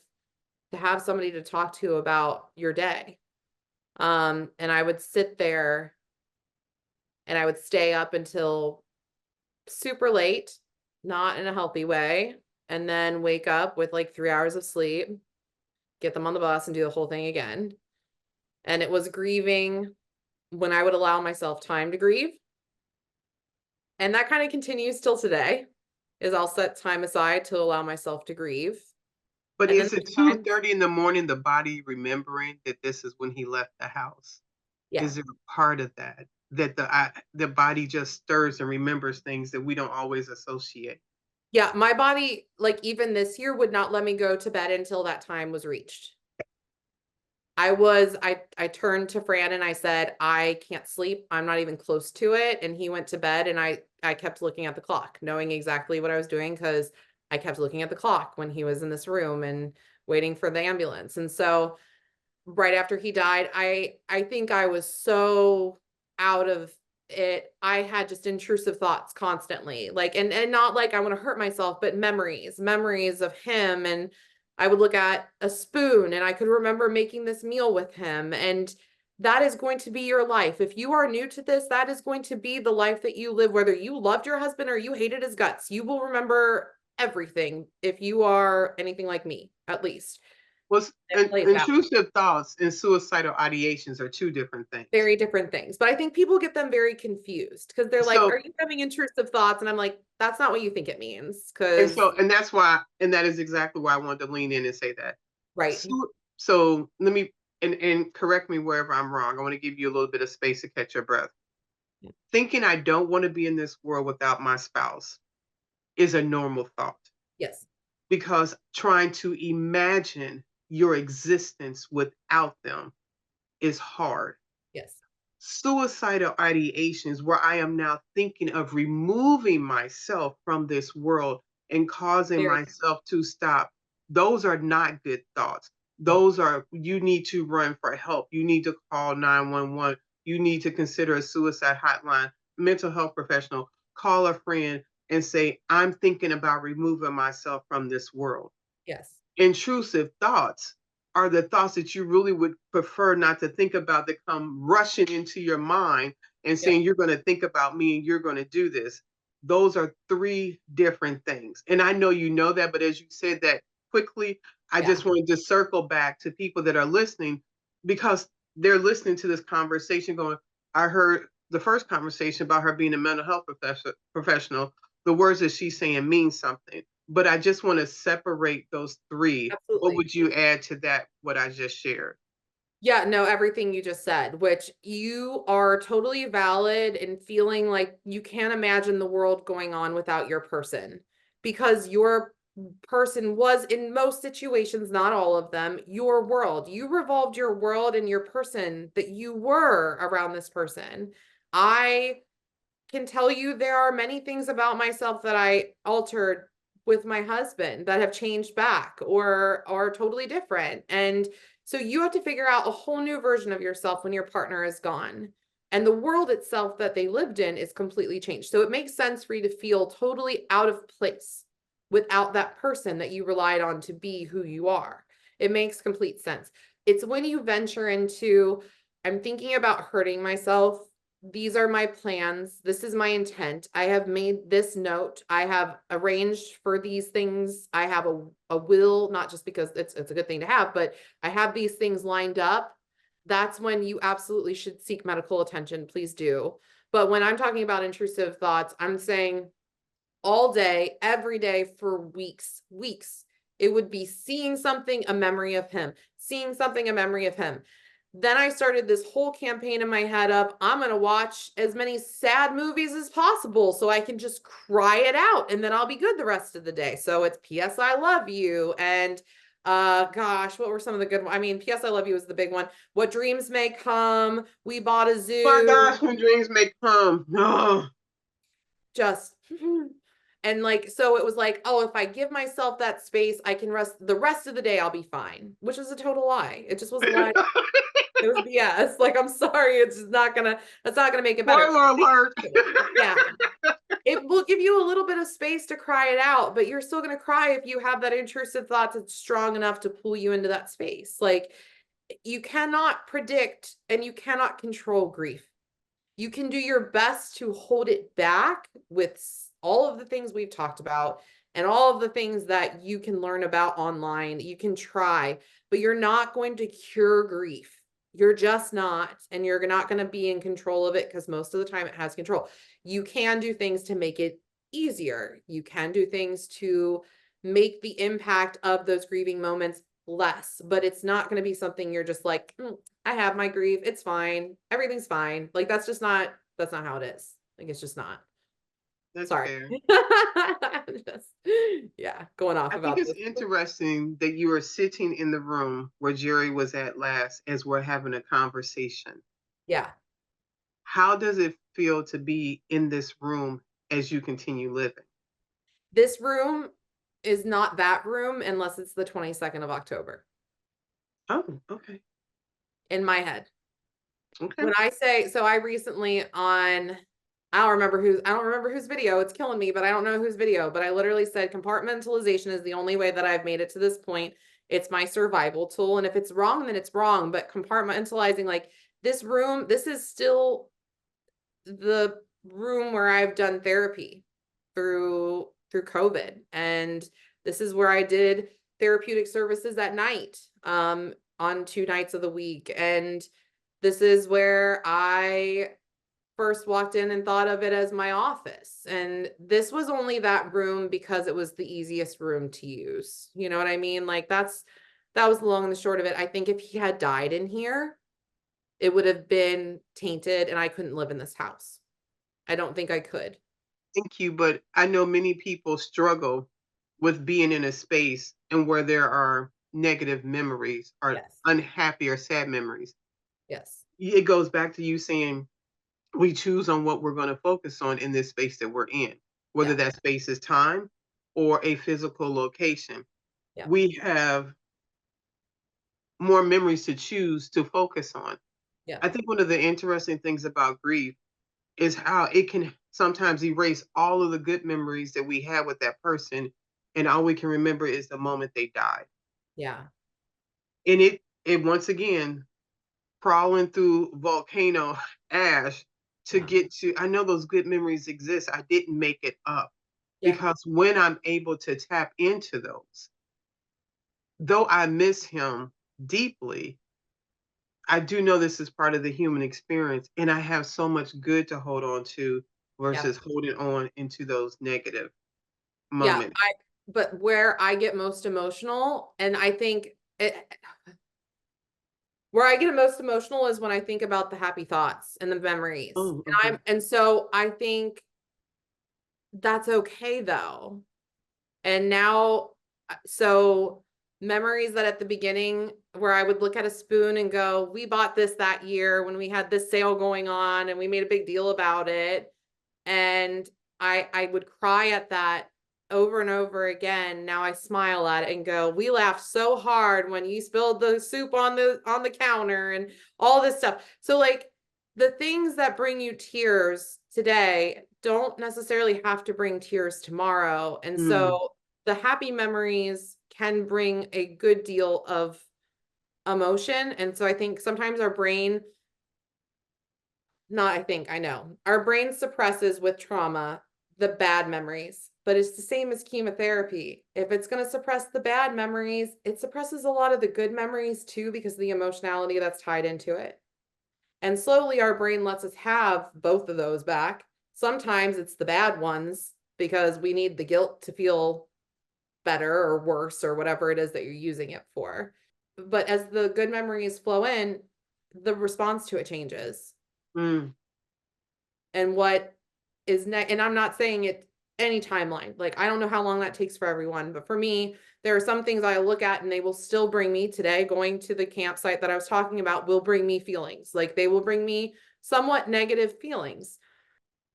to have somebody to talk to about your day. And I would sit there and I would stay up until super late, not in a healthy way, and then wake up with like 3 hours of sleep, get them on the bus and do the whole thing again. And it was grieving when I would allow myself time to grieve. And that kind of continues till today, is I'll set time aside to allow myself to grieve. But And is it 2:30 in the morning, the body remembering that this is when he left the house? Yeah. Is there a part of that the body just stirs and remembers things that we don't always associate? Yeah, my body, like even this year, would not let me go to bed until that time was reached. I turned to Fran and I said, I can't sleep. I'm not even close to it. And he went to bed, and I kept looking at the clock, knowing exactly what I was doing, because I kept looking at the clock when he was in this room and waiting for the ambulance. And so right after he died, I think I was so out of it. I had just intrusive thoughts constantly, like, and not like I want to hurt myself, but memories of him. And I would look at a spoon and I could remember making this meal with him. And that is going to be your life. If you are new to this, that is going to be the life that you live, whether you loved your husband or you hated his guts. You will remember everything if you are anything like me, at least. Well, intrusive thoughts and suicidal ideations are 2 different things. Very different things. But I think people get them very confused, because they're like, are you having intrusive thoughts? And I'm like, that's not what you think it means. And that's why, and that is exactly why I wanted to lean in and say that. Right. So let me, and correct me wherever I'm wrong. I want to give you a little bit of space to catch your breath. Yeah. Thinking I don't want to be in this world without my spouse is a normal thought. Yes. Because trying to imagine your existence without them is hard. Yes. Suicidal ideations, where I am now thinking of removing myself from this world and causing myself to stop, those are not good thoughts. Those are, you need to run for help. You need to call 911. You need to consider a suicide hotline, mental health professional, call a friend and say, I'm thinking about removing myself from this world. Yes. Intrusive thoughts are the thoughts that you really would prefer not to think about, that come rushing into your mind and saying, you're going to think about me and you're going to do this. Those are 3 different things. And I know you know that, but as you said that quickly, I just wanted to circle back to people that are listening, because they're listening to this conversation going, I heard the first conversation about her being a mental health professional. The words that she's saying mean something. But I just want to separate those 3. Absolutely. What would you add to that, what I just shared? Yeah, no, everything you just said, which you are totally valid in feeling like you can't imagine the world going on without your person, because your person was, in most situations, not all of them, your world. You revolved your world and your person that you were around this person. I can tell you there are many things about myself that I altered with my husband that have changed back or are totally different. And so you have to figure out a whole new version of yourself when your partner is gone. And the world itself that they lived in is completely changed. So it makes sense for you to feel totally out of place without that person that you relied on to be who you are. It makes complete sense. It's when you venture into, I'm thinking about hurting myself. These are my plans. This is my intent. I have made this note. I have arranged for these things. I have a will, not just because it's a good thing to have, but I have these things lined up. That's when you absolutely should seek medical attention. Please do. But when I'm talking about intrusive thoughts, I'm saying all day, every day for weeks. It would be seeing something, a memory of him, seeing something, a memory of him. Then I started this whole campaign in my head of, I'm going to watch as many sad movies as possible so I can just cry it out and then I'll be good the rest of the day. So it's P.S. I Love You. And gosh, what were some of the good ones? I mean, P.S. I Love You was the big one. What Dreams May Come. We Bought a Zoo. My gosh, when dreams may come. No. Just and like, so it was like, oh, if I give myself that space, I can rest the rest of the day, I'll be fine, which was a total lie. It just was a lie. It was BS. Like, I'm sorry, it's just not gonna, that's not gonna make it better. Spoiler alert. Yeah. It will give you a little bit of space to cry it out, but you're still gonna cry if you have that intrusive thought that's strong enough to pull you into that space. Like, you cannot predict and you cannot control grief. You can do your best to hold it back with all of the things we've talked about and all of the things that you can learn about online. You can try, but you're not going to cure grief. You're just not, and you're not going to be in control of it because most of the time it has control. You can do things to make it easier. You can do things to make the impact of those grieving moments less, but it's not going to be something you're just like, I have my grief. It's fine. Everything's fine. Like, that's not how it is. Like, it's just not. That's Sorry. fair. Just, yeah, going off I about think it's this. interesting that you are sitting in the room where Jerry was at last as we're having a conversation. Yeah. How does it feel to be in this room as you continue living? This room is not that room unless it's the 22nd of October Oh, okay. in my head. Okay. When I say, so I recently on, I don't remember whose video, it's killing me, but I don't know whose video, but I literally said compartmentalization is the only way that I've made it to this point. It's my survival tool. And if it's wrong, then it's wrong. But compartmentalizing, like, this room, this is still the room where I've done therapy through COVID. And this is where I did therapeutic services at night, on 2 nights of the week. And this is where I first walked in and thought of it as my office. And this was only that room because it was the easiest room to use. You know what I mean? Like, that was the long and the short of it. I think if he had died in here, it would have been tainted and I couldn't live in this house. I don't think I could. Thank you, but I know many people struggle with being in a space and where there are negative memories or Yes. unhappy or sad memories. Yes. It goes back to you saying we choose on what we're going to focus on in this space that we're in, whether that space is time or a physical location. Yeah. We have more memories to choose to focus on. Yeah. I think one of the interesting things about grief is how it can sometimes erase all of the good memories that we had with that person, and all we can remember is the moment they died. Yeah. And it once again crawling through volcano ash to get to, I know those good memories exist. I didn't make it up. Yeah. Because when I'm able to tap into those, though I miss him deeply, I do know this is part of the human experience, and I have so much good to hold on to versus holding on into those negative moments. But where I get most emotional, and I think where I get most emotional is when I think about the happy thoughts and the memories. Oh, okay. And so I think that's okay though. And now, so memories that at the beginning where I would look at a spoon and go, we bought this that year when we had this sale going on and we made a big deal about it. And I would cry at that over and over again. Now I smile at it and go, we laughed so hard when you spilled the soup on the counter and all this stuff. So like the things that bring you tears today don't necessarily have to bring tears tomorrow. And so the happy memories can bring a good deal of emotion. And so I think sometimes our brain, I know our brain suppresses with trauma the bad memories, but it's the same as chemotherapy. If it's going to suppress the bad memories, it suppresses a lot of the good memories too, because of the emotionality that's tied into it. And slowly our brain lets us have both of those back. Sometimes it's the bad ones because we need the guilt to feel better or worse or whatever it is that you're using it for. But as the good memories flow in, the response to it changes. And what is next, and I'm not saying it any timeline. Like, I don't know how long that takes for everyone, but for me, there are some things I look at and they will still bring me today. Going to the campsite that I was talking about will bring me feelings. Like, they will bring me somewhat negative feelings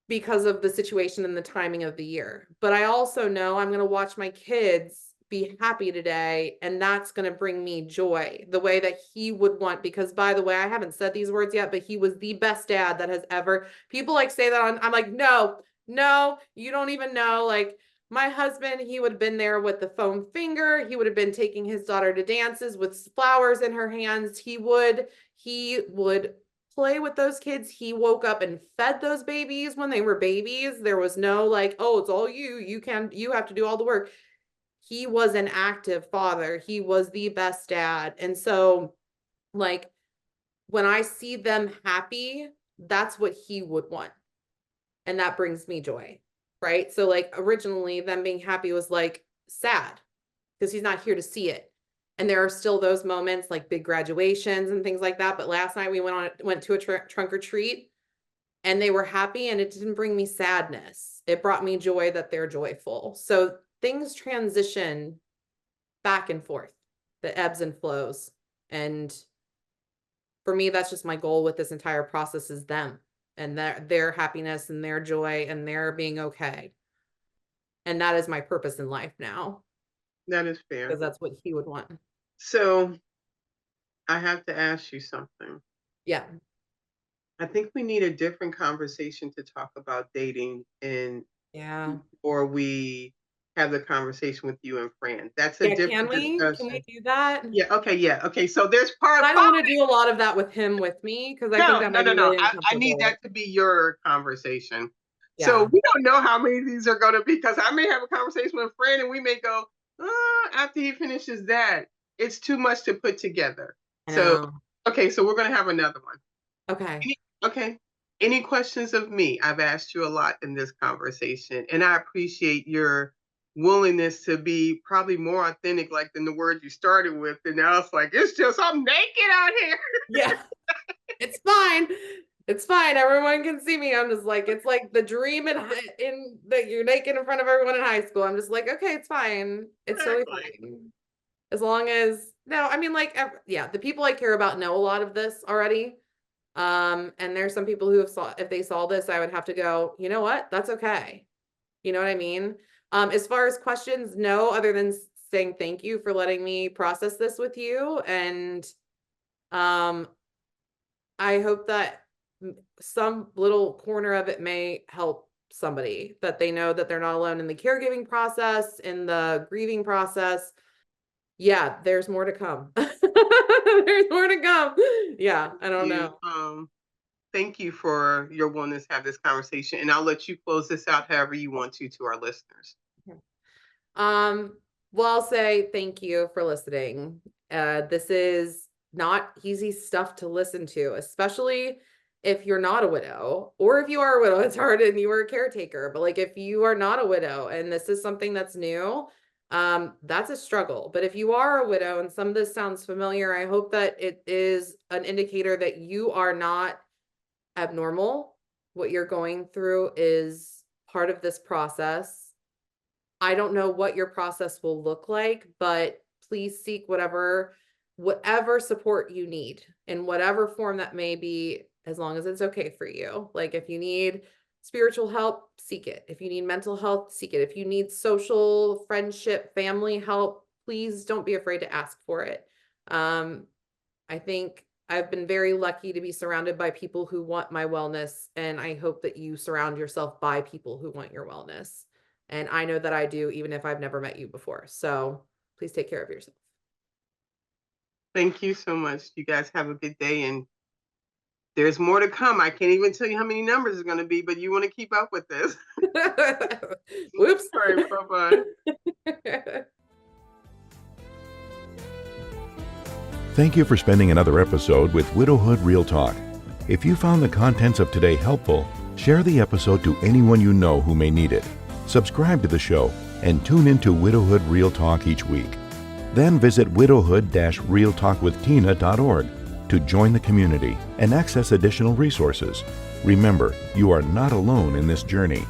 because of the situation and the timing of the year. But I also know I'm going to watch my kids be happy today, and that's going to bring me joy the way that he would want. Because, by the way, I haven't said these words yet, but he was the best dad that has ever. People like say that I'm like, no, you don't even know. Like, my husband, he would have been there with the foam finger. He would have been taking his daughter to dances with flowers in her hands. He would play with those kids. He woke up and fed those babies when they were babies. There was no like, oh, it's all you have to do all the work. He was an active father. He was the best dad. And so, like, when I see them happy, that's what he would want. And that brings me joy, right? So, like, originally, them being happy was like sad because he's not here to see it. And there are still those moments like big graduations and things like that. But last night we went to a trunk or treat and they were happy, and it didn't bring me sadness. It brought me joy that they're joyful. So things transition back and forth, the ebbs and flows. And for me, that's just my goal with this entire process, is them and their happiness and their joy and their being okay. And that is my purpose in life now. That is fair. Because that's what he would want. So I have to ask you something. Yeah. I think we need a different conversation to talk about dating, and or we have the conversation with you and Fran. That's a different discussion. Can we do that? Yeah. Okay. So there's part. I don't want to do a lot of that with him with me, because I think that might be really uncomfortable. I need that to be your conversation. Yeah. So we don't know how many of these are going to be, because I may have a conversation with Fran and we may go, after he finishes that, it's too much to put together. So, okay, so we're going to have another one. Okay. Any questions of me? I've asked you a lot in this conversation, and I appreciate your willingness to be probably more authentic, like than the word you started with. And now it's like, it's just, I'm naked out here. Yeah, it's fine. It's fine. Everyone can see me. I'm just like, it's like the dream in that you're naked in front of everyone in high school. I'm just like, okay, it's fine. It's totally fine. As long as, no, I mean, like, the people I care about know a lot of this already. And there's some people who if they saw this, I would have to go, you know what? That's okay. You know what I mean? As far as questions, no, other than saying thank you for letting me process this with you. And, I hope that some little corner of it may help somebody, that they know that they're not alone in the caregiving process, in the grieving process. Yeah, there's more to come. There's more to come. Yeah, I don't know. Thank you for your willingness to have this conversation, and I'll let you close this out however you want to our listeners. Well, I'll say thank you for listening. This is not easy stuff to listen to, especially if you're not a widow, or if you are a widow, it's hard and you are a caretaker. But like, if you are not a widow and this is something that's new, that's a struggle. But if you are a widow and some of this sounds familiar, I hope that it is an indicator that you are not abnormal. What you're going through is part of this process. I don't know what your process will look like, but please seek whatever support you need in whatever form that may be, as long as it's okay for you. Like, if you need spiritual help, seek it. If you need mental health, seek it. If you need social, friendship, family help, please don't be afraid to ask for it. I think I've been very lucky to be surrounded by people who want my wellness, and I hope that you surround yourself by people who want your wellness. And I know that I do, even if I've never met you before. So please take care of yourself. Thank you so much. You guys have a good day, and there's more to come. I can't even tell you how many numbers it's going to be, but you want to keep up with this. Whoops. All right, bye-bye. Thank you for spending another episode with Widowhood Real Talk. If you found the contents of today helpful, share the episode to anyone you know who may need it. Subscribe to the show and tune into Widowhood Real Talk each week. Then visit widowhood-realtalkwithtina.org to join the community and access additional resources. Remember, you are not alone in this journey.